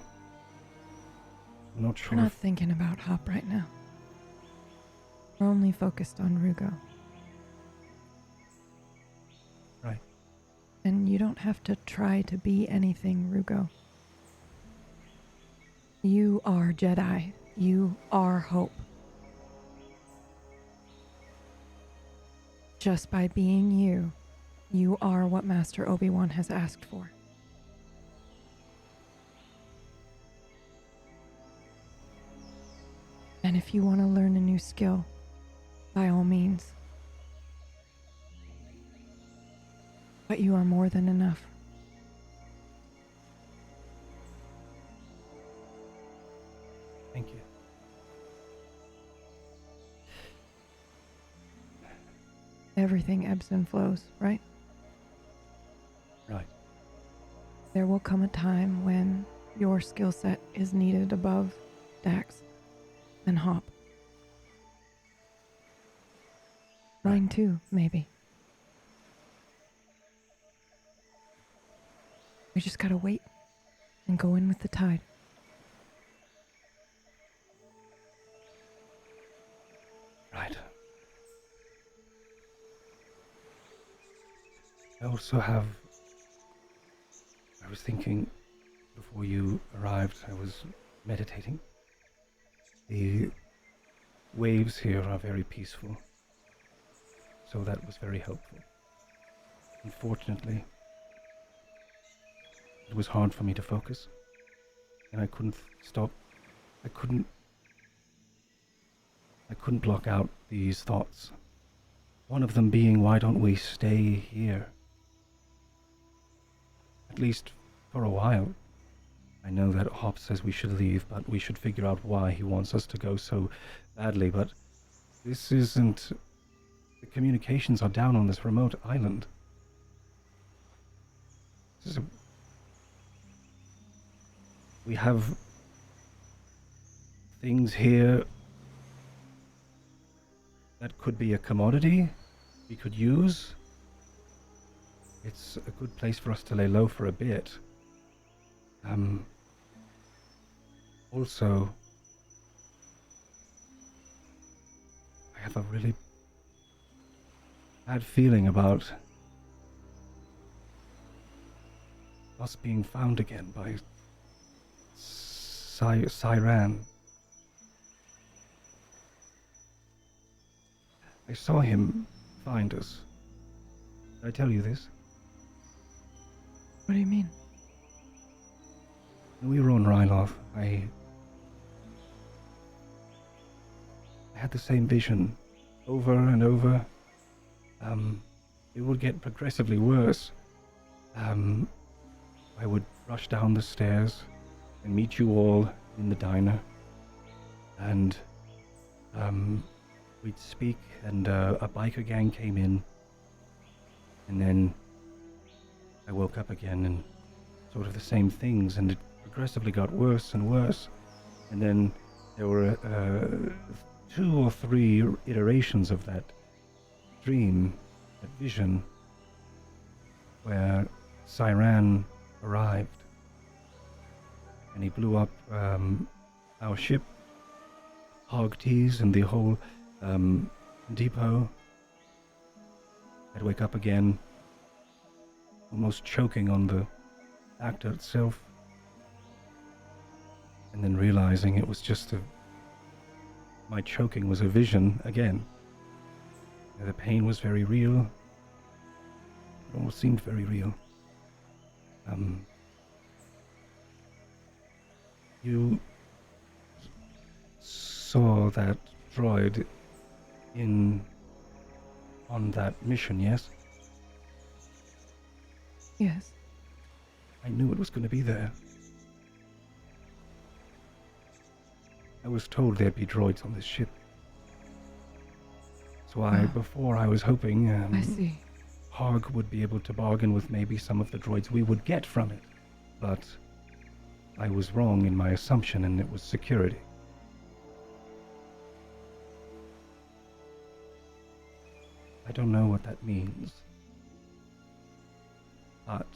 I'm not sure. We're not thinking about Hop right now. We're only focused on Rugo. Right. And you don't have to try to be anything, Rugo. You are Jedi. You are hope. Just by being you, you are what Master Obi-Wan has asked for. And if you want to learn a new skill, by all means. But you are more than enough. Thank you. Everything ebbs and flows, right? Right. There will come a time when your skill set is needed above Dax and Hop. Mine too, maybe. We just gotta wait and go in with the tide. Right. I also have... I was thinking, before you arrived, I was meditating. The waves here are very peaceful, so that was very helpful. Unfortunately, it was hard for me to focus, and I couldn't stop. I couldn't block out these thoughts. One of them being, why don't we stay here? At least for a while. I know that Hop says we should leave, but we should figure out why he wants us to go so badly. But this isn't... The communications are down on this remote island. This is we have things here that could be a commodity we could use. It's a good place for us to lay low for a bit. Also, I have a really bad feeling about us being found again by Siren. I saw him find us. Did I tell you this? What do you mean? When we were on Ryloth, I had the same vision over and over. It would get progressively worse. I would rush down the stairs and meet you all in the diner, and we'd speak, and a biker gang came in, and then I woke up again and sort of the same things, and it progressively got worse and worse. And then there were 2 or 3 iterations of that dream, that vision, where Siren arrived and he blew up our ship, hog teas, and the whole depot. I'd wake up again, almost choking on the actor itself, and then realizing it was just my choking was a vision again. The pain was very real. It almost seemed very real. You saw that droid on that mission, yes? Yes. I knew it was going to be there. I was told there'd be droids on this ship. So before I was hoping I see. Hog would be able to bargain with maybe some of the droids we would get from it. But I was wrong in my assumption, and it was security. I don't know what that means. But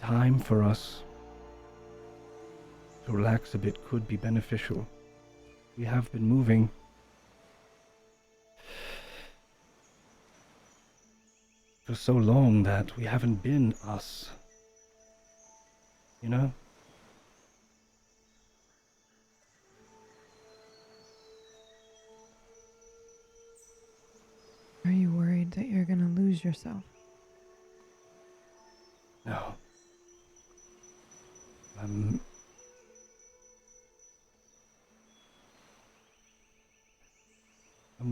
time for us to relax a bit could be beneficial. We have been moving for so long that we haven't been us. You know? Are you worried that you're gonna lose yourself? No. I'm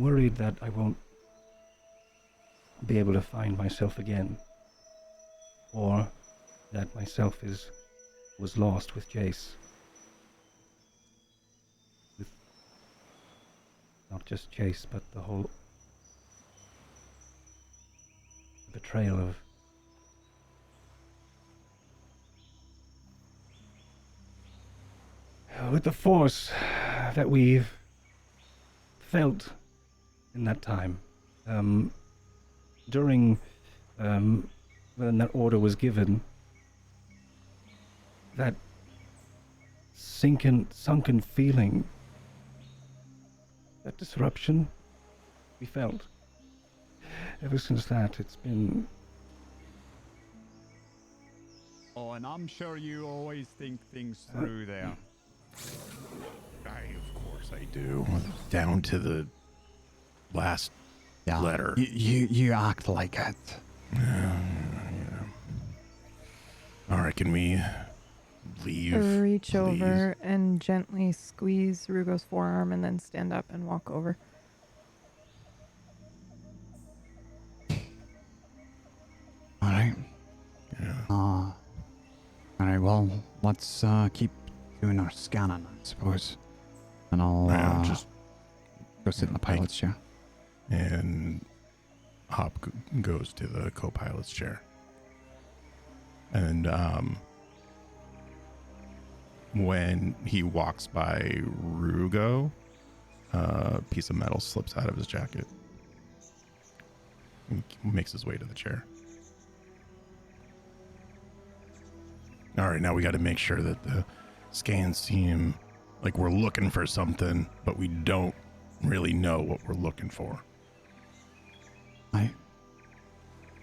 worried that I won't be able to find myself again, or that myself was lost with Jace. With not just Jace, but the whole betrayal of with the force that we've felt in that time. During when that order was given, that sunken feeling, that disruption we felt. Ever since that, it's been... Oh, and I'm sure you always think things through there. Of course I do. Down to the last letter. You act like it. Yeah. All right, can we leave? Reach please? over and gently squeeze Rugo's forearm and then stand up and walk over. All right. Yeah. All right, well, let's keep doing our scanning, I suppose. And I'll just go sit in the pilot's chair. And Hop goes to the co-pilot's chair. And when he walks by Rugo, a piece of metal slips out of his jacket. He makes his way to the chair. All right, now we got to make sure that the scans seem like we're looking for something, but we don't really know what we're looking for.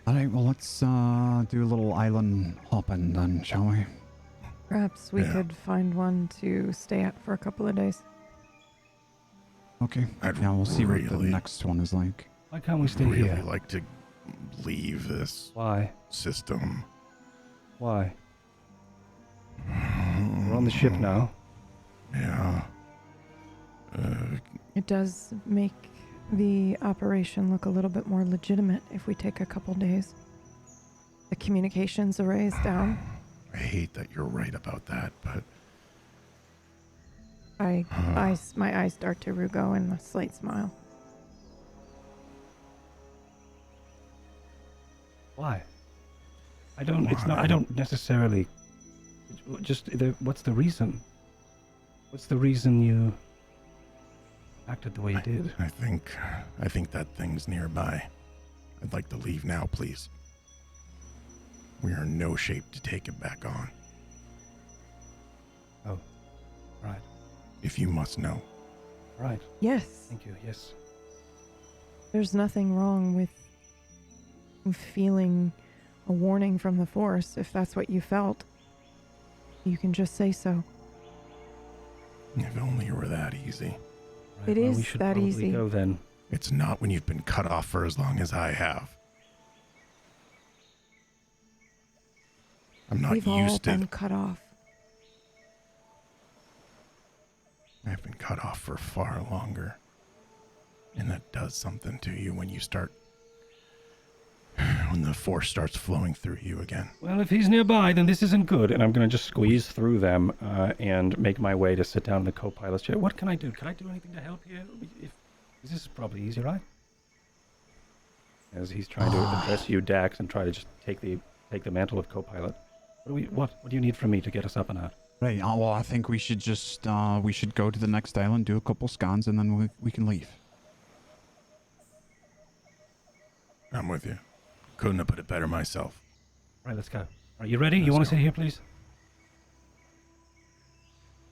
All right, well, let's do a little island hopping then, shall we? Perhaps we could find one to stay at for a couple of days. Okay. We'll see what the next one is like. Why can't we stay really here? Like to leave this system. Why? We're on the ship now. Yeah. It does make the operation look a little bit more legitimate if we take a couple days. The communications array is down. I hate that you're right about that, but... My eyes dart to Rugo and a slight smile. Why? I don't necessarily... Just, what's the reason? What's the reason you... acted the way he did. I think that thing's nearby. I'd like to leave now, please. We are in no shape to take it back on. Oh, right. If you must know. Right. Yes. Thank you. Yes. There's nothing wrong with feeling a warning from the Force. If that's what you felt, you can just say so. If only it were that easy. Right, It well, is we should that probably easy. go then. It's not when you've been cut off for as long as I have. I'm not We've all used to been cut off. I've been cut off for far longer. And that does something to you when the force starts flowing through you again. Well, if he's nearby, then this isn't good. And I'm going to just squeeze through them and make my way to sit down in the co-pilot's chair. What can I do? Can I do anything to help here? This is probably easy, right? As he's trying to address you, Dax, and try to just take the mantle of co-pilot. What do you need from me to get us up and out? Right. Well, I think we should just we should go to the next island, do a couple scans, and then we can leave. I'm with you. Couldn't have put it better myself. Right, let's go. Are you ready? You want to sit here, please?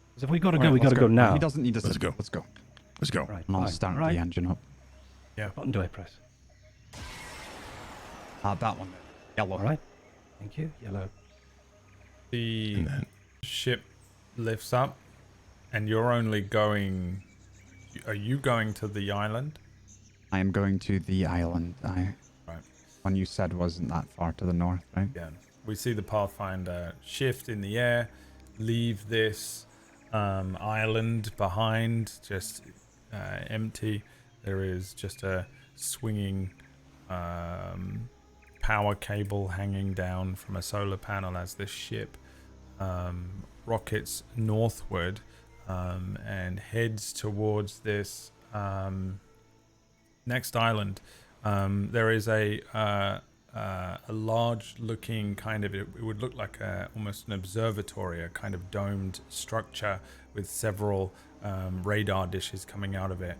Because if we got to go, we got to go now. He doesn't need to Let's sit. go. Let's go. Let's go. Right, And I'll fine. start Right. the engine up. Yeah. What button do I press? That one. Yellow. All right. Thank you. Yellow. The And then ship lifts up, and you're only going. Are you going to the island? I am going to the island. Right. One you said wasn't that far to the north, right? Yeah. We see the Pathfinder shift in the air, leave this island behind, just empty. There is just a swinging power cable hanging down from a solar panel as this ship rockets northward and heads towards this next island. There is a large-looking kind of, it would look like almost an observatory, a kind of domed structure with several radar dishes coming out of it.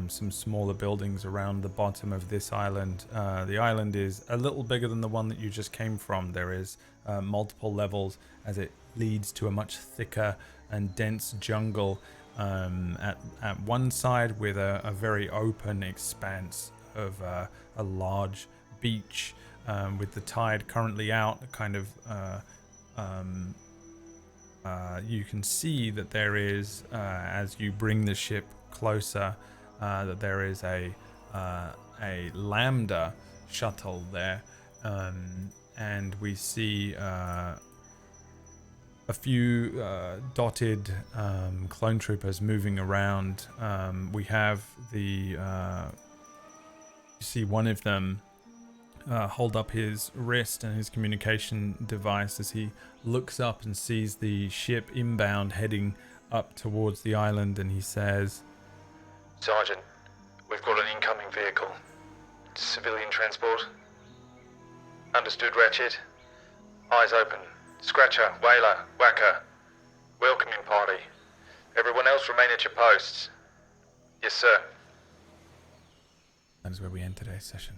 Some smaller buildings around the bottom of this island. The island is a little bigger than the one that you just came from. There is multiple levels as it leads to a much thicker and dense jungle at one side, with a very open expanse of a large beach with the tide currently out. Kind of you can see that there is, as you bring the ship closer, that there is a Lambda shuttle there, and we see a few dotted clone troopers moving around. We have you see one of them hold up his wrist and his communication device as he looks up and sees the ship inbound heading up towards the island, and he says, Sergeant, we've got an incoming vehicle. Civilian transport. Understood, Ratchet. Eyes open. Scratcher, Whaler, Whacker. Welcoming party. Everyone else remain at your posts. Yes, sir. that is where we end today's session.